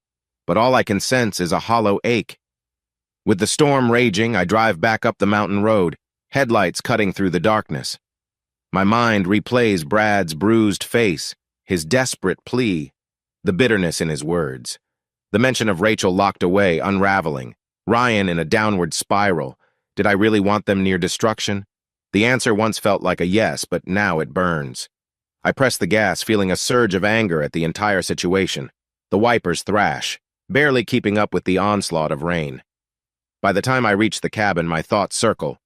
but all I can sense is a hollow ache. With the storm raging, I drive back up the mountain road, headlights cutting through the darkness. My mind replays Brad's bruised face, his desperate plea, the bitterness in his words. The mention of Rachel locked away, unraveling. Ryan in a downward spiral. Did I really want them near destruction? The answer once felt like a yes, but now it burns. I press the gas, feeling a surge of anger at the entire situation. The wipers thrash, barely keeping up with the onslaught of rain. By the time I reach the cabin, my thoughts circle.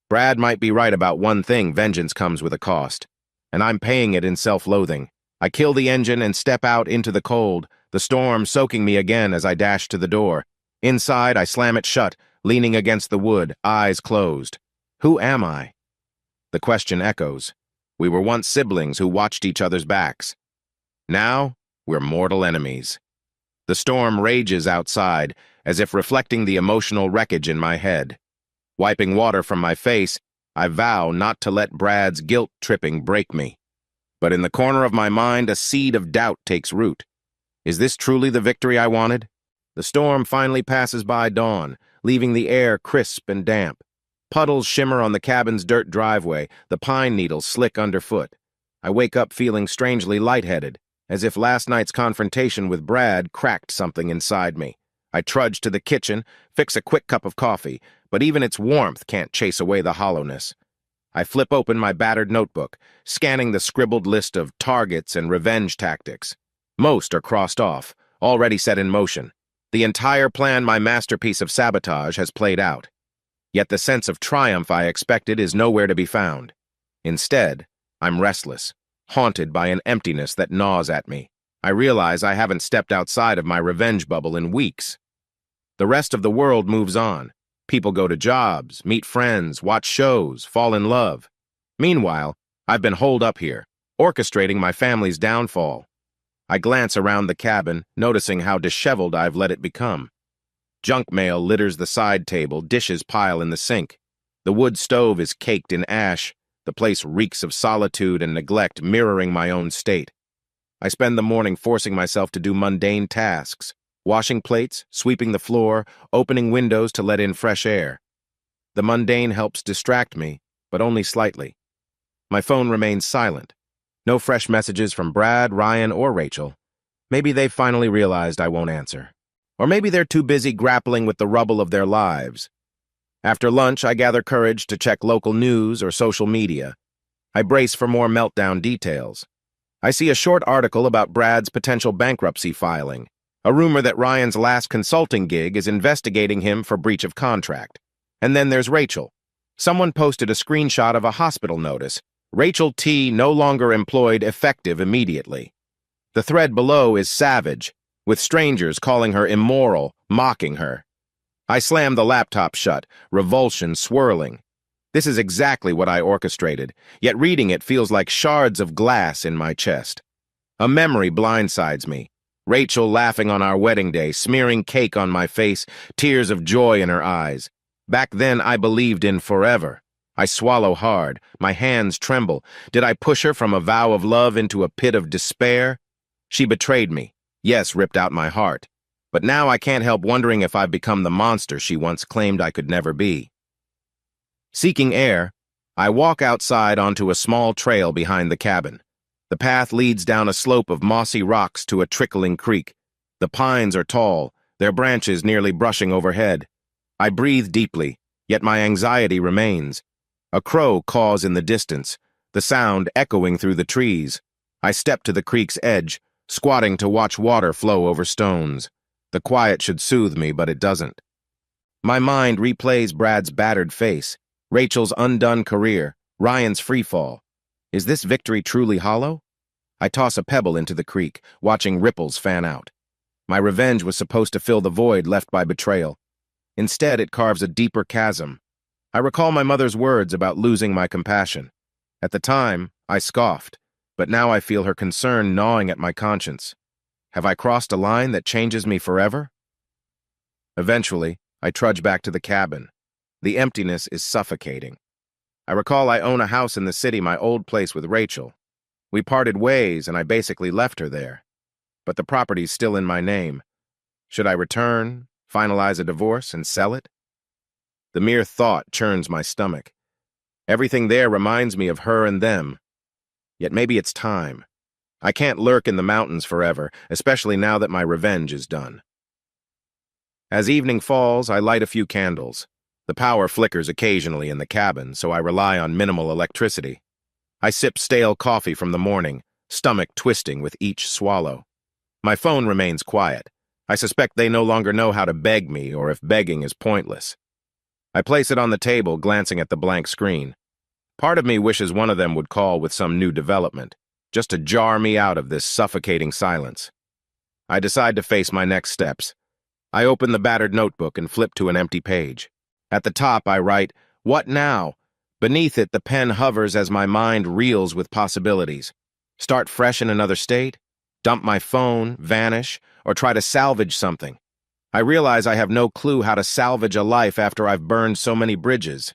Brad might be right about one thing: vengeance comes with a cost. And I'm paying it in self-loathing. I kill the engine and step out into the cold, the storm soaking me again as I dash to the door. Inside, I slam it shut, leaning against the wood, eyes closed. Who am I? The question echoes. We were once siblings who watched each other's backs. Now, we're mortal enemies. The storm rages outside, as if reflecting the emotional wreckage in my head. Wiping water from my face, I vow not to let Brad's guilt-tripping break me. But in the corner of my mind, a seed of doubt takes root. Is this truly the victory I wanted? The storm finally passes by dawn, leaving the air crisp and damp. Puddles shimmer on the cabin's dirt driveway, the pine needles slick underfoot. I wake up feeling strangely lightheaded, as if last night's confrontation with Brad cracked something inside me. I trudge to the kitchen, fix a quick cup of coffee, but even its warmth can't chase away the hollowness. I flip open my battered notebook, scanning the scribbled list of targets and revenge tactics. Most are crossed off, already set in motion. The entire plan, my masterpiece of sabotage, has played out. Yet the sense of triumph I expected is nowhere to be found. Instead, I'm restless, haunted by an emptiness that gnaws at me. I realize I haven't stepped outside of my revenge bubble in weeks. The rest of the world moves on. People go to jobs, meet friends, watch shows, fall in love. Meanwhile, I've been holed up here, orchestrating my family's downfall. I glance around the cabin, noticing how disheveled I've let it become. Junk mail litters the side table, dishes pile in the sink. The wood stove is caked in ash. The place reeks of solitude and neglect, mirroring my own state. I spend the morning forcing myself to do mundane tasks, washing plates, sweeping the floor, opening windows to let in fresh air. The mundane helps distract me, but only slightly. My phone remains silent. No fresh messages from Brad, Ryan, or Rachel. Maybe they've finally realized I won't answer. Or maybe they're too busy grappling with the rubble of their lives. After lunch, I gather courage to check local news or social media. I brace for more meltdown details. I see a short article about Brad's potential bankruptcy filing, a rumor that Ryan's last consulting gig is investigating him for breach of contract. And then there's Rachel. Someone posted a screenshot of a hospital notice. Rachel T. no longer employed, effective immediately. The thread below is savage, with strangers calling her immoral, mocking her. I slam the laptop shut, revulsion swirling. This is exactly what I orchestrated, yet reading it feels like shards of glass in my chest. A memory blindsides me. Rachel laughing on our wedding day, smearing cake on my face, tears of joy in her eyes. Back then, I believed in forever. I swallow hard. My hands tremble. Did I push her from a vow of love into a pit of despair? She betrayed me. Yes, ripped out my heart. But now I can't help wondering if I've become the monster she once claimed I could never be. Seeking air, I walk outside onto a small trail behind the cabin. The path leads down a slope of mossy rocks to a trickling creek. The pines are tall, their branches nearly brushing overhead. I breathe deeply, yet my anxiety remains. A crow caws in the distance, the sound echoing through the trees. I step to the creek's edge, squatting to watch water flow over stones. The quiet should soothe me, but it doesn't. My mind replays Brad's battered face, Rachel's undone career, Ryan's freefall. Is this victory truly hollow? I toss a pebble into the creek, watching ripples fan out. My revenge was supposed to fill the void left by betrayal. Instead, it carves a deeper chasm. I recall my mother's words about losing my compassion. At the time, I scoffed, but now I feel her concern gnawing at my conscience. Have I crossed a line that changes me forever? Eventually, I trudge back to the cabin. The emptiness is suffocating. I recall I own a house in the city, my old place with Rachel. We parted ways and I basically left her there. But the property's still in my name. Should I return, finalize a divorce, and sell it? The mere thought churns my stomach. Everything there reminds me of her and them. Yet maybe it's time. I can't lurk in the mountains forever, especially now that my revenge is done. As evening falls, I light a few candles. The power flickers occasionally in the cabin, so I rely on minimal electricity. I sip stale coffee from the morning, stomach twisting with each swallow. My phone remains quiet. I suspect they no longer know how to beg me, or if begging is pointless. I place it on the table, glancing at the blank screen. Part of me wishes one of them would call with some new development, just to jar me out of this suffocating silence. I decide to face my next steps. I open the battered notebook and flip to an empty page. At the top, I write, "What now?" Beneath it, the pen hovers as my mind reels with possibilities. Start fresh in another state? Dump my phone, vanish, or try to salvage something? I realize I have no clue how to salvage a life after I've burned so many bridges.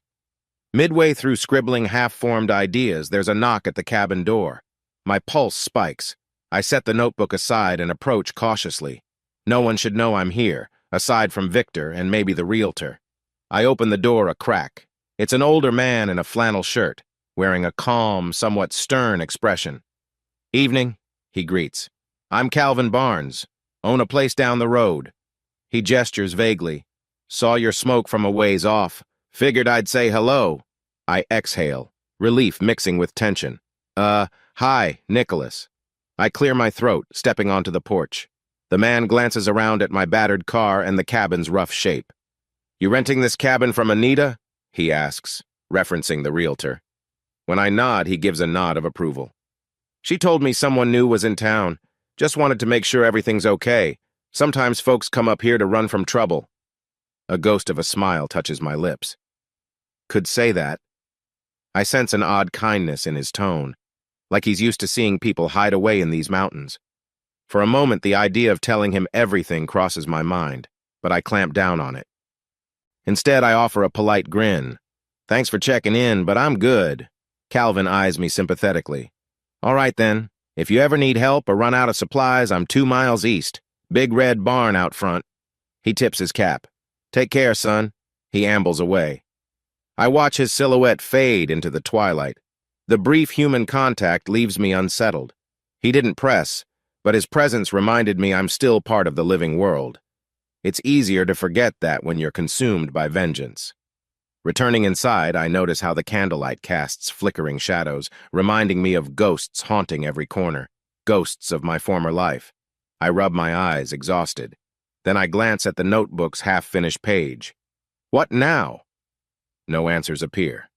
Midway through scribbling half-formed ideas, there's a knock at the cabin door. My pulse spikes. I set the notebook aside and approach cautiously. No one should know I'm here, aside from Victor and maybe the realtor. I open the door a crack. It's an older man in a flannel shirt, wearing a calm, somewhat stern expression. "Evening," he greets. "I'm Calvin Barnes. Own a place down the road." He gestures vaguely. "Saw your smoke from a ways off. Figured I'd say hello." I exhale, relief mixing with tension. Hi, Nicholas." I clear my throat, stepping onto the porch. The man glances around at my battered car and the cabin's rough shape. "You renting this cabin from Anita?" he asks, referencing the realtor. When I nod, he gives a nod of approval. "She told me someone new was in town. Just wanted to make sure everything's okay. Sometimes folks come up here to run from trouble." A ghost of a smile touches my lips. Could say that. I sense an odd kindness in his tone, like he's used to seeing people hide away in these mountains. For a moment, the idea of telling him everything crosses my mind, but I clamp down on it. Instead, I offer a polite grin. "Thanks for checking in, but I'm good." Calvin eyes me sympathetically. "All right then, if you ever need help or run out of supplies, I'm 2 miles east. Big red barn out front." He tips his cap. "Take care, son." He ambles away. I watch his silhouette fade into the twilight. The brief human contact leaves me unsettled. He didn't press, but his presence reminded me I'm still part of the living world. It's easier to forget that when you're consumed by vengeance. Returning inside, I notice how the candlelight casts flickering shadows, reminding me of ghosts haunting every corner, ghosts of my former life. I rub my eyes, exhausted. Then I glance at the notebook's half-finished page. What now? No answers appear.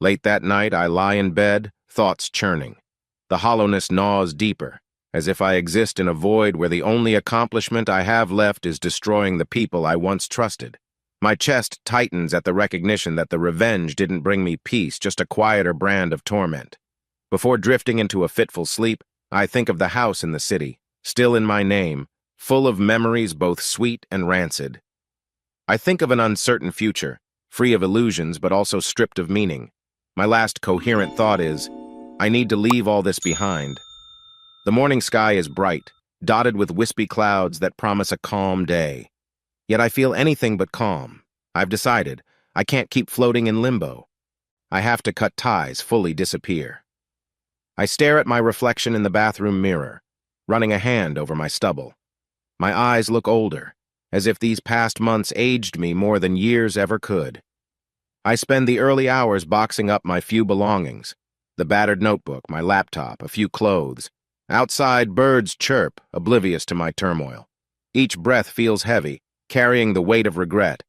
Late that night, I lie in bed, thoughts churning. The hollowness gnaws deeper, as if I exist in a void where the only accomplishment I have left is destroying the people I once trusted. My chest tightens at the recognition that the revenge didn't bring me peace, just a quieter brand of torment. Before drifting into a fitful sleep, I think of the house in the city, still in my name, full of memories both sweet and rancid. I think of an uncertain future, free of illusions but also stripped of meaning. My last coherent thought is, I need to leave all this behind. The morning sky is bright, dotted with wispy clouds that promise a calm day. Yet I feel anything but calm. I've decided I can't keep floating in limbo. I have to cut ties, fully disappear. I stare at my reflection in the bathroom mirror, running a hand over my stubble. My eyes look older, as if these past months aged me more than years ever could. I spend the early hours boxing up my few belongings, the battered notebook, my laptop, a few clothes. Outside, birds chirp, oblivious to my turmoil. Each breath feels heavy, carrying the weight of regret.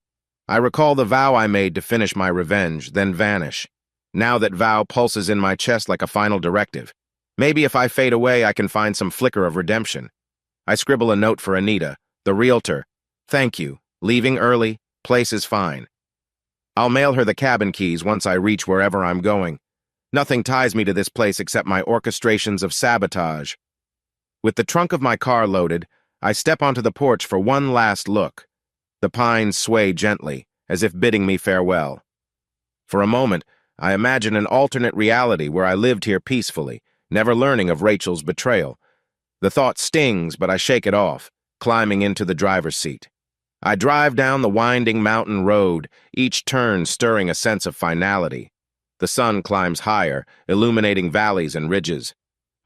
I recall the vow I made to finish my revenge, then vanish. Now that vow pulses in my chest like a final directive. Maybe if I fade away, I can find some flicker of redemption. I scribble a note for Anita, the realtor. Thank you. Leaving early. Place is fine. I'll mail her the cabin keys once I reach wherever I'm going. Nothing ties me to this place except my orchestrations of sabotage. With the trunk of my car loaded, I step onto the porch for one last look. The pines sway gently, as if bidding me farewell. For a moment, I imagine an alternate reality where I lived here peacefully, never learning of Rachel's betrayal. The thought stings, but I shake it off, climbing into the driver's seat. I drive down the winding mountain road, each turn stirring a sense of finality. The sun climbs higher, illuminating valleys and ridges.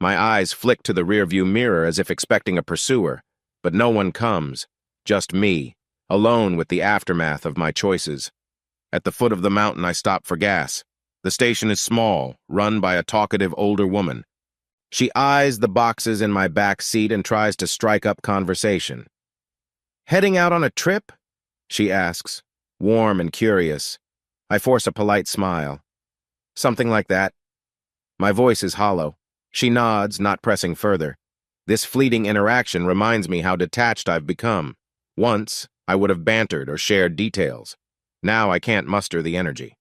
My eyes flick to the rearview mirror as if expecting a pursuer, but no one comes, just me, alone with the aftermath of my choices. At the foot of the mountain, I stop for gas. The station is small, run by a talkative older woman. She eyes the boxes in my back seat and tries to strike up conversation. Heading out on a trip? She asks, warm and curious. I force a polite smile. Something like that. My voice is hollow. She nods, not pressing further. This fleeting interaction reminds me how detached I've become. Once, I would have bantered or shared details. Now I can't muster the energy.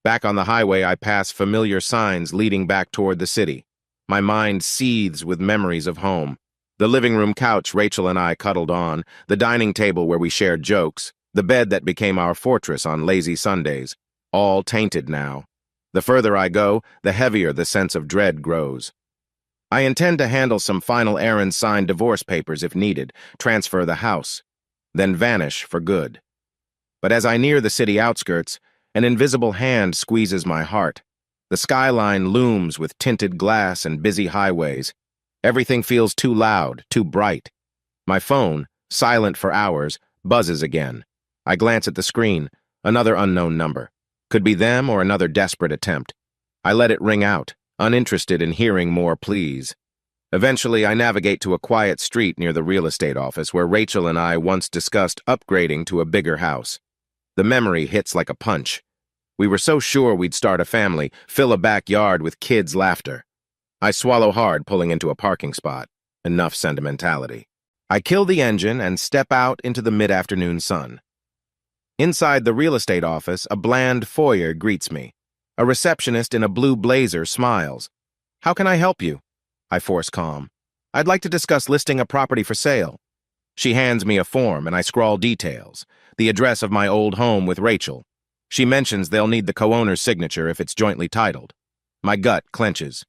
Back on the highway, I pass familiar signs leading back toward the city. My mind seethes with memories of home. The living room couch Rachel and I cuddled on, the dining table where we shared jokes, the bed that became our fortress on lazy Sundays, all tainted now. The further I go, the heavier the sense of dread grows. I intend to handle some final errands, sign divorce papers if needed, transfer the house, then vanish for good. But as I near the city outskirts, an invisible hand squeezes my heart. The skyline looms with tinted glass and busy highways. Everything feels too loud, too bright. My phone, silent for hours, buzzes again. I glance at the screen, another unknown number. Could be them or another desperate attempt. I let it ring out, uninterested in hearing more pleas. Eventually, I navigate to a quiet street near the real estate office where Rachel and I once discussed upgrading to a bigger house. The memory hits like a punch. We were so sure we'd start a family, fill a backyard with kids' laughter. I swallow hard, pulling into a parking spot. Enough sentimentality. I kill the engine and step out into the mid-afternoon sun. Inside the real estate office, a bland foyer greets me. A receptionist in a blue blazer smiles. "How can I help you?" I force calm. "I'd like to discuss listing a property for sale." She hands me a form and I scrawl details. The address of my old home with Rachel. She mentions they'll need the co-owner's signature if it's jointly titled. My gut clenches.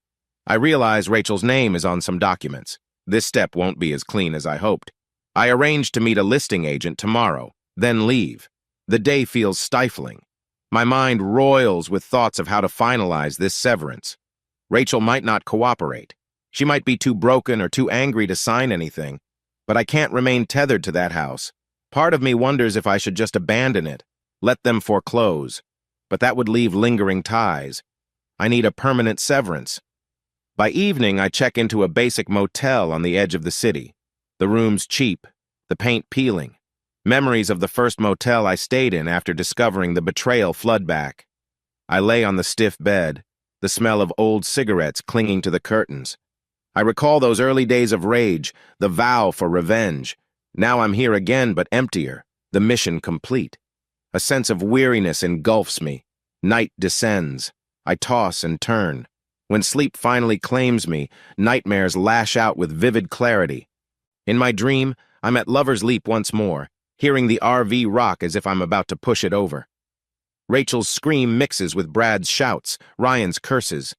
I realize Rachel's name is on some documents. This step won't be as clean as I hoped. I arrange to meet a listing agent tomorrow, then leave. The day feels stifling. My mind roils with thoughts of how to finalize this severance. Rachel might not cooperate. She might be too broken or too angry to sign anything, but I can't remain tethered to that house. Part of me wonders if I should just abandon it, let them foreclose, but that would leave lingering ties. I need a permanent severance. By evening, I check into a basic motel on the edge of the city. The room's cheap, the paint peeling. Memories of the first motel I stayed in after discovering the Betrayal floodback. I lay on the stiff bed, the smell of old cigarettes clinging to the curtains. I recall those early days of rage, the vow for revenge. Now I'm here again, but emptier, the mission complete. A sense of weariness engulfs me. Night descends. I toss and turn. When sleep finally claims me, nightmares lash out with vivid clarity. In my dream, I'm at Lover's Leap once more, hearing the RV rock as if I'm about to push it over. Rachel's scream mixes with Brad's shouts, Ryan's curses.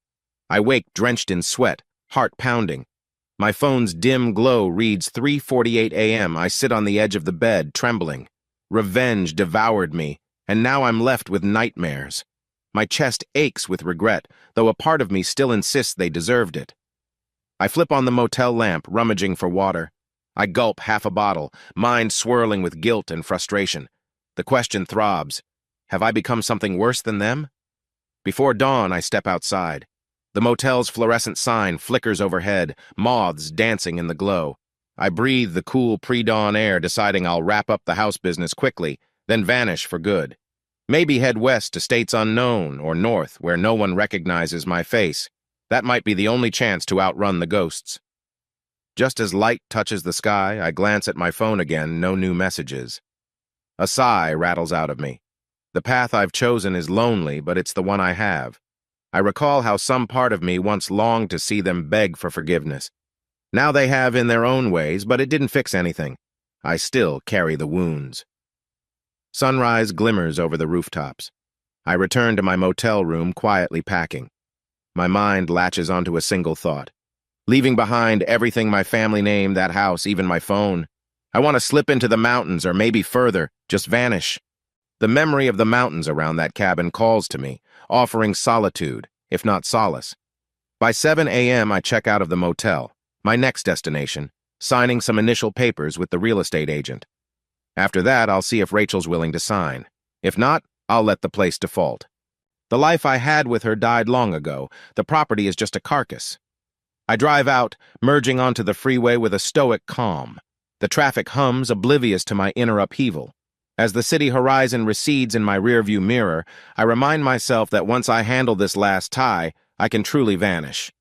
I wake drenched in sweat, heart pounding. My phone's dim glow reads 3:48 a.m. I sit on the edge of the bed, trembling. Revenge devoured me, and now I'm left with nightmares. My chest aches with regret, though a part of me still insists they deserved it. I flip on the motel lamp, rummaging for water. I gulp half a bottle, mind swirling with guilt and frustration. The question throbs. Have I become something worse than them? Before dawn, I step outside. The motel's fluorescent sign flickers overhead, moths dancing in the glow. I breathe the cool pre-dawn air, deciding I'll wrap up the house business quickly, then vanish for good. Maybe head west to states unknown, or north, where no one recognizes my face. That might be the only chance to outrun the ghosts. Just as light touches the sky, I glance at my phone again, no new messages. A sigh rattles out of me. The path I've chosen is lonely, but it's the one I have. I recall how some part of me once longed to see them beg for forgiveness. Now they have in their own ways, but it didn't fix anything. I still carry the wounds. Sunrise glimmers over the rooftops. I return to my motel room, quietly packing. My mind latches onto a single thought. Leaving behind everything my family name, that house, even my phone. I want to slip into the mountains or maybe further, just vanish. The memory of the mountains around that cabin calls to me, offering solitude, if not solace. By 7 a.m., I check out of the motel, my next destination, signing some initial papers with the real estate agent. After that, I'll see if Rachel's willing to sign. If not, I'll let the place default. The life I had with her died long ago. The property is just a carcass. I drive out, merging onto the freeway with a stoic calm. The traffic hums, oblivious to my inner upheaval. As the city horizon recedes in my rearview mirror, I remind myself that once I handle this last tie, I can truly vanish.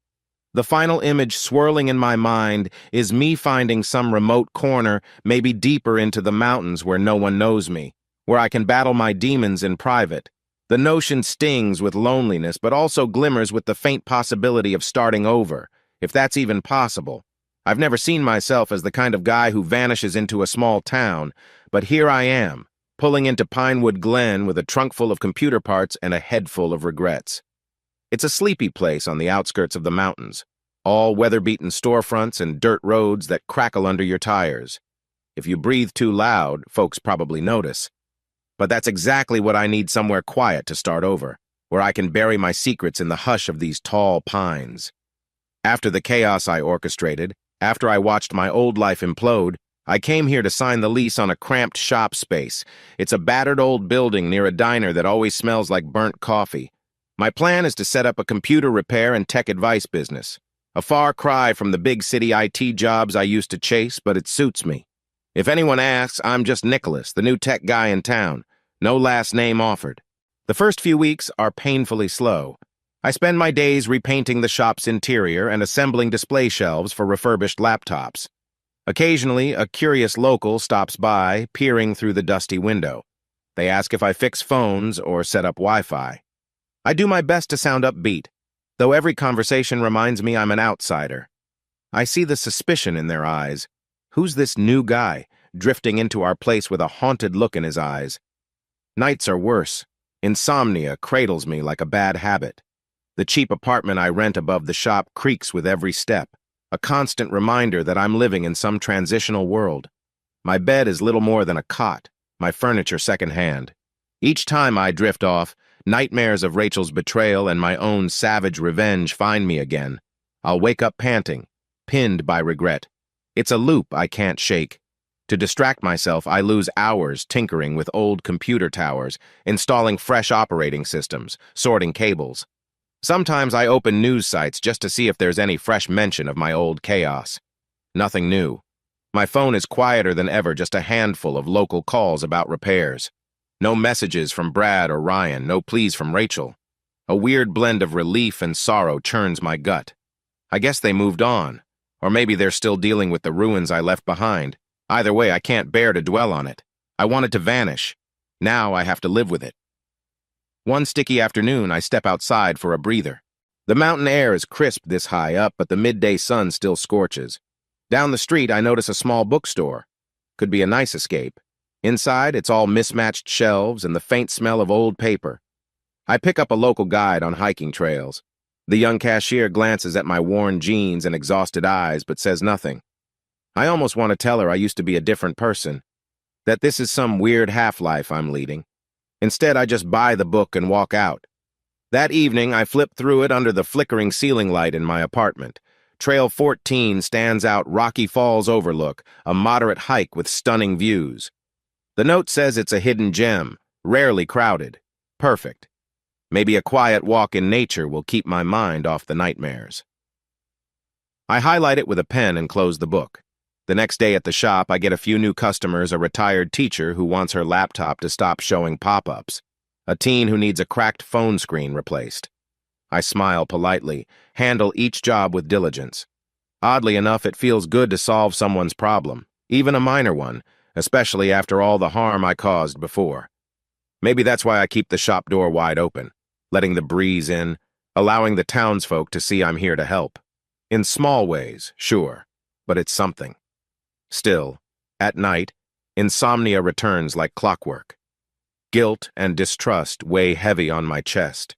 The final image swirling in my mind is me finding some remote corner, maybe deeper into the mountains where no one knows me, where I can battle my demons in private. The notion stings with loneliness, but also glimmers with the faint possibility of starting over, if that's even possible. I've never seen myself as the kind of guy who vanishes into a small town, but here I am, pulling into Pinewood Glen with a trunk full of computer parts and a head full of regrets. It's a sleepy place on the outskirts of the mountains, all weather-beaten storefronts and dirt roads that crackle under your tires. If you breathe too loud, folks probably notice. But that's exactly what I need, somewhere quiet to start over, where I can bury my secrets in the hush of these tall pines. After the chaos I orchestrated, after I watched my old life implode, I came here to sign the lease on a cramped shop space. It's a battered old building near a diner that always smells like burnt coffee. My plan is to set up a computer repair and tech advice business. A far cry from the big city IT jobs I used to chase, but it suits me. If anyone asks, I'm just Nicholas, the new tech guy in town. No last name offered. The first few weeks are painfully slow. I spend my days repainting the shop's interior and assembling display shelves for refurbished laptops. Occasionally, a curious local stops by, peering through the dusty window. They ask if I fix phones or set up Wi-Fi. I do my best to sound upbeat, though every conversation reminds me I'm an outsider. I see the suspicion in their eyes. Who's this new guy, drifting into our place with a haunted look in his eyes? Nights are worse. Insomnia cradles me like a bad habit. The cheap apartment I rent above the shop creaks with every step, a constant reminder that I'm living in some transitional world. My bed is little more than a cot, my furniture secondhand. Each time I drift off, nightmares of Rachel's betrayal and my own savage revenge find me again. I'll wake up panting, pinned by regret. It's a loop I can't shake. To distract myself, I lose hours tinkering with old computer towers, installing fresh operating systems, sorting cables. Sometimes I open news sites just to see if there's any fresh mention of my old chaos. Nothing new. My phone is quieter than ever, just a handful of local calls about repairs. No messages from Brad or Ryan, no pleas from Rachel. A weird blend of relief and sorrow churns my gut. I guess they moved on, or maybe they're still dealing with the ruins I left behind. Either way, I can't bear to dwell on it. I want it to vanish. Now I have to live with it. One sticky afternoon, I step outside for a breather. The mountain air is crisp this high up, but the midday sun still scorches. Down the street, I notice a small bookstore. Could be a nice escape. Inside, it's all mismatched shelves and the faint smell of old paper. I pick up a local guide on hiking trails. The young cashier glances at my worn jeans and exhausted eyes, but says nothing. I almost want to tell her I used to be a different person, that this is some weird half-life I'm leading. Instead, I just buy the book and walk out. That evening, I flip through it under the flickering ceiling light in my apartment. Trail 14 stands out Rocky Falls Overlook, a moderate hike with stunning views. The note says it's a hidden gem, rarely crowded. Perfect. Maybe a quiet walk in nature will keep my mind off the nightmares. I highlight it with a pen and close the book. The next day at the shop, I get a few new customers, a retired teacher who wants her laptop to stop showing pop-ups, a teen who needs a cracked phone screen replaced. I smile politely, handle each job with diligence. Oddly enough, it feels good to solve someone's problem, even a minor one, especially after all the harm I caused before. Maybe that's why I keep the shop door wide open, letting the breeze in, allowing the townsfolk to see I'm here to help. In small ways, sure, but it's something. Still, at night, insomnia returns like clockwork. Guilt and distrust weigh heavy on my chest.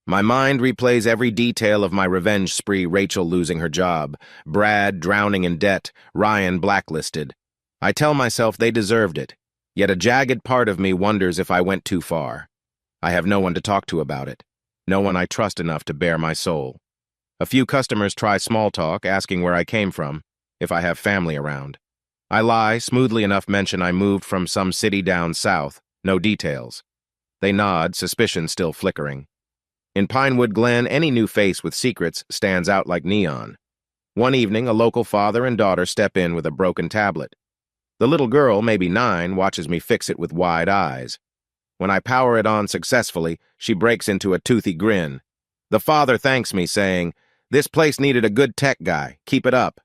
My mind replays every detail of my revenge spree, Rachel losing her job, Brad drowning in debt, Ryan blacklisted. I tell myself they deserved it, yet a jagged part of me wonders if I went too far. I have no one to talk to about it, no one I trust enough to bare my soul. A few customers try small talk, asking where I came from, if I have family around. I lie, smoothly enough mention I moved from some city down south, no details. They nod, suspicion still flickering. In Pinewood Glen, any new face with secrets stands out like neon. One evening, a local father and daughter step in with a broken tablet. The little girl, maybe 9, watches me fix it with wide eyes. When I power it on successfully, she breaks into a toothy grin. The father thanks me, saying, "This place needed a good tech guy. Keep it up."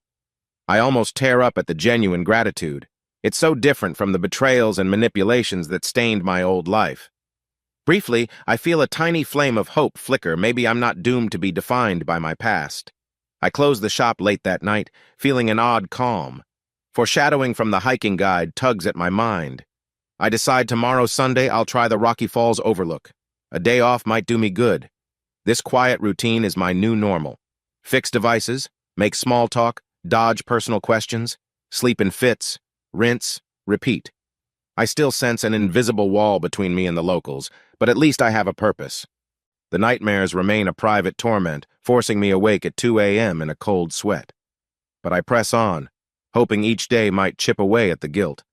I almost tear up at the genuine gratitude. It's so different from the betrayals and manipulations that stained my old life. Briefly, I feel a tiny flame of hope flicker. Maybe I'm not doomed to be defined by my past. I close the shop late that night, feeling an odd calm. Foreshadowing from the hiking guide tugs at my mind. I decide tomorrow, Sunday, I'll try the Rocky Falls Overlook. A day off might do me good. This quiet routine is my new normal. Fix devices, make small talk, dodge personal questions, sleep in fits, rinse, repeat. I still sense an invisible wall between me and the locals, but at least I have a purpose. The nightmares remain a private torment, forcing me awake at 2 a.m. in a cold sweat. But I press on, hoping each day might chip away at the guilt.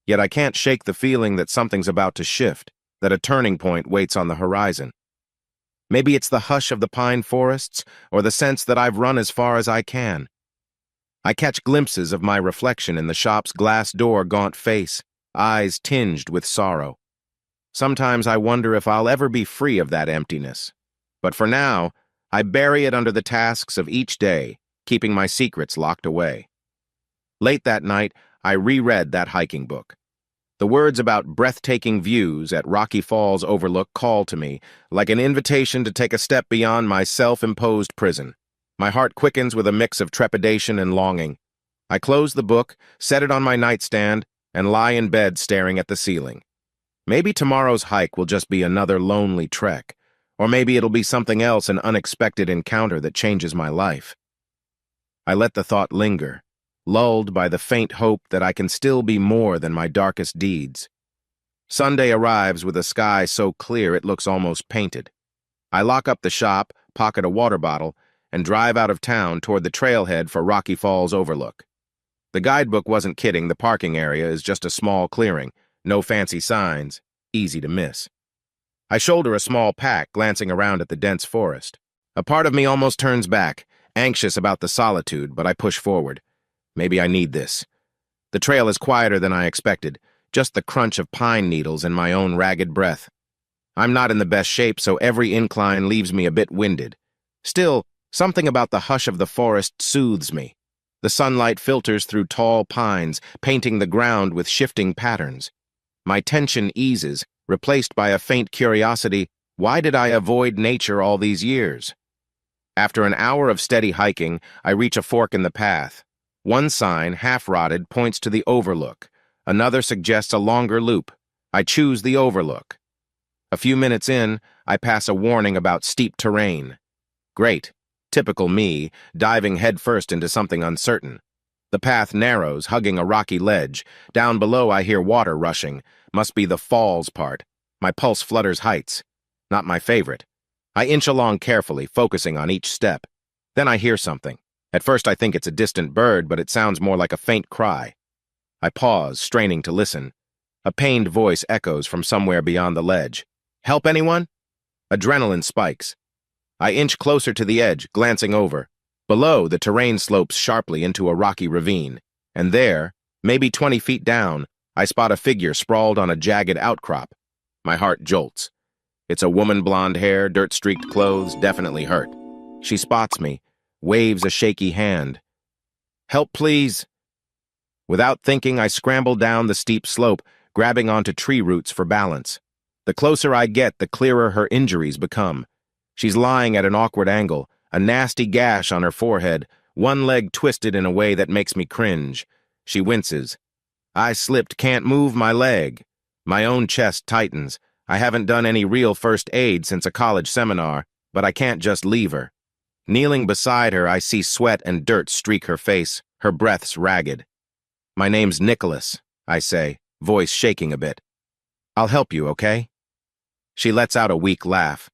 Yet I can't shake the feeling that something's about to shift, that a turning point waits on the horizon. Maybe it's the hush of the pine forests, or the sense that I've run as far as I can. I catch glimpses of my reflection in the shop's glass door, gaunt face, eyes tinged with sorrow. Sometimes I wonder if I'll ever be free of that emptiness. But for now, I bury it under the tasks of each day, keeping my secrets locked away. Late that night, I reread that hiking book. The words about breathtaking views at Rocky Falls Overlook call to me, like an invitation to take a step beyond my self-imposed prison. My heart quickens with a mix of trepidation and longing. I close the book, set it on my nightstand, and lie in bed staring at the ceiling. Maybe tomorrow's hike will just be another lonely trek, or maybe it'll be something else, an unexpected encounter that changes my life. I let the thought linger, lulled by the faint hope that I can still be more than my darkest deeds. Sunday arrives with a sky so clear it looks almost painted. I lock up the shop, pocket a water bottle, and drive out of town toward the trailhead for Rocky Falls Overlook. The guidebook wasn't kidding. The parking area is just a small clearing, no fancy signs, easy to miss. I shoulder a small pack, glancing around at the dense forest. A part of me almost turns back, anxious about the solitude, but I push forward. Maybe I need this. The trail is quieter than I expected, just the crunch of pine needles and my own ragged breath. I'm not in the best shape, so every incline leaves me a bit winded. Still, something about the hush of the forest soothes me. The sunlight filters through tall pines, painting the ground with shifting patterns. My tension eases, replaced by a faint curiosity. Why did I avoid nature all these years? After an hour of steady hiking, I reach a fork in the path. One sign, half-rotted, points to the overlook. Another suggests a longer loop. I choose the overlook. A few minutes in, I pass a warning about steep terrain. Great. Typical me, diving headfirst into something uncertain. The path narrows, hugging a rocky ledge. Down below I hear water rushing. Must be the falls part. My pulse flutters heights. Not my favorite. I inch along carefully, focusing on each step. Then I hear something. At first I think it's a distant bird, but it sounds more like a faint cry. I pause, straining to listen. A pained voice echoes from somewhere beyond the ledge. Help anyone? Adrenaline spikes. I inch closer to the edge, glancing over. Below, the terrain slopes sharply into a rocky ravine. And there, maybe 20 feet down, I spot a figure sprawled on a jagged outcrop. My heart jolts. It's a woman, blonde hair, dirt-streaked clothes, definitely hurt. She spots me, waves a shaky hand. Help, please. Without thinking, I scramble down the steep slope, grabbing onto tree roots for balance. The closer I get, the clearer her injuries become. She's lying at an awkward angle, a nasty gash on her forehead, one leg twisted in a way that makes me cringe. She winces. I slipped, can't move my leg. My own chest tightens. I haven't done any real first aid since a college seminar, but I can't just leave her. Kneeling beside her, I see sweat and dirt streak her face, her breath's ragged. My name's Nicholas, I say, voice shaking a bit. I'll help you, okay? She lets out a weak laugh.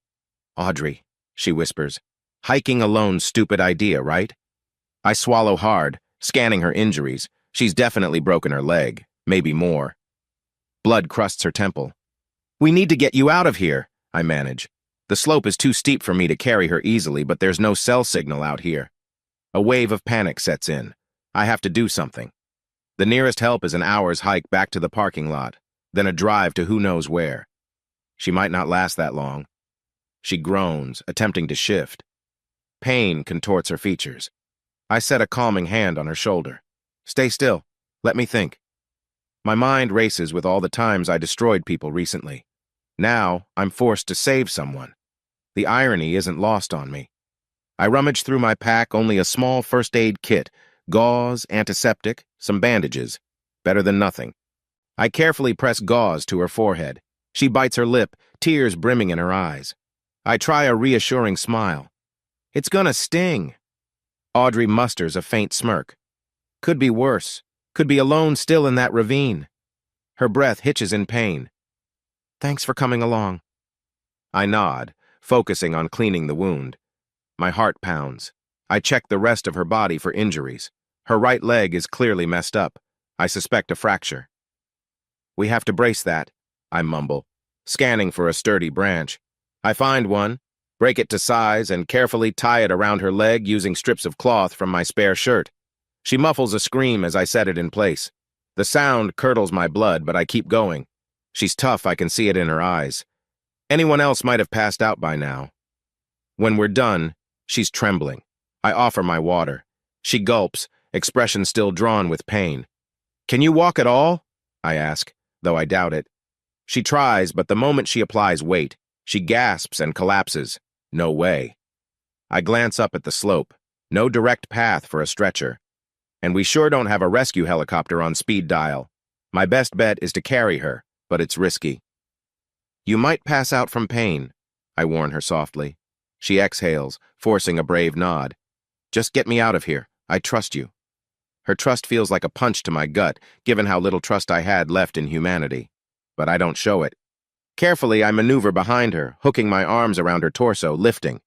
Audrey, she whispers. Hiking alone, stupid idea, right? I swallow hard, scanning her injuries. She's definitely broken her leg, maybe more. Blood crusts her temple. We need to get you out of here, I manage. The slope is too steep for me to carry her easily, but there's no cell signal out here. A wave of panic sets in. I have to do something. The nearest help is an hour's hike back to the parking lot, then a drive to who knows where. She might not last that long. She groans, attempting to shift. Pain contorts her features. I set a calming hand on her shoulder. Stay still. Let me think. My mind races with all the times I destroyed people recently. Now, I'm forced to save someone. The irony isn't lost on me. I rummage through my pack, only a small first aid kit, gauze, antiseptic, some bandages. Better than nothing. I carefully press gauze to her forehead. She bites her lip, tears brimming in her eyes. I try a reassuring smile. It's gonna sting. Audrey musters a faint smirk. Could be worse. Could be alone still in that ravine. Her breath hitches in pain. Thanks for coming along. I nod, focusing on cleaning the wound. My heart pounds. I check the rest of her body for injuries. Her right leg is clearly messed up. I suspect a fracture. We have to brace that, I mumble, scanning for a sturdy branch. I find one, break it to size, and carefully tie it around her leg using strips of cloth from my spare shirt. She muffles a scream as I set it in place. The sound curdles my blood, but I keep going. She's tough, I can see it in her eyes. Anyone else might have passed out by now. When we're done, she's trembling. I offer my water. She gulps, expression still drawn with pain. Can you walk at all? I ask, though I doubt it. She tries, but the moment she applies weight, she gasps and collapses. No way. I glance up at the slope. No direct path for a stretcher. And we sure don't have a rescue helicopter on speed dial. My best bet is to carry her, but it's risky. You might pass out from pain, I warn her softly. She exhales, forcing a brave nod. Just get me out of here. I trust you. Her trust feels like a punch to my gut, given how little trust I had left in humanity. But I don't show it. Carefully, I maneuver behind her, hooking my arms around her torso, lifting.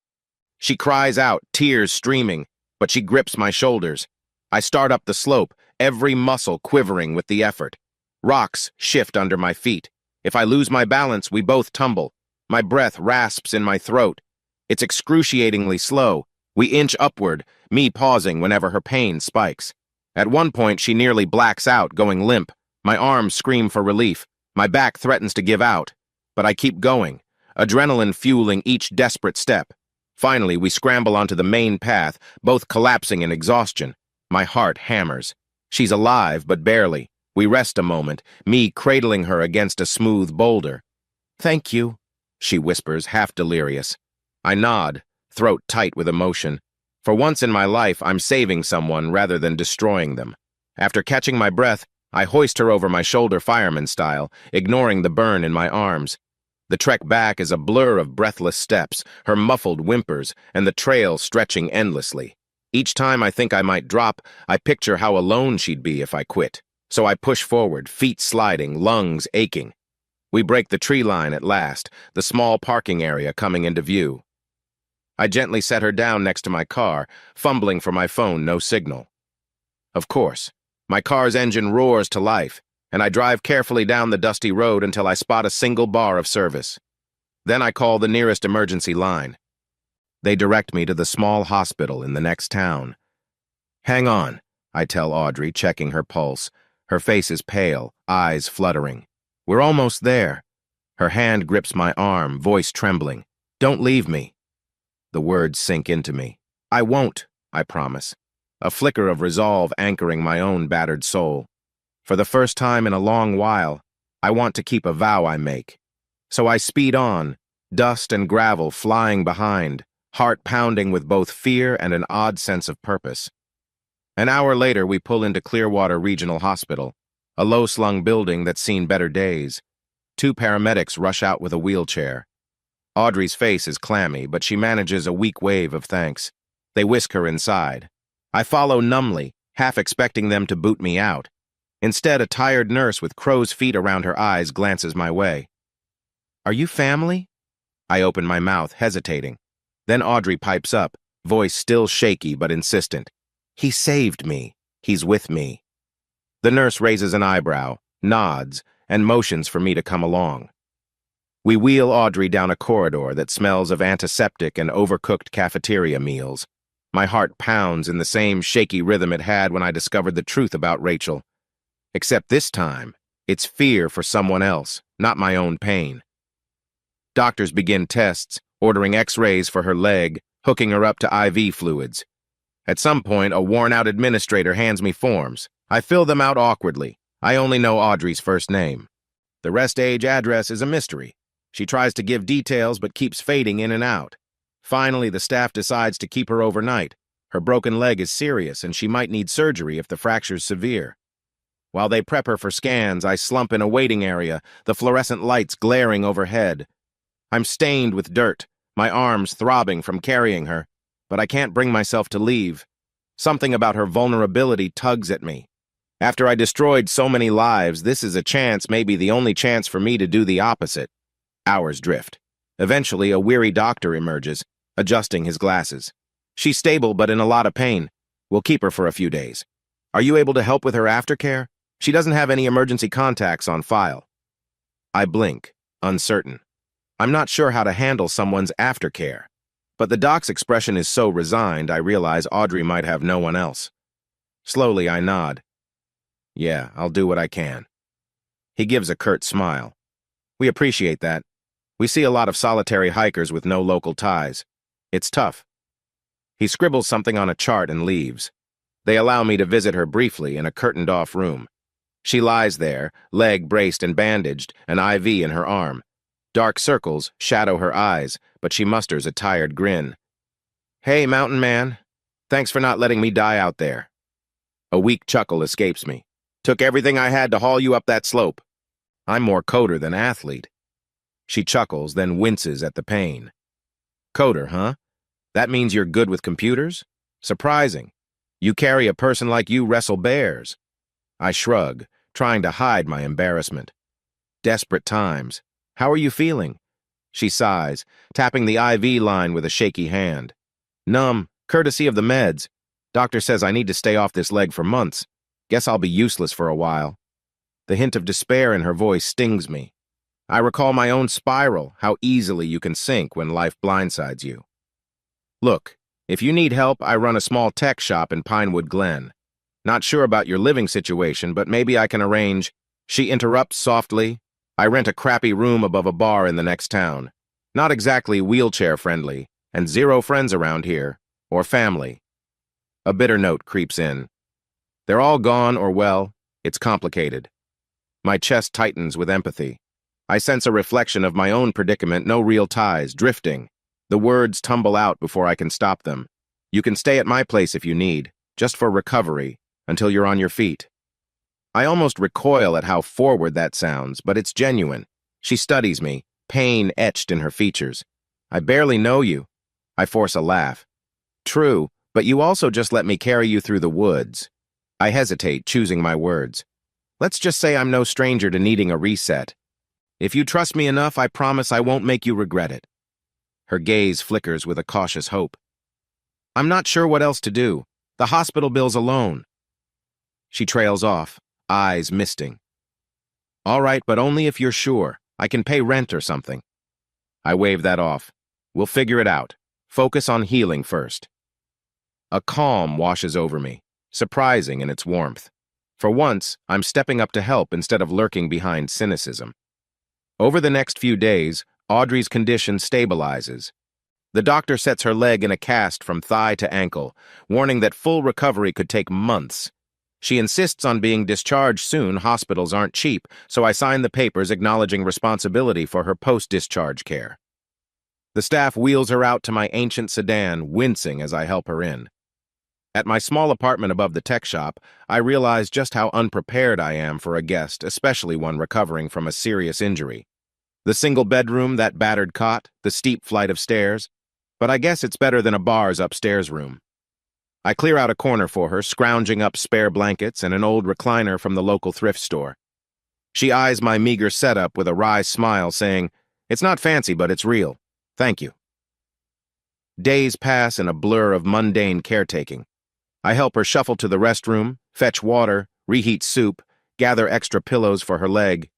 She cries out, tears streaming, but she grips my shoulders. I start up the slope, every muscle quivering with the effort. Rocks shift under my feet. If I lose my balance, we both tumble. My breath rasps in my throat. It's excruciatingly slow. We inch upward, me pausing whenever her pain spikes. At one point, she nearly blacks out, going limp. My arms scream for relief. My back threatens to give out. But I keep going, adrenaline fueling each desperate step. Finally, we scramble onto the main path, both collapsing in exhaustion. My heart hammers. She's alive, but barely. We rest a moment, me cradling her against a smooth boulder. Thank you, she whispers, half delirious. I nod, throat tight with emotion. For once in my life, I'm saving someone rather than destroying them. After catching my breath, I hoist her over my shoulder fireman style, ignoring the burn in my arms. The trek back is a blur of breathless steps, her muffled whimpers, and the trail stretching endlessly. Each time I think I might drop, I picture how alone she'd be if I quit. So I push forward, feet sliding, lungs aching. We break the tree line at last, the small parking area coming into view. I gently set her down next to my car, fumbling for my phone, no signal. Of course, my car's engine roars to life, and I drive carefully down the dusty road until I spot a single bar of service. Then I call the nearest emergency line. They direct me to the small hospital in the next town. Hang on, I tell Audrey, checking her pulse. Her face is pale, eyes fluttering. We're almost there. Her hand grips my arm, voice trembling. Don't leave me. The words sink into me. I won't, I promise. A flicker of resolve anchoring my own battered soul. For the first time in a long while, I want to keep a vow I make. So I speed on, dust and gravel flying behind, heart pounding with both fear and an odd sense of purpose. An hour later, we pull into Clearwater Regional Hospital, a low-slung building that's seen better days. 2 paramedics rush out with a wheelchair. Audrey's face is clammy, but she manages a weak wave of thanks. They whisk her inside. I follow numbly, half expecting them to boot me out. Instead, a tired nurse with crow's feet around her eyes glances my way. Are you family? I open my mouth, hesitating. Then Audrey pipes up, voice still shaky but insistent. He saved me. He's with me. The nurse raises an eyebrow, nods, and motions for me to come along. We wheel Audrey down a corridor that smells of antiseptic and overcooked cafeteria meals. My heart pounds in the same shaky rhythm it had when I discovered the truth about Rachel. Except this time, it's fear for someone else, not my own pain. Doctors begin tests, ordering x-rays for her leg, hooking her up to IV fluids. At some point, a worn-out administrator hands me forms. I fill them out awkwardly. I only know Audrey's first name. The rest age address is a mystery. She tries to give details but keeps fading in and out. Finally, the staff decides to keep her overnight. Her broken leg is serious and she might need surgery if the fracture's severe. While they prep her for scans, I slump in a waiting area, the fluorescent lights glaring overhead. I'm stained with dirt, my arms throbbing from carrying her, but I can't bring myself to leave. Something about her vulnerability tugs at me. After I destroyed so many lives, this is a chance, maybe the only chance for me to do the opposite. Hours drift. Eventually, a weary doctor emerges, adjusting his glasses. She's stable but in a lot of pain. We'll keep her for a few days. Are you able to help with her aftercare? She doesn't have any emergency contacts on file. I blink, uncertain. I'm not sure how to handle someone's aftercare. But the doc's expression is so resigned, I realize Audrey might have no one else. Slowly, I nod. Yeah, I'll do what I can. He gives a curt smile. We appreciate that. We see a lot of solitary hikers with no local ties. It's tough. He scribbles something on a chart and leaves. They allow me to visit her briefly in a curtained-off room. She lies there, leg braced and bandaged, an IV in her arm. Dark circles shadow her eyes, but she musters a tired grin. Hey, mountain man. Thanks for not letting me die out there. A weak chuckle escapes me. Took everything I had to haul you up that slope. I'm more coder than athlete. She chuckles, then winces at the pain. Coder, huh? That means you're good with computers? Surprising. You carry a person like you wrestle bears. I shrug, trying to hide my embarrassment. Desperate times. How are you feeling? She sighs, tapping the IV line with a shaky hand. Numb, courtesy of the meds. Doctor says I need to stay off this leg for months. Guess I'll be useless for a while. The hint of despair in her voice stings me. I recall my own spiral, how easily you can sink when life blindsides you. Look, if you need help, I run a small tech shop in Pinewood Glen. Not sure about your living situation, but maybe I can arrange. She interrupts softly. I rent a crappy room above a bar in the next town. Not exactly wheelchair-friendly, and 0 friends around here, or family. A bitter note creeps in. They're all gone or well, it's complicated. My chest tightens with empathy. I sense a reflection of my own predicament, no real ties, drifting. The words tumble out before I can stop them. You can stay at my place if you need, just for recovery, until you're on your feet. I almost recoil at how forward that sounds, but it's genuine. She studies me, pain etched in her features. I barely know you. I force a laugh. True, but you also just let me carry you through the woods. I hesitate, choosing my words. Let's just say I'm no stranger to needing a reset. If you trust me enough, I promise I won't make you regret it. Her gaze flickers with a cautious hope. I'm not sure what else to do. The hospital bills alone. She trails off, eyes misting. All right, but only if you're sure. I can pay rent or something. I wave that off. We'll figure it out. Focus on healing first. A calm washes over me, surprising in its warmth. For once, I'm stepping up to help instead of lurking behind cynicism. Over the next few days, Audrey's condition stabilizes. The doctor sets her leg in a cast from thigh to ankle, warning that full recovery could take months. She insists on being discharged soon. Hospitals aren't cheap, so I sign the papers acknowledging responsibility for her post-discharge care. The staff wheels her out to my ancient sedan, wincing as I help her in. At my small apartment above the tech shop, I realize just how unprepared I am for a guest, especially one recovering from a serious injury. The single bedroom, that battered cot, the steep flight of stairs. But I guess it's better than a bar's upstairs room. I clear out a corner for her, scrounging up spare blankets and an old recliner from the local thrift store. She eyes my meager setup with a wry smile, saying, "It's not fancy, but it's real. Thank you." Days pass in a blur of mundane caretaking. I help her shuffle to the restroom, fetch water, reheat soup, gather extra pillows for her leg.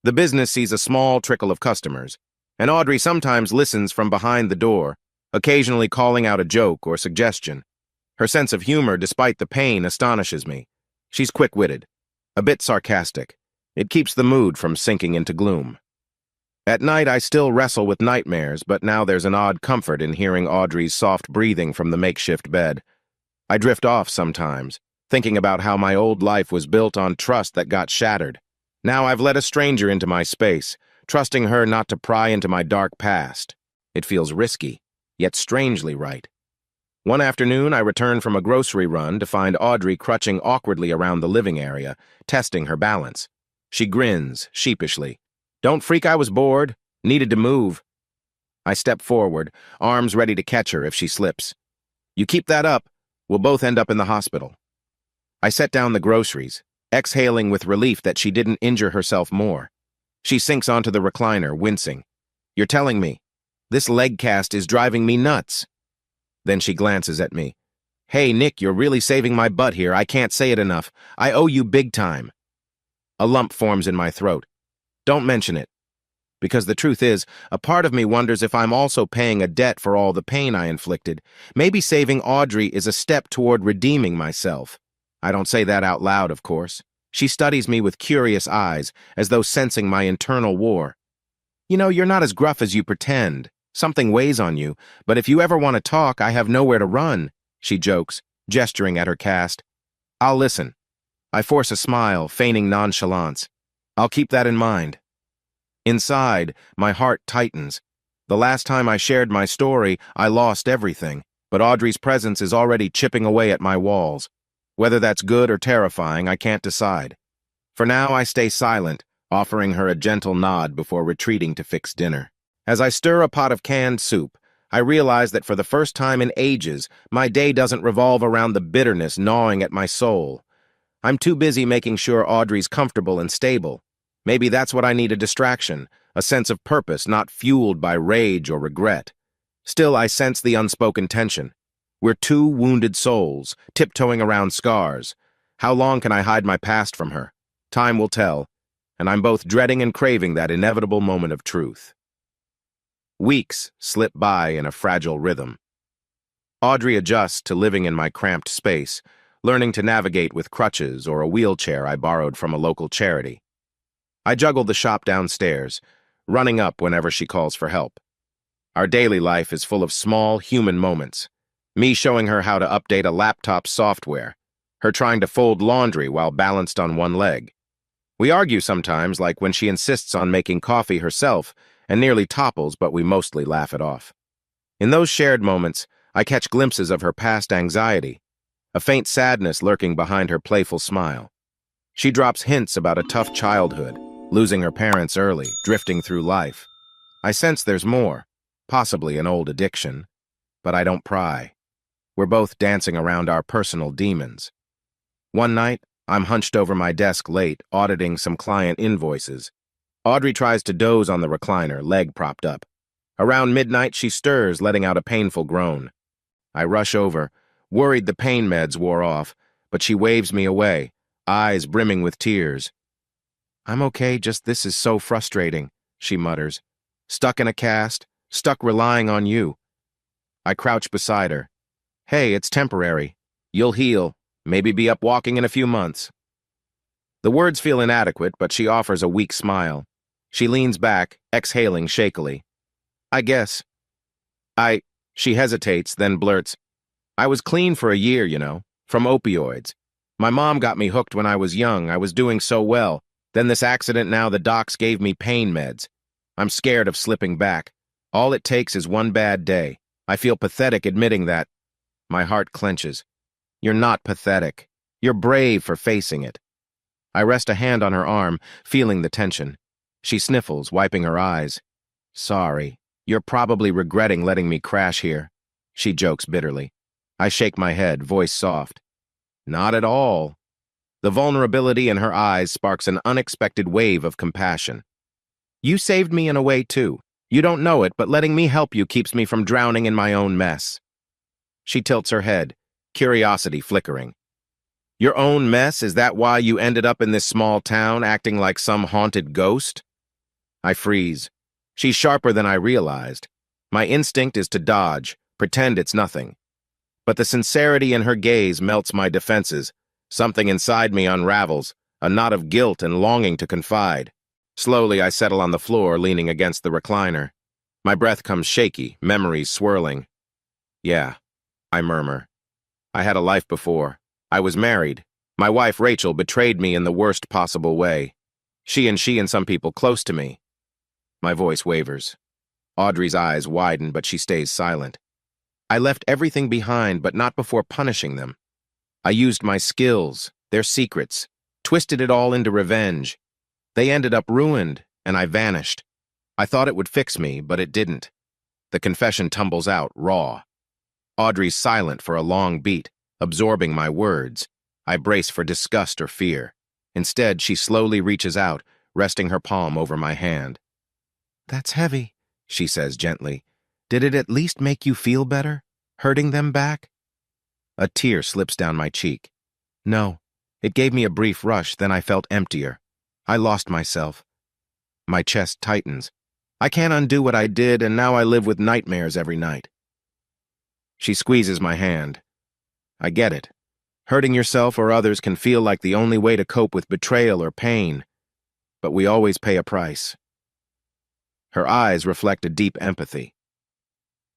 The business sees a small trickle of customers, and Audrey sometimes listens from behind the door, occasionally calling out a joke or suggestion. Her sense of humor, despite the pain, astonishes me. She's quick-witted, a bit sarcastic. It keeps the mood from sinking into gloom. At night, I still wrestle with nightmares, but now there's an odd comfort in hearing Audrey's soft breathing from the makeshift bed. I drift off sometimes, thinking about how my old life was built on trust that got shattered. Now I've let a stranger into my space, trusting her not to pry into my dark past. It feels risky, yet strangely right. One afternoon, I return from a grocery run to find Audrey crutching awkwardly around the living area, testing her balance. She grins, sheepishly. "Don't freak, I was bored. Needed to move." I step forward, arms ready to catch her if she slips. "You keep that up, we'll both end up in the hospital." I set down the groceries, exhaling with relief that she didn't injure herself more. She sinks onto the recliner, wincing. "You're telling me. This leg cast is driving me nuts." Then she glances at me. "Hey, Nick, you're really saving my butt here. I can't say it enough. I owe you big time." A lump forms in my throat. Don't mention it. Because the truth is, a part of me wonders if I'm also paying a debt for all the pain I inflicted. Maybe saving Audrey is a step toward redeeming myself. I don't say that out loud, of course. She studies me with curious eyes, as though sensing my internal war. "You know, you're not as gruff as you pretend. Something weighs on you, but if you ever want to talk, I have nowhere to run," she jokes, gesturing at her cast. "I'll listen." I force a smile, feigning nonchalance. "I'll keep that in mind." Inside, my heart tightens. The last time I shared my story, I lost everything, but Audrey's presence is already chipping away at my walls. Whether that's good or terrifying, I can't decide. For now, I stay silent, offering her a gentle nod before retreating to fix dinner. As I stir a pot of canned soup, I realize that for the first time in ages, my day doesn't revolve around the bitterness gnawing at my soul. I'm too busy making sure Audrey's comfortable and stable. Maybe that's what I need, a distraction, a sense of purpose not fueled by rage or regret. Still, I sense the unspoken tension. We're two wounded souls, tiptoeing around scars. How long can I hide my past from her? Time will tell, and I'm both dreading and craving that inevitable moment of truth. Weeks slip by in a fragile rhythm. Audrey adjusts to living in my cramped space, learning to navigate with crutches or a wheelchair I borrowed from a local charity. I juggle the shop downstairs, running up whenever she calls for help. Our daily life is full of small, human moments. Me showing her how to update a laptop's software, her trying to fold laundry while balanced on one leg. We argue sometimes, like when she insists on making coffee herself and nearly topples, but we mostly laugh it off. In those shared moments, I catch glimpses of her past anxiety, a faint sadness lurking behind her playful smile. She drops hints about a tough childhood, losing her parents early, drifting through life. I sense there's more, possibly an old addiction, but I don't pry. We're both dancing around our personal demons. One night, I'm hunched over my desk late, auditing some client invoices. Audrey tries to doze on the recliner, leg propped up. Around midnight, she stirs, letting out a painful groan. I rush over, worried the pain meds wore off, but she waves me away, eyes brimming with tears. "I'm okay, just this is so frustrating," she mutters. "Stuck in a cast, stuck relying on you." I crouch beside her. "Hey, it's temporary. You'll heal, maybe be up walking in a few months." The words feel inadequate, but she offers a weak smile. She leans back, exhaling shakily. "I guess." She hesitates, then blurts, "I was clean for a year, from opioids. My mom got me hooked when I was young. I was doing so well. Then this accident, now the docs gave me pain meds. I'm scared of slipping back. All it takes is one bad day. I feel pathetic admitting that." My heart clenches. "You're not pathetic. You're brave for facing it." I rest a hand on her arm, feeling the tension. She sniffles, wiping her eyes. "Sorry. You're probably regretting letting me crash here," she jokes bitterly. I shake my head, voice soft. "Not at all." The vulnerability in her eyes sparks an unexpected wave of compassion. "You saved me in a way, too. You don't know it, but letting me help you keeps me from drowning in my own mess." She tilts her head, curiosity flickering. "Your own mess? Is that why you ended up in this small town, acting like some haunted ghost?" I freeze. She's sharper than I realized. My instinct is to dodge, pretend it's nothing. But the sincerity in her gaze melts my defenses. Something inside me unravels, a knot of guilt and longing to confide. Slowly, I settle on the floor, leaning against the recliner. My breath comes shaky, memories swirling. "Yeah," I murmur. "I had a life before. I was married. My wife, Rachel, betrayed me in the worst possible way. She and some people close to me." My voice wavers. Audrey's eyes widen, but she stays silent. "I left everything behind, but not before punishing them. I used my skills, their secrets, twisted it all into revenge. They ended up ruined, and I vanished. I thought it would fix me, but it didn't." The confession tumbles out, raw. Audrey's silent for a long beat, absorbing my words. I brace for disgust or fear. Instead, she slowly reaches out, resting her palm over my hand. "That's heavy," she says gently. "Did it at least make you feel better, hurting them back?" A tear slips down my cheek. "No, it gave me a brief rush, then I felt emptier. I lost myself." My chest tightens. I can't undo what I did, and now I live with nightmares every night. She squeezes my hand. "I get it. Hurting yourself or others can feel like the only way to cope with betrayal or pain. But we always pay a price." Her eyes reflect a deep empathy.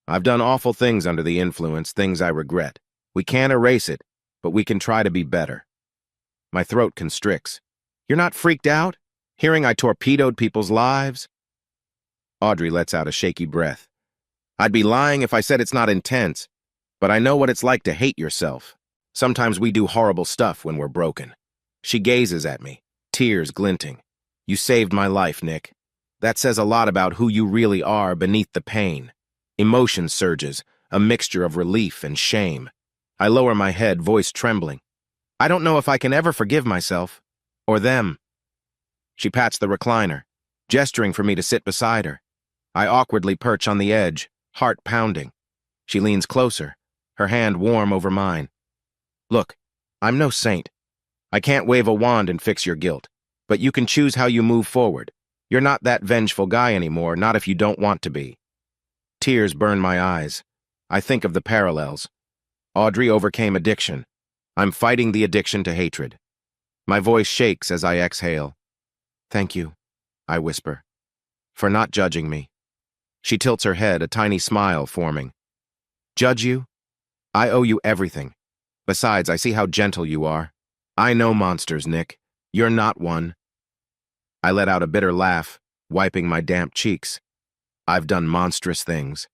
"I've done awful things under the influence, things I regret. We can't erase it, but we can try to be better." My throat constricts. "You're not freaked out? Hearing I torpedoed people's lives?" Audrey lets out a shaky breath. "I'd be lying if I said it's not intense, but I know what it's like to hate yourself. Sometimes we do horrible stuff when we're broken." She gazes at me, tears glinting. "You saved my life, Nick. That says a lot about who you really are beneath the pain." Emotion surges, a mixture of relief and shame. I lower my head, voice trembling. "I don't know if I can ever forgive myself. Or them." She pats the recliner, gesturing for me to sit beside her. I awkwardly perch on the edge, heart pounding. She leans closer, her hand warm over mine. "Look, I'm no saint. I can't wave a wand and fix your guilt, but you can choose how you move forward. You're not that vengeful guy anymore, not if you don't want to be." Tears burn my eyes. I think of the parallels. Audrey overcame addiction. I'm fighting the addiction to hatred. My voice shakes as I exhale. "Thank you," I whisper, "for not judging me." She tilts her head, a tiny smile forming. "Judge you? I owe you everything. Besides, I see how gentle you are. I know monsters, Nick. You're not one." I let out a bitter laugh, wiping my damp cheeks. "I've done monstrous things."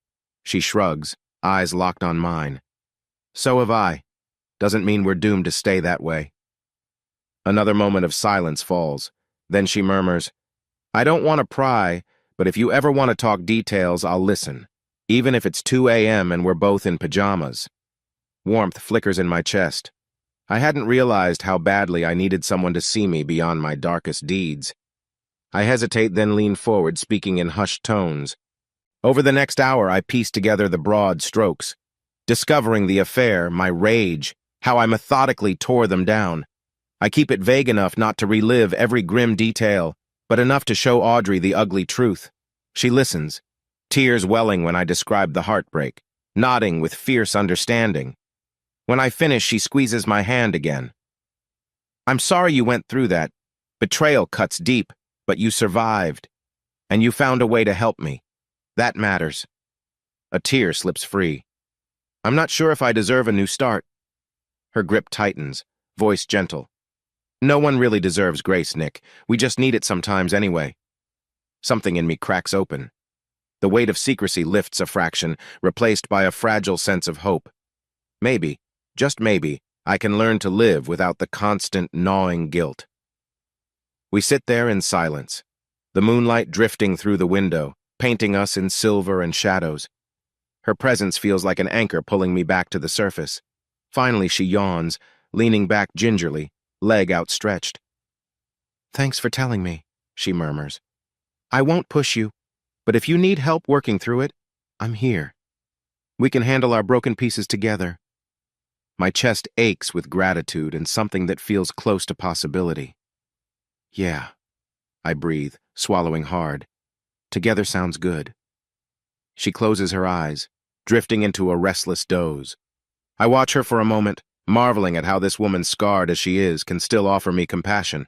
She shrugs, eyes locked on mine. So have I. Doesn't mean we're doomed to stay that way. Another moment of silence falls. Then she murmurs, I don't want to pry, but if you ever want to talk details, I'll listen, even if it's 2 a.m. and we're both in pajamas. Warmth flickers in my chest. I hadn't realized how badly I needed someone to see me beyond my darkest deeds. I hesitate, then lean forward, speaking in hushed tones. Over the next hour, I piece together the broad strokes, discovering the affair, my rage, how I methodically tore them down. I keep it vague enough not to relive every grim detail, but enough to show Audrey the ugly truth. She listens, tears welling when I describe the heartbreak, nodding with fierce understanding. When I finish, she squeezes my hand again. I'm sorry you went through that. Betrayal cuts deep, but you survived. And you found a way to help me. That matters. A tear slips free. I'm not sure if I deserve a new start. Her grip tightens, voice gentle. No one really deserves grace, Nick. We just need it sometimes anyway. Something in me cracks open. The weight of secrecy lifts a fraction, replaced by a fragile sense of hope. Maybe, just maybe, I can learn to live without the constant gnawing guilt. We sit there in silence, the moonlight drifting through the window, painting us in silver and shadows. Her presence feels like an anchor pulling me back to the surface. Finally, she yawns, leaning back gingerly, leg outstretched. Thanks for telling me, she murmurs. I won't push you, but if you need help working through it, I'm here. We can handle our broken pieces together. My chest aches with gratitude and something that feels close to possibility. Yeah, I breathe, swallowing hard. Together sounds good. She closes her eyes, drifting into a restless doze. I watch her for a moment, marveling at how this woman, scarred as she is, can still offer me compassion.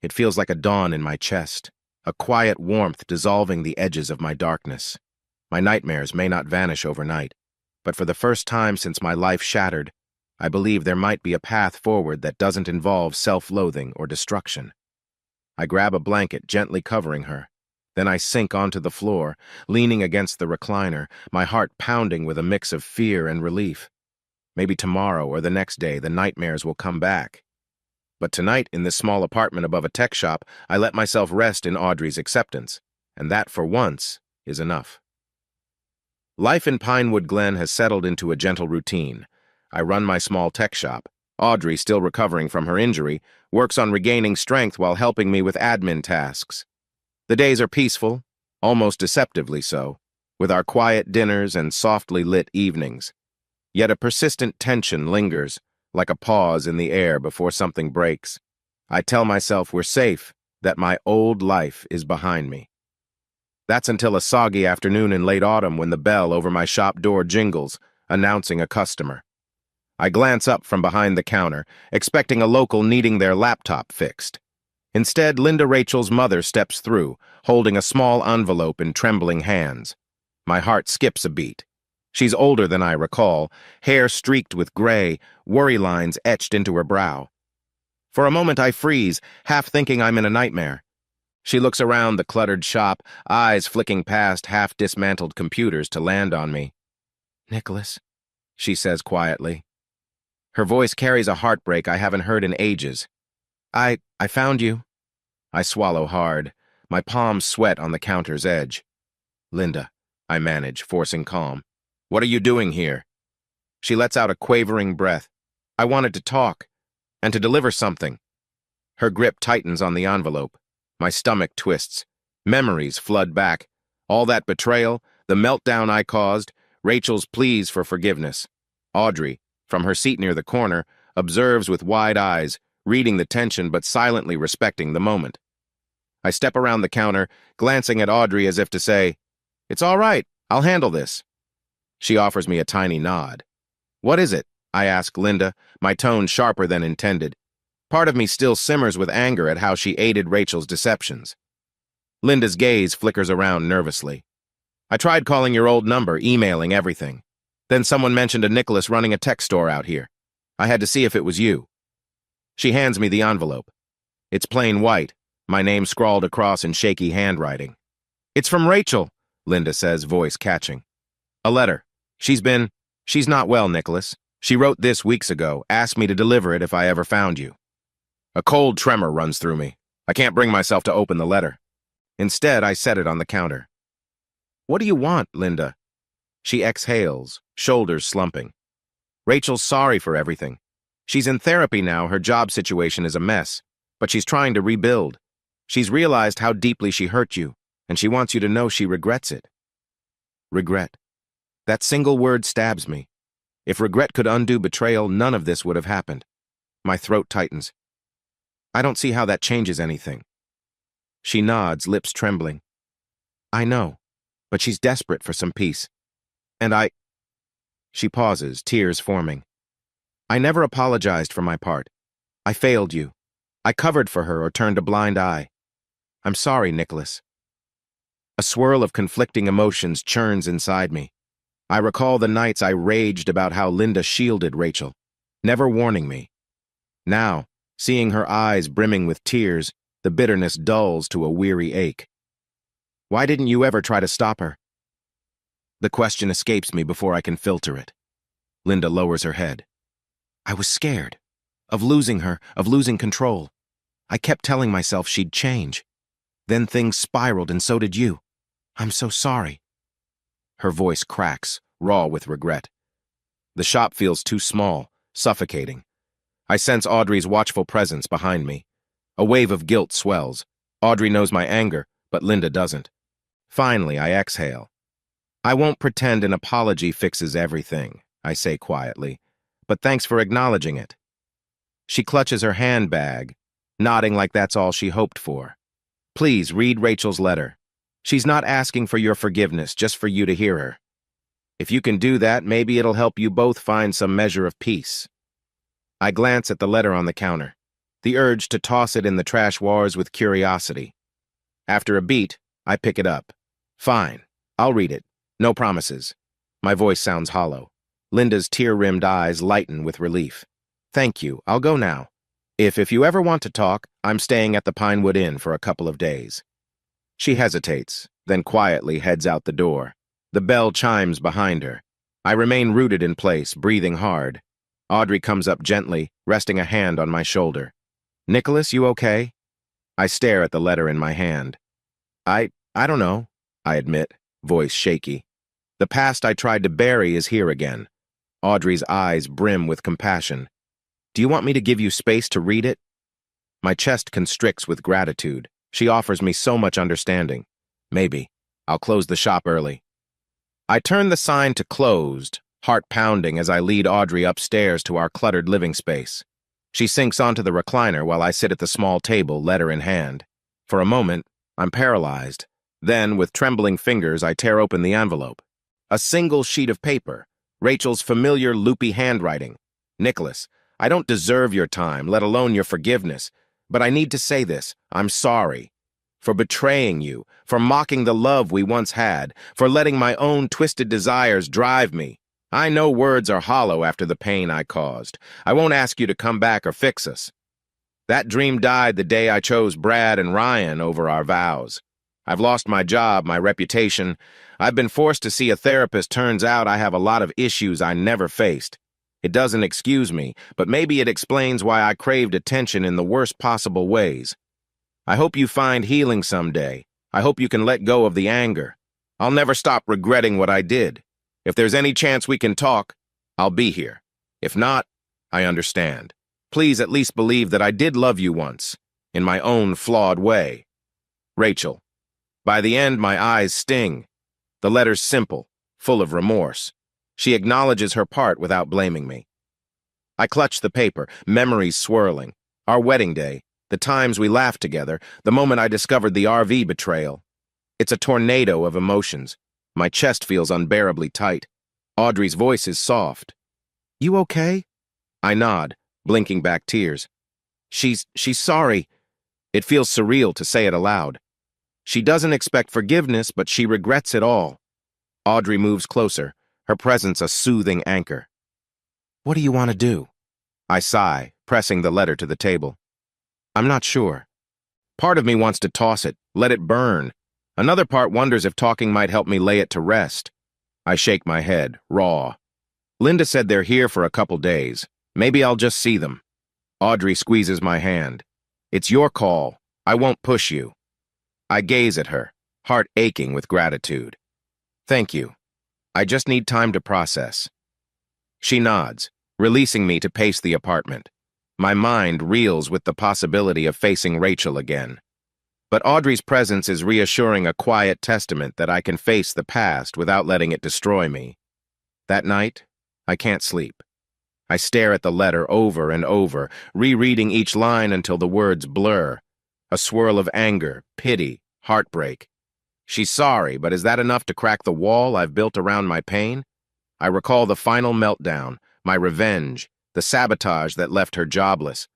It feels like a dawn in my chest, a quiet warmth dissolving the edges of my darkness. My nightmares may not vanish overnight, but for the first time since my life shattered, I believe there might be a path forward that doesn't involve self-loathing or destruction. I grab a blanket, gently covering her. Then I sink onto the floor, leaning against the recliner, my heart pounding with a mix of fear and relief. Maybe tomorrow or the next day the nightmares will come back. But tonight, in this small apartment above a tech shop, I let myself rest in Audrey's acceptance, and that, for once, is enough. Life in Pinewood Glen has settled into a gentle routine. I run my small tech shop. Audrey, still recovering from her injury, works on regaining strength while helping me with admin tasks. The days are peaceful, almost deceptively so, with our quiet dinners and softly lit evenings. Yet a persistent tension lingers, like a pause in the air before something breaks. I tell myself we're safe, that my old life is behind me. That's until a soggy afternoon in late autumn when the bell over my shop door jingles, announcing a customer. I glance up from behind the counter, expecting a local needing their laptop fixed. Instead, Linda Rachel's mother steps through, holding a small envelope in trembling hands. My heart skips a beat. She's older than I recall, hair streaked with gray, worry lines etched into her brow. For a moment I freeze, half thinking I'm in a nightmare. She looks around the cluttered shop, eyes flicking past half-dismantled computers to land on me. "Nicholas," she says quietly. Her voice carries a heartbreak I haven't heard in ages. I found you." I swallow hard, my palms sweat on the counter's edge. "Linda," I manage, forcing calm. "What are you doing here?" She lets out a quavering breath. "I wanted to talk, and to deliver something." Her grip tightens on the envelope. My stomach twists. Memories flood back. All that betrayal, the meltdown I caused, Rachel's pleas for forgiveness. Audrey, from her seat near the corner, observes with wide eyes, reading the tension but silently respecting the moment. I step around the counter, glancing at Audrey as if to say, "It's all right, I'll handle this." She offers me a tiny nod. "What is it?" I ask Linda, my tone sharper than intended. Part of me still simmers with anger at how she aided Rachel's deceptions. Linda's gaze flickers around nervously. "I tried calling your old number, emailing everything. Then someone mentioned a Nicholas running a tech store out here. I had to see if it was you." She hands me the envelope. It's plain white, my name scrawled across in shaky handwriting. "It's from Rachel," Linda says, voice catching. A letter. She's not well, Nicholas. She wrote this weeks ago, asked me to deliver it if I ever found you. A cold tremor runs through me. I can't bring myself to open the letter. Instead, I set it on the counter. What do you want, Linda? She exhales, shoulders slumping. Rachel's sorry for everything. She's in therapy now, her job situation is a mess, but she's trying to rebuild. She's realized how deeply she hurt you, and she wants you to know she regrets it. Regret. That single word stabs me. If regret could undo betrayal, none of this would have happened. My throat tightens. I don't see how that changes anything. She nods, lips trembling. I know, but she's desperate for some peace. And She pauses, tears forming. I never apologized for my part. I failed you. I covered for her or turned a blind eye. I'm sorry, Nicholas. A swirl of conflicting emotions churns inside me. I recall the nights I raged about how Linda shielded Rachel, never warning me. Now, seeing her eyes brimming with tears, the bitterness dulls to a weary ache. Why didn't you ever try to stop her? The question escapes me before I can filter it. Linda lowers her head. I was scared. Of losing her, of losing control. I kept telling myself she'd change. Then things spiraled and so did you. I'm so sorry. Her voice cracks, raw with regret. The shop feels too small, suffocating. I sense Audrey's watchful presence behind me. A wave of guilt swells. Audrey knows my anger, but Linda doesn't. Finally, I exhale. I won't pretend an apology fixes everything, I say quietly, but thanks for acknowledging it. She clutches her handbag, nodding like that's all she hoped for. Please read Rachel's letter. She's not asking for your forgiveness, just for you to hear her. If you can do that, maybe it'll help you both find some measure of peace. I glance at the letter on the counter, the urge to toss it in the trash wars with curiosity. After a beat, I pick it up. Fine, I'll read it. No promises. My voice sounds hollow. Linda's tear-rimmed eyes lighten with relief. Thank you, I'll go now. If you ever want to talk, I'm staying at the Pinewood Inn for a couple of days. She hesitates, then quietly heads out the door. The bell chimes behind her. I remain rooted in place, breathing hard. Audrey comes up gently, resting a hand on my shoulder. Nicholas, you okay? I stare at the letter in my hand. I don't know, I admit, voice shaky. The past I tried to bury is here again. Audrey's eyes brim with compassion. Do you want me to give you space to read it? My chest constricts with gratitude. She offers me so much understanding. Maybe. I'll close the shop early. I turn the sign to closed, heart pounding as I lead Audrey upstairs to our cluttered living space. She sinks onto the recliner while I sit at the small table, letter in hand. For a moment, I'm paralyzed. Then, with trembling fingers, I tear open the envelope. A single sheet of paper. Rachel's familiar loopy handwriting. Nicholas, I don't deserve your time, let alone your forgiveness. But I need to say this. I'm sorry. For betraying you, for mocking the love we once had, for letting my own twisted desires drive me. I know words are hollow after the pain I caused. I won't ask you to come back or fix us. That dream died the day I chose Brad and Ryan over our vows. I've lost my job, my reputation. I've been forced to see a therapist. Turns out I have a lot of issues I never faced. It doesn't excuse me, but maybe it explains why I craved attention in the worst possible ways. I hope you find healing someday. I hope you can let go of the anger. I'll never stop regretting what I did. If there's any chance we can talk, I'll be here. If not, I understand. Please at least believe that I did love you once, in my own flawed way. Rachel. By the end, my eyes sting. The letter's simple, full of remorse. She acknowledges her part without blaming me. I clutch the paper, memories swirling. Our wedding day, the times we laughed together, the moment I discovered the RV betrayal. It's a tornado of emotions. My chest feels unbearably tight. Audrey's voice is soft. You okay? I nod, blinking back tears. She's sorry. It feels surreal to say it aloud. She doesn't expect forgiveness, but she regrets it all. Audrey moves closer, her presence a soothing anchor. What do you want to do? I sigh, pressing the letter to the table. I'm not sure. Part of me wants to toss it, let it burn. Another part wonders if talking might help me lay it to rest. I shake my head, raw. Linda said they're here for a couple days. Maybe I'll just see them. Audrey squeezes my hand. It's your call. I won't push you. I gaze at her, heart aching with gratitude. Thank you. I just need time to process. She nods, releasing me to pace the apartment. My mind reels with the possibility of facing Rachel again. But Audrey's presence is reassuring, a quiet testament that I can face the past without letting it destroy me. That night, I can't sleep. I stare at the letter over and over, rereading each line until the words blur. A swirl of anger, pity, heartbreak. She's sorry, but is that enough to crack the wall I've built around my pain? I recall the final meltdown, my revenge, the sabotage that left her jobless.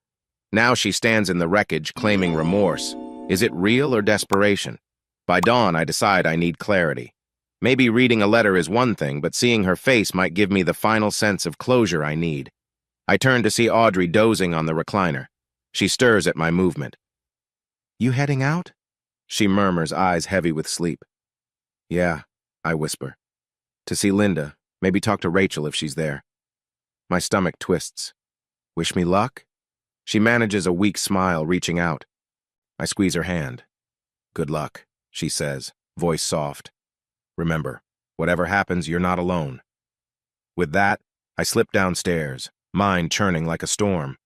Now she stands in the wreckage claiming remorse. Is it real or desperation? By dawn, I decide I need clarity. Maybe reading a letter is one thing, but seeing her face might give me the final sense of closure I need. I turn to see Audrey dozing on the recliner. She stirs at my movement. You heading out? She murmurs, eyes heavy with sleep. Yeah, I whisper. To see Linda, maybe talk to Rachel if she's there. My stomach twists. Wish me luck? She manages a weak smile, reaching out. I squeeze her hand. Good luck, she says, voice soft. Remember, whatever happens, you're not alone. With that, I slip downstairs, mind churning like a storm.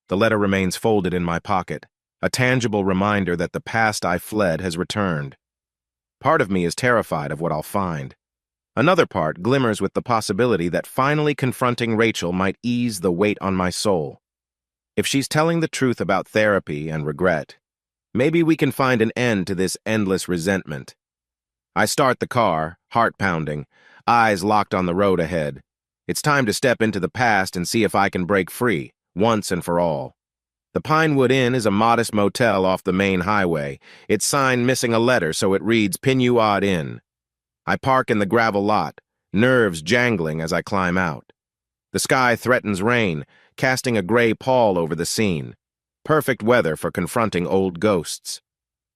The letter remains folded in my pocket, a tangible reminder that the past I fled has returned. Part of me is terrified of what I'll find. Another part glimmers with the possibility that finally confronting Rachel might ease the weight on my soul. If she's telling the truth about therapy and regret, maybe we can find an end to this endless resentment. I start the car, heart pounding, eyes locked on the road ahead. It's time to step into the past and see if I can break free, once and for all. The Pinewood Inn is a modest motel off the main highway, its sign missing a letter so it reads Pinewood Inn. I park in the gravel lot, nerves jangling as I climb out. The sky threatens rain, casting a gray pall over the scene. Perfect weather for confronting old ghosts.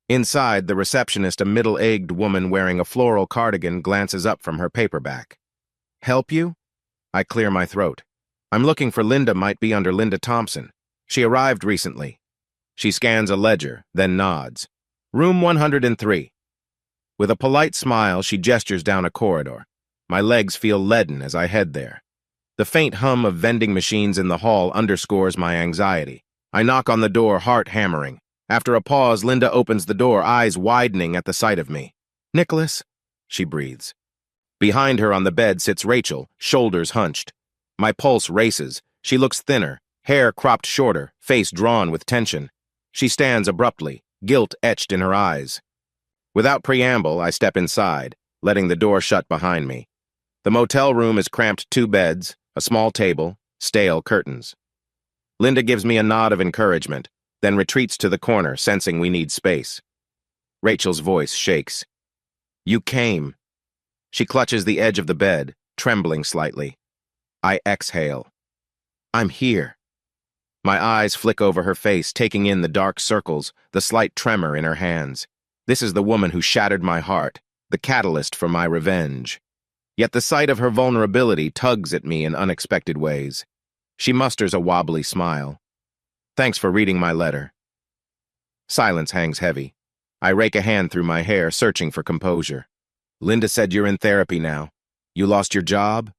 Inside, the receptionist, a middle-aged woman wearing a floral cardigan, glances up from her paperback. Help you? I clear my throat. I'm looking for Linda, might be under Linda Thompson. She arrived recently. She scans a ledger, then nods. Room 103. With a polite smile, she gestures down a corridor. My legs feel leaden as I head there. The faint hum of vending machines in the hall underscores my anxiety. I knock on the door, heart hammering. After a pause, Linda opens the door, eyes widening at the sight of me. Nicholas, she breathes. Behind her on the bed sits Rachel, shoulders hunched. My pulse races. She looks thinner, hair cropped shorter, face drawn with tension. She stands abruptly, guilt etched in her eyes. Without preamble, I step inside, letting the door shut behind me. The motel room is cramped, 2 beds, a small table, stale curtains. Linda gives me a nod of encouragement, then retreats to the corner, sensing we need space. Rachel's voice shakes. You came. She clutches the edge of the bed, trembling slightly. I exhale. I'm here. My eyes flick over her face, taking in the dark circles, the slight tremor in her hands. This is the woman who shattered my heart, the catalyst for my revenge. Yet the sight of her vulnerability tugs at me in unexpected ways. She musters a wobbly smile. Thanks for reading my letter. Silence hangs heavy. I rake a hand through my hair, searching for composure. Linda said you're in therapy now. You lost your job?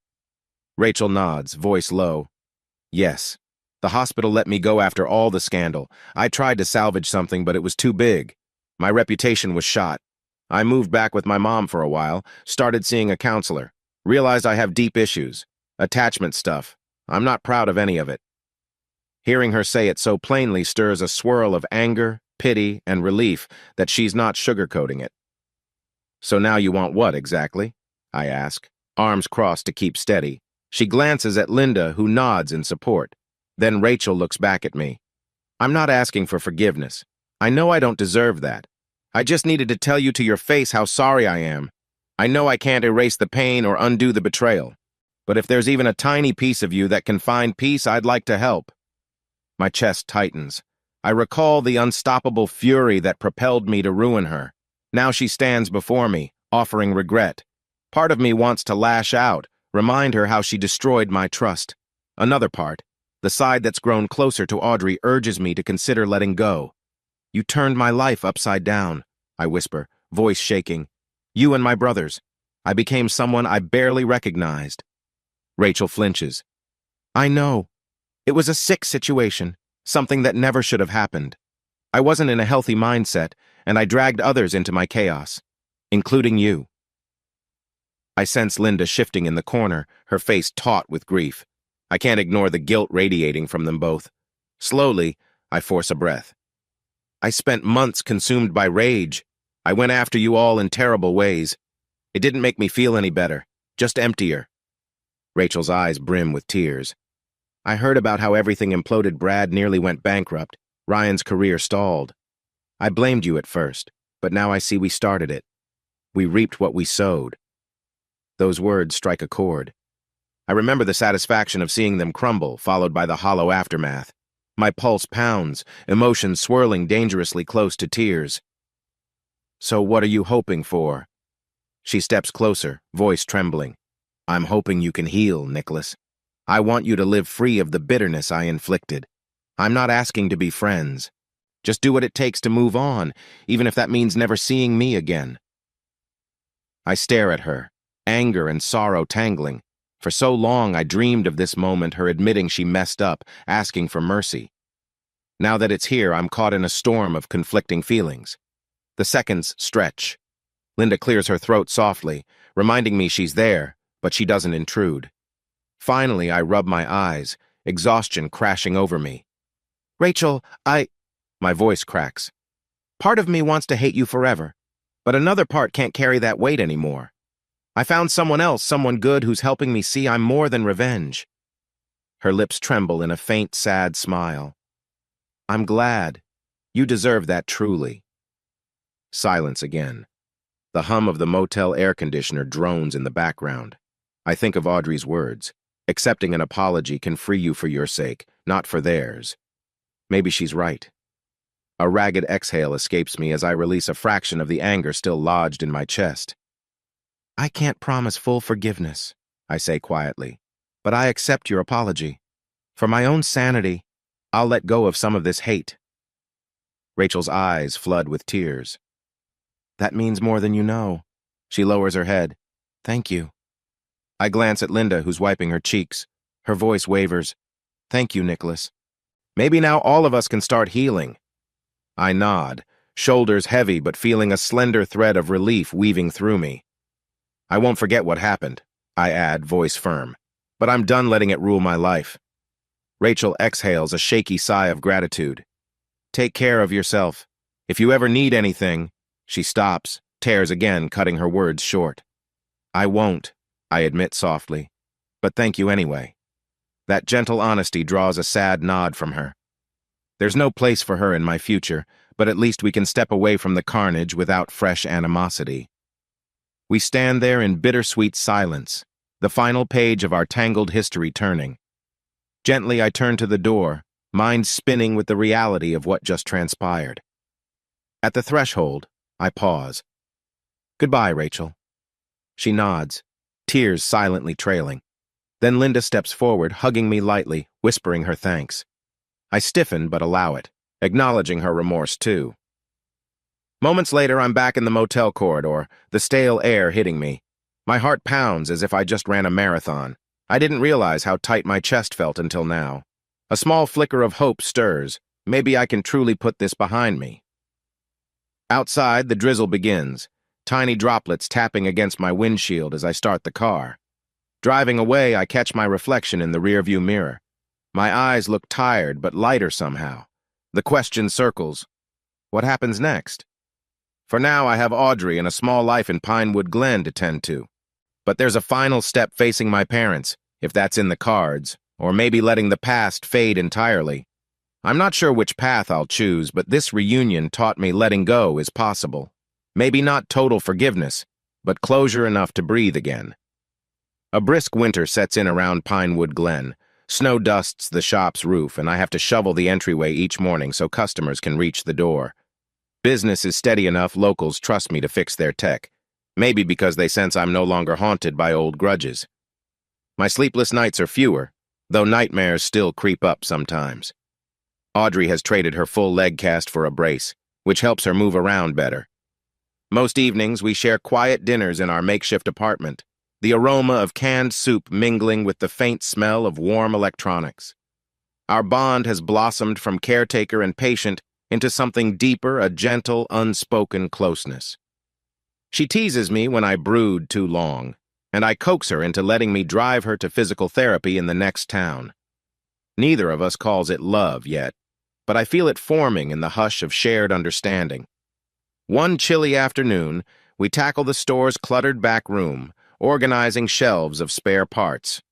Rachel nods, voice low. Yes. The hospital let me go after all the scandal. I tried to salvage something, but it was too big. My reputation was shot. I moved back with my mom for a while, started seeing a counselor, realized I have deep issues, attachment stuff. I'm not proud of any of it. Hearing her say it so plainly stirs a swirl of anger, pity, and relief that she's not sugarcoating it. So now you want what exactly? I ask, arms crossed to keep steady. She glances at Linda, who nods in support. Then Rachel looks back at me. I'm not asking for forgiveness. I know I don't deserve that. I just needed to tell you to your face how sorry I am. I know I can't erase the pain or undo the betrayal. But if there's even a tiny piece of you that can find peace, I'd like to help. My chest tightens. I recall the unstoppable fury that propelled me to ruin her. Now she stands before me, offering regret. Part of me wants to lash out, remind her how she destroyed my trust. Another part, the side that's grown closer to Audrey, urges me to consider letting go. You turned my life upside down, I whisper, voice shaking. You and my brothers. I became someone I barely recognized. Rachel flinches. I know. It was a sick situation, something that never should have happened. I wasn't in a healthy mindset, and I dragged others into my chaos, including you. I sense Linda shifting in the corner, her face taut with grief. I can't ignore the guilt radiating from them both. Slowly, I force a breath. I spent months consumed by rage. I went after you all in terrible ways. It didn't make me feel any better, just emptier. Rachel's eyes brim with tears. I heard about how everything imploded. Brad nearly went bankrupt. Ryan's career stalled. I blamed you at first, but now I see we started it. We reaped what we sowed. Those words strike a chord. I remember the satisfaction of seeing them crumble, followed by the hollow aftermath. My pulse pounds, emotions swirling dangerously close to tears. So what are you hoping for? She steps closer, voice trembling. I'm hoping you can heal, Nicholas. I want you to live free of the bitterness I inflicted. I'm not asking to be friends. Just do what it takes to move on, even if that means never seeing me again. I stare at her, anger and sorrow tangling. For so long I dreamed of this moment, her admitting she messed up, asking for mercy. Now that it's here, I'm caught in a storm of conflicting feelings. The seconds stretch. Linda clears her throat softly, reminding me she's there, but she doesn't intrude. Finally, I rub my eyes, exhaustion crashing over me. Rachel, My voice cracks. Part of me wants to hate you forever, but another part can't carry that weight anymore. I found someone else, someone good who's helping me see I'm more than revenge. Her lips tremble in a faint, sad smile. I'm glad. You deserve that truly. Silence again. The hum of the motel air conditioner drones in the background. I think of Audrey's words. Accepting an apology can free you for your sake, not for theirs. Maybe she's right. A ragged exhale escapes me as I release a fraction of the anger still lodged in my chest. I can't promise full forgiveness, I say quietly, but I accept your apology. For my own sanity, I'll let go of some of this hate. Rachel's eyes flood with tears. That means more than you know. She lowers her head. Thank you. I glance at Linda, who's wiping her cheeks. Her voice wavers. Thank you, Nicholas. Maybe now all of us can start healing. I nod, shoulders heavy but feeling a slender thread of relief weaving through me. I won't forget what happened, I add, voice firm, but I'm done letting it rule my life. Rachel exhales a shaky sigh of gratitude. Take care of yourself. If you ever need anything... She stops, tears again, cutting her words short. I won't, I admit softly, but thank you anyway. That gentle honesty draws a sad nod from her. There's no place for her in my future, but at least we can step away from the carnage without fresh animosity. We stand there in bittersweet silence, the final page of our tangled history turning. Gently I turn to the door, mind spinning with the reality of what just transpired. At the threshold, I pause. Goodbye, Rachel. She nods, tears silently trailing. Then Linda steps forward, hugging me lightly, whispering her thanks. I stiffen but allow it, acknowledging her remorse too. Moments later, I'm back in the motel corridor, the stale air hitting me. My heart pounds as if I just ran a marathon. I didn't realize how tight my chest felt until now. A small flicker of hope stirs. Maybe I can truly put this behind me. Outside, the drizzle begins, tiny droplets tapping against my windshield as I start the car. Driving away, I catch my reflection in the rearview mirror. My eyes look tired but lighter somehow. The question circles. What happens next? For now, I have Audrey and a small life in Pinewood Glen to tend to. But there's a final step facing my parents, if that's in the cards, or maybe letting the past fade entirely. I'm not sure which path I'll choose, but this reunion taught me letting go is possible. Maybe not total forgiveness, but closure enough to breathe again. A brisk winter sets in around Pinewood Glen. Snow dusts the shop's roof, and I have to shovel the entryway each morning so customers can reach the door. Business is steady enough locals trust me to fix their tech. Maybe because they sense I'm no longer haunted by old grudges. My sleepless nights are fewer, though nightmares still creep up sometimes. Audrey has traded her full leg cast for a brace, which helps her move around better. Most evenings, we share quiet dinners in our makeshift apartment, the aroma of canned soup mingling with the faint smell of warm electronics. Our bond has blossomed from caretaker and patient into something deeper, a gentle, unspoken closeness. She teases me when I brood too long, and I coax her into letting me drive her to physical therapy in the next town. Neither of us calls it love yet, but I feel it forming in the hush of shared understanding. One chilly afternoon, we tackle the store's cluttered back room, organizing shelves of spare parts.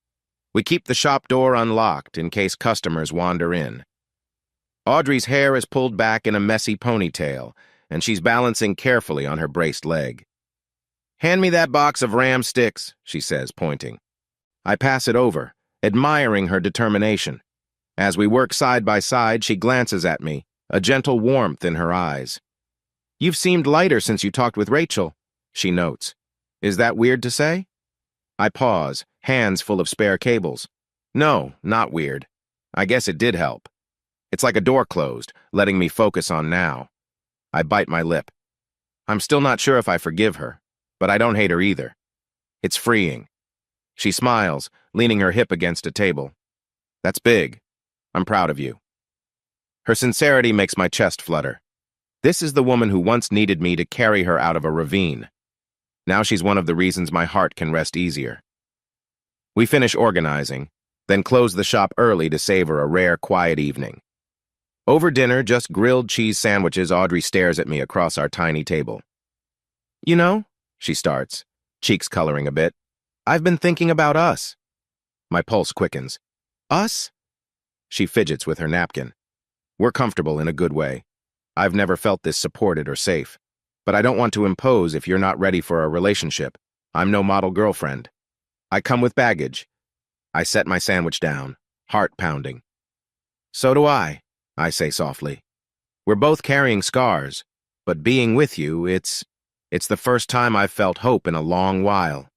We keep the shop door unlocked in case customers wander in. Audrey's hair is pulled back in a messy ponytail, and she's balancing carefully on her braced leg. "Hand me that box of Ram sticks," she says, pointing. I pass it over, admiring her determination. As we work side by side, she glances at me, a gentle warmth in her eyes. "You've seemed lighter since you talked with Rachel," she notes. "Is that weird to say?" I pause, hands full of spare cables. No, not weird. I guess it did help. It's like a door closed, letting me focus on now. I bite my lip. I'm still not sure if I forgive her, but I don't hate her either. It's freeing. She smiles, leaning her hip against a table. "That's big. I'm proud of you." Her sincerity makes my chest flutter. This is the woman who once needed me to carry her out of a ravine. Now she's one of the reasons my heart can rest easier. We finish organizing, then close the shop early to savor a rare, quiet evening. Over dinner, just grilled cheese sandwiches, Audrey stares at me across our tiny table. "You know," she starts, cheeks coloring a bit, "I've been thinking about us." My pulse quickens. "Us?" She fidgets with her napkin. We're comfortable in a good way. I've never felt this supported or safe. But I don't want to impose if you're not ready for a relationship. I'm no model girlfriend. I come with baggage. I set my sandwich down, heart pounding. "So do I say softly. "We're both carrying scars, but being with you, it's the first time I've felt hope in a long while."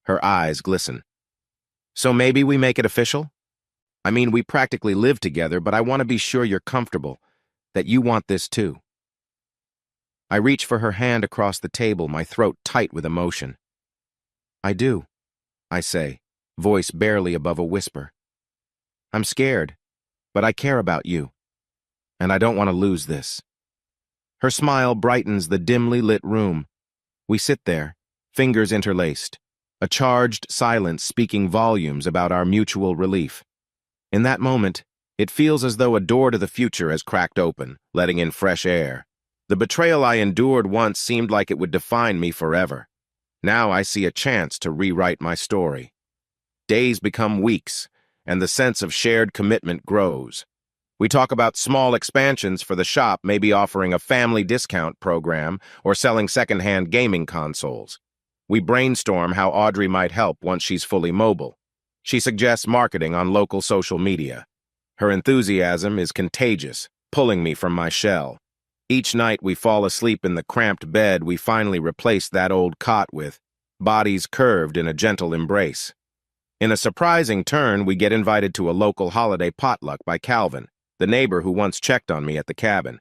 Her eyes glisten. "So maybe we make it official? I mean, we practically live together, but I want to be sure you're comfortable, that you want this too." I reach for her hand across the table, my throat tight with emotion. "I do," I say, voice barely above a whisper. "I'm scared, but I care about you, and I don't want to lose this." Her smile brightens the dimly lit room. We sit there, fingers interlaced, a charged silence speaking volumes about our mutual relief. In that moment, it feels as though a door to the future has cracked open, letting in fresh air. The betrayal I endured once seemed like it would define me forever. Now I see a chance to rewrite my story. Days become weeks, and the sense of shared commitment grows. We talk about small expansions for the shop, maybe offering a family discount program or selling secondhand gaming consoles. We brainstorm how Audrey might help once she's fully mobile. She suggests marketing on local social media. Her enthusiasm is contagious, pulling me from my shell. Each night we fall asleep in the cramped bed we finally replaced that old cot with, bodies curved in a gentle embrace. In a surprising turn, we get invited to a local holiday potluck by Calvin, the neighbor who once checked on me at the cabin.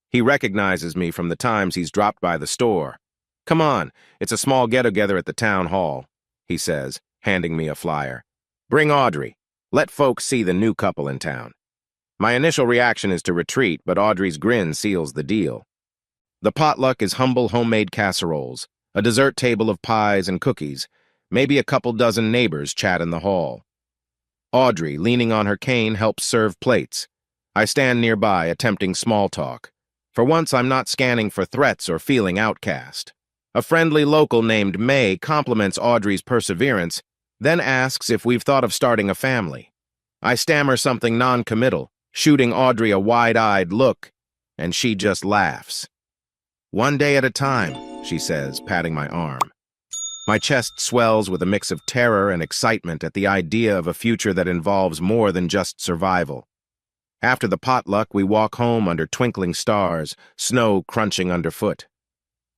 He recognizes me from the times he's dropped by the store. "Come on, it's a small get-together at the town hall," he says, handing me a flyer. "Bring Audrey. Let folks see the new couple in town." My initial reaction is to retreat, but Audrey's grin seals the deal. The potluck is humble homemade casseroles, a dessert table of pies and cookies. Maybe a couple dozen neighbors chat in the hall. Audrey, leaning on her cane, helps serve plates. I stand nearby, attempting small talk. For once, I'm not scanning for threats or feeling outcast. A friendly local named May compliments Audrey's perseverance, then asks if we've thought of starting a family. I stammer something non-committal, shooting Audrey a wide-eyed look, and she just laughs. "One day at a time," she says, patting my arm. My chest swells with a mix of terror and excitement at the idea of a future that involves more than just survival. After the potluck, we walk home under twinkling stars, snow crunching underfoot.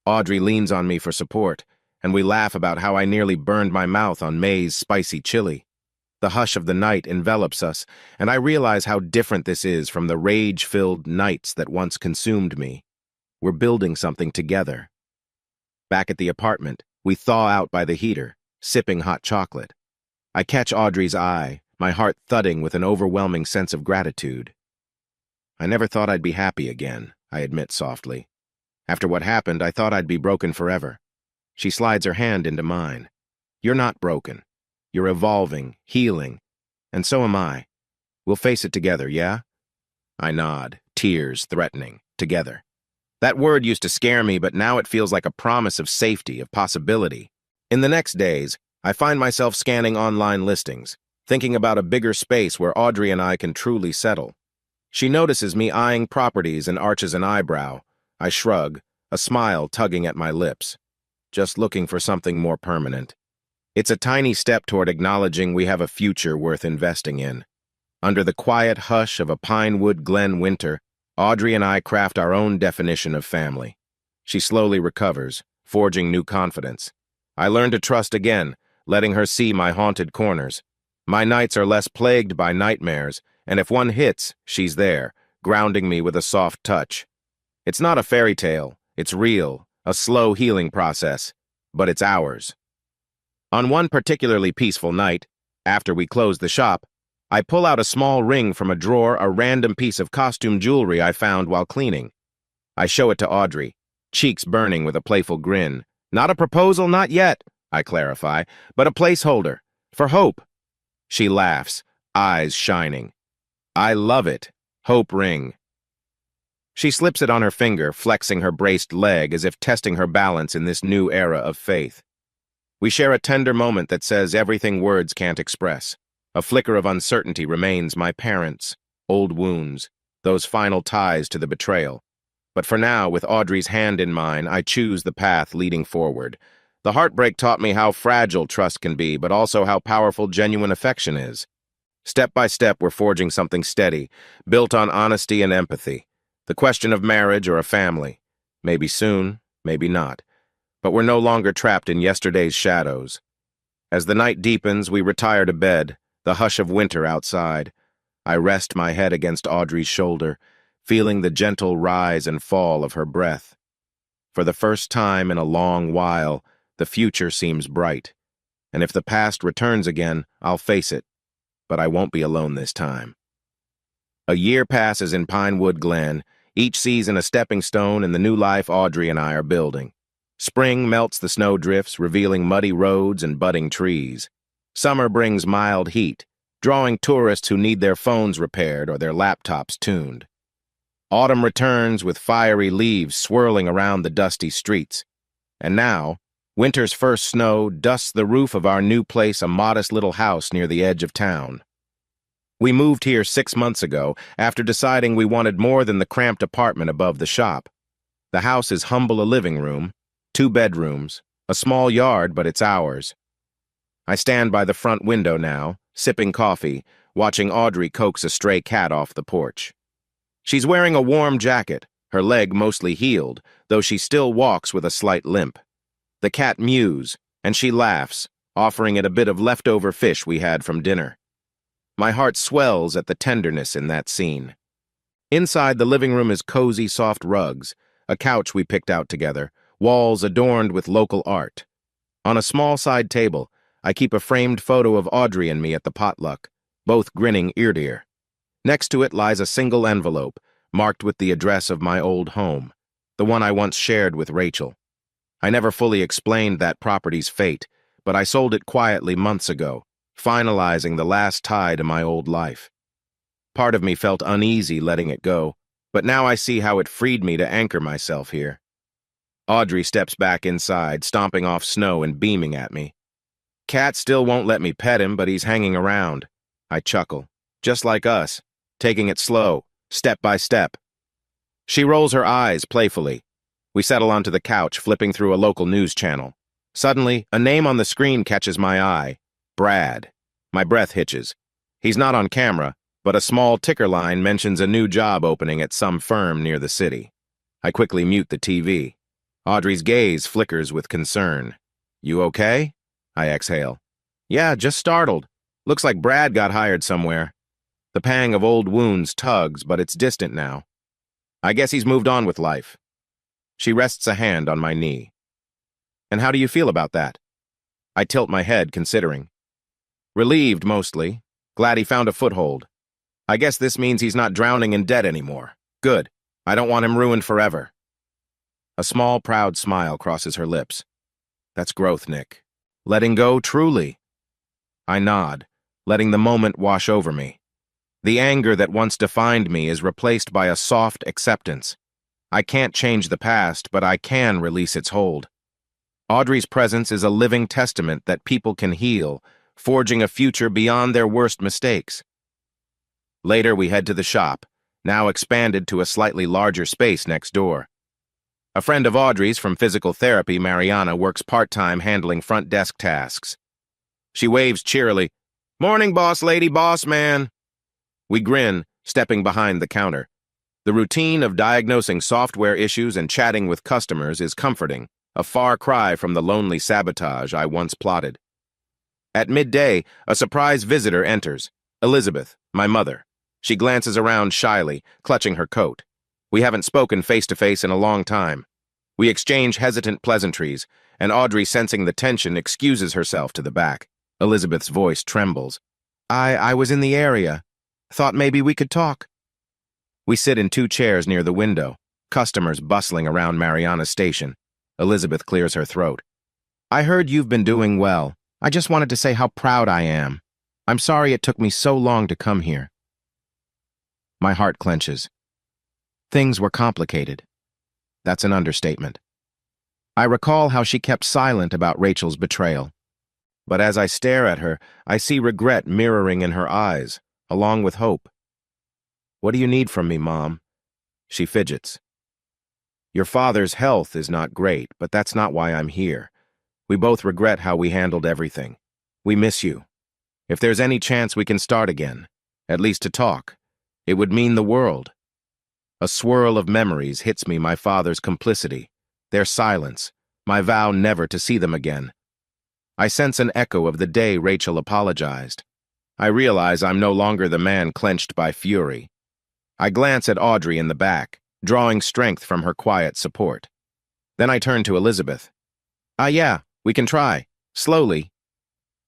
Audrey leans on me for support, and we laugh about how I nearly burned my mouth on May's spicy chili. The hush of the night envelops us, and I realize how different this is from the rage-filled nights that once consumed me. We're building something together. Back at the apartment, we thaw out by the heater, sipping hot chocolate. I catch Audrey's eye, my heart thudding with an overwhelming sense of gratitude. I never thought I'd be happy again, I admit softly. After what happened, I thought I'd be broken forever. She slides her hand into mine. You're not broken. You're evolving, healing, and so am I. We'll face it together, yeah? I nod, tears threatening, together. That word used to scare me, but now it feels like a promise of safety, of possibility. In the next days, I find myself scanning online listings, thinking about a bigger space where Audrey and I can truly settle. She notices me eyeing properties and arches an eyebrow. I shrug, a smile tugging at my lips. Just looking for something more permanent. It's a tiny step toward acknowledging we have a future worth investing in. Under the quiet hush of a Pinewood Glen winter, Audrey and I craft our own definition of family. She slowly recovers, forging new confidence. I learn to trust again, letting her see my haunted corners. My nights are less plagued by nightmares, and if one hits, she's there, grounding me with a soft touch. It's not a fairy tale, it's real, a slow healing process, but it's ours. On one particularly peaceful night, after we close the shop, I pull out a small ring from a drawer, a random piece of costume jewelry I found while cleaning. I show it to Audrey, cheeks burning with a playful grin. Not a proposal, not yet, I clarify, but a placeholder, for hope. She laughs, eyes shining. I love it. Hope ring. She slips it on her finger, flexing her braced leg as if testing her balance in this new era of faith. We share a tender moment that says everything words can't express. A flicker of uncertainty remains my parents, old wounds, those final ties to the betrayal. But for now, with Audrey's hand in mine, I choose the path leading forward. The heartbreak taught me how fragile trust can be, but also how powerful genuine affection is. Step by step, we're forging something steady, built on honesty and empathy. The question of marriage or a family. Maybe soon, maybe not. But we're no longer trapped in yesterday's shadows. As the night deepens, we retire to bed, the hush of winter outside. I rest my head against Audrey's shoulder, feeling the gentle rise and fall of her breath. For the first time in a long while, the future seems bright. And if the past returns again, I'll face it. But I won't be alone this time. A year passes in Pinewood Glen, each season a stepping stone in the new life Audrey and I are building. Spring melts the snowdrifts, revealing muddy roads and budding trees. Summer brings mild heat, drawing tourists who need their phones repaired or their laptops tuned. Autumn returns with fiery leaves swirling around the dusty streets. And now, winter's first snow dusts the roof of our new place, a modest little house near the edge of town. We moved here 6 months ago after deciding we wanted more than the cramped apartment above the shop. The house is humble, a living room, 2 bedrooms, a small yard, but it's ours. I stand by the front window now, sipping coffee, watching Audrey coax a stray cat off the porch. She's wearing a warm jacket, her leg mostly healed, though she still walks with a slight limp. The cat mews, and she laughs, offering it a bit of leftover fish we had from dinner. My heart swells at the tenderness in that scene. Inside, the living room is cozy, soft rugs, a couch we picked out together, walls adorned with local art. On a small side table, I keep a framed photo of Audrey and me at the potluck, both grinning ear to ear. Next to it lies a single envelope, marked with the address of my old home, the one I once shared with Rachel. I never fully explained that property's fate, but I sold it quietly months ago, finalizing the last tie to my old life. Part of me felt uneasy letting it go, but now I see how it freed me to anchor myself here. Audrey steps back inside, stomping off snow and beaming at me. Cat still won't let me pet him, but he's hanging around. I chuckle. Just like us, taking it slow, step by step. She rolls her eyes playfully. We settle onto the couch, flipping through a local news channel. Suddenly, a name on the screen catches my eye. Brad. My breath hitches. He's not on camera, but a small ticker line mentions a new job opening at some firm near the city. I quickly mute the TV. Audrey's gaze flickers with concern. You okay? I exhale. Yeah, just startled. Looks like Brad got hired somewhere. The pang of old wounds tugs, but it's distant now. I guess he's moved on with life. She rests a hand on my knee. And how do you feel about that? I tilt my head, considering. Relieved, mostly. Glad he found a foothold. I guess this means he's not drowning in debt anymore. Good. I don't want him ruined forever. A small, proud smile crosses her lips. That's growth, Nick. Letting go, truly. I nod, letting the moment wash over me. The anger that once defined me is replaced by a soft acceptance. I can't change the past, but I can release its hold. Audrey's presence is a living testament that people can heal, forging a future beyond their worst mistakes. Later, we head to the shop, now expanded to a slightly larger space next door. A friend of Audrey's from physical therapy, Mariana, works part-time handling front desk tasks. She waves cheerily, "Morning, boss lady, boss man." We grin, stepping behind the counter. The routine of diagnosing software issues and chatting with customers is comforting, a far cry from the lonely sabotage I once plotted. At midday, a surprise visitor enters, Elizabeth, my mother. She glances around shyly, clutching her coat. We haven't spoken face-to-face in a long time. We exchange hesitant pleasantries, and Audrey, sensing the tension, excuses herself to the back. Elizabeth's voice trembles. I was in the area. Thought maybe we could talk." We sit in 2 chairs near the window, customers bustling around Mariana's station. Elizabeth clears her throat. "I heard you've been doing well. I just wanted to say how proud I am. I'm sorry it took me so long to come here." My heart clenches. Things were complicated. That's an understatement. I recall how she kept silent about Rachel's betrayal. But as I stare at her, I see regret mirroring in her eyes, along with hope. "What do you need from me, Mom?" She fidgets. "Your father's health is not great, but that's not why I'm here. We both regret how we handled everything. We miss you. If there's any chance we can start again, at least to talk, it would mean the world." A swirl of memories hits me, my father's complicity, their silence, my vow never to see them again. I sense an echo of the day Rachel apologized. I realize I'm no longer the man clenched by fury. I glance at Audrey in the back, drawing strength from her quiet support. Then I turn to Elizabeth. Yeah, we can try. Slowly."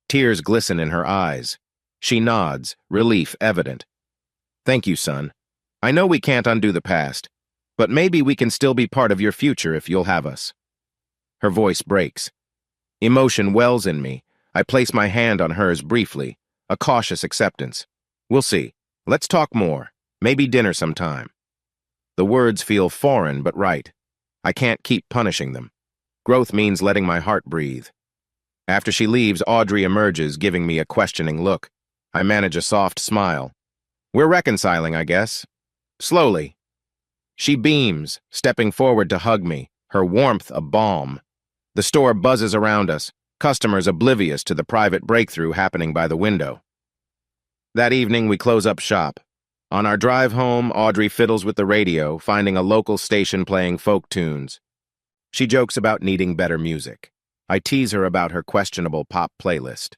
Tears glisten in her eyes. She nods, relief evident. "Thank you, son. I know we can't undo the past, but maybe we can still be part of your future if you'll have us." Her voice breaks. Emotion wells in me. I place my hand on hers briefly, a cautious acceptance. "We'll see. Let's talk more. Maybe dinner sometime." The words feel foreign but right. I can't keep punishing them. Growth means letting my heart breathe. After she leaves, Audrey emerges, giving me a questioning look. I manage a soft smile. "We're reconciling, I guess. Slowly." She beams, stepping forward to hug me, her warmth a balm. The store buzzes around us, customers oblivious to the private breakthrough happening by the window. That evening, we close up shop. On our drive home, Audrey fiddles with the radio, finding a local station playing folk tunes. She jokes about needing better music. I tease her about her questionable pop playlist.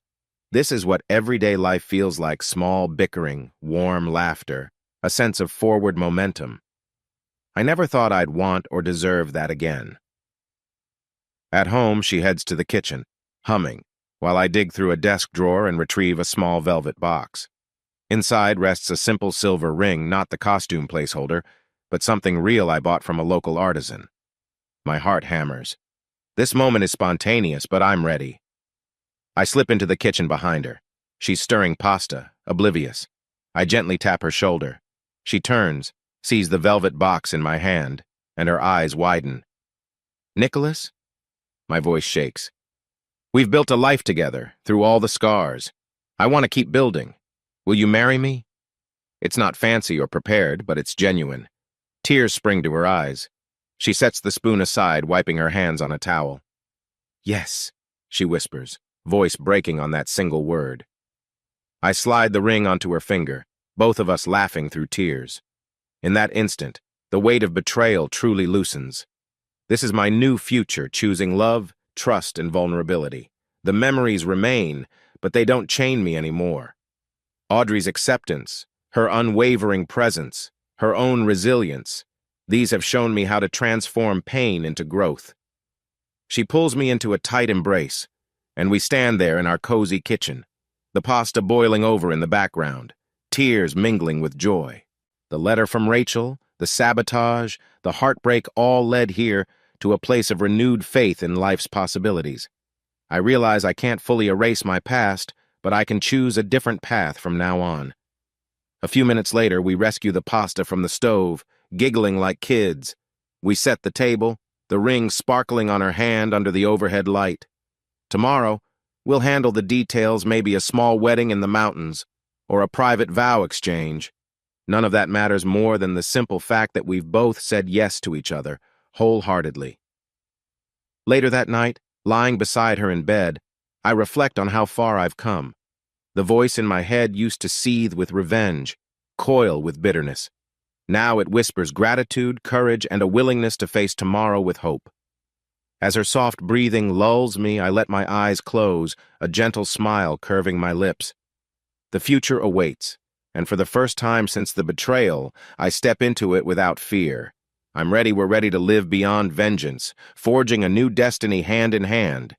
This is what everyday life feels like: small bickering, warm laughter, a sense of forward momentum. I never thought I'd want or deserve that again. At home, she heads to the kitchen, humming, while I dig through a desk drawer and retrieve a small velvet box. Inside rests a simple silver ring, not the costume placeholder, but something real I bought from a local artisan. My heart hammers. This moment is spontaneous, but I'm ready. I slip into the kitchen behind her. She's stirring pasta, oblivious. I gently tap her shoulder. She turns, sees the velvet box in my hand, and her eyes widen. "Nicholas?" My voice shakes. "We've built a life together, through all the scars. I want to keep building. Will you marry me?" It's not fancy or prepared, but it's genuine. Tears spring to her eyes. She sets the spoon aside, wiping her hands on a towel. "Yes," she whispers, voice breaking on that single word. I slide the ring onto her finger, both of us laughing through tears. In that instant, the weight of betrayal truly loosens. This is my new future, choosing love, trust, and vulnerability. The memories remain, but they don't chain me anymore. Audrey's acceptance, her unwavering presence, her own resilience, these have shown me how to transform pain into growth. She pulls me into a tight embrace, and we stand there in our cozy kitchen, the pasta boiling over in the background, tears mingling with joy. The letter from Rachel, the sabotage, the heartbreak all led here to a place of renewed faith in life's possibilities. I realize I can't fully erase my past, but I can choose a different path from now on. A few minutes later, we rescue the pasta from the stove, giggling like kids. We set the table, the ring sparkling on her hand under the overhead light. Tomorrow, we'll handle the details, maybe a small wedding in the mountains, or a private vow exchange. None of that matters more than the simple fact that we've both said yes to each other, wholeheartedly. Later that night, lying beside her in bed, I reflect on how far I've come. The voice in my head used to seethe with revenge, coil with bitterness. Now it whispers gratitude, courage, and a willingness to face tomorrow with hope. As her soft breathing lulls me, I let my eyes close, a gentle smile curving my lips. The future awaits, and for the first time since the betrayal, I step into it without fear. We're ready to live beyond vengeance, forging a new destiny hand in hand.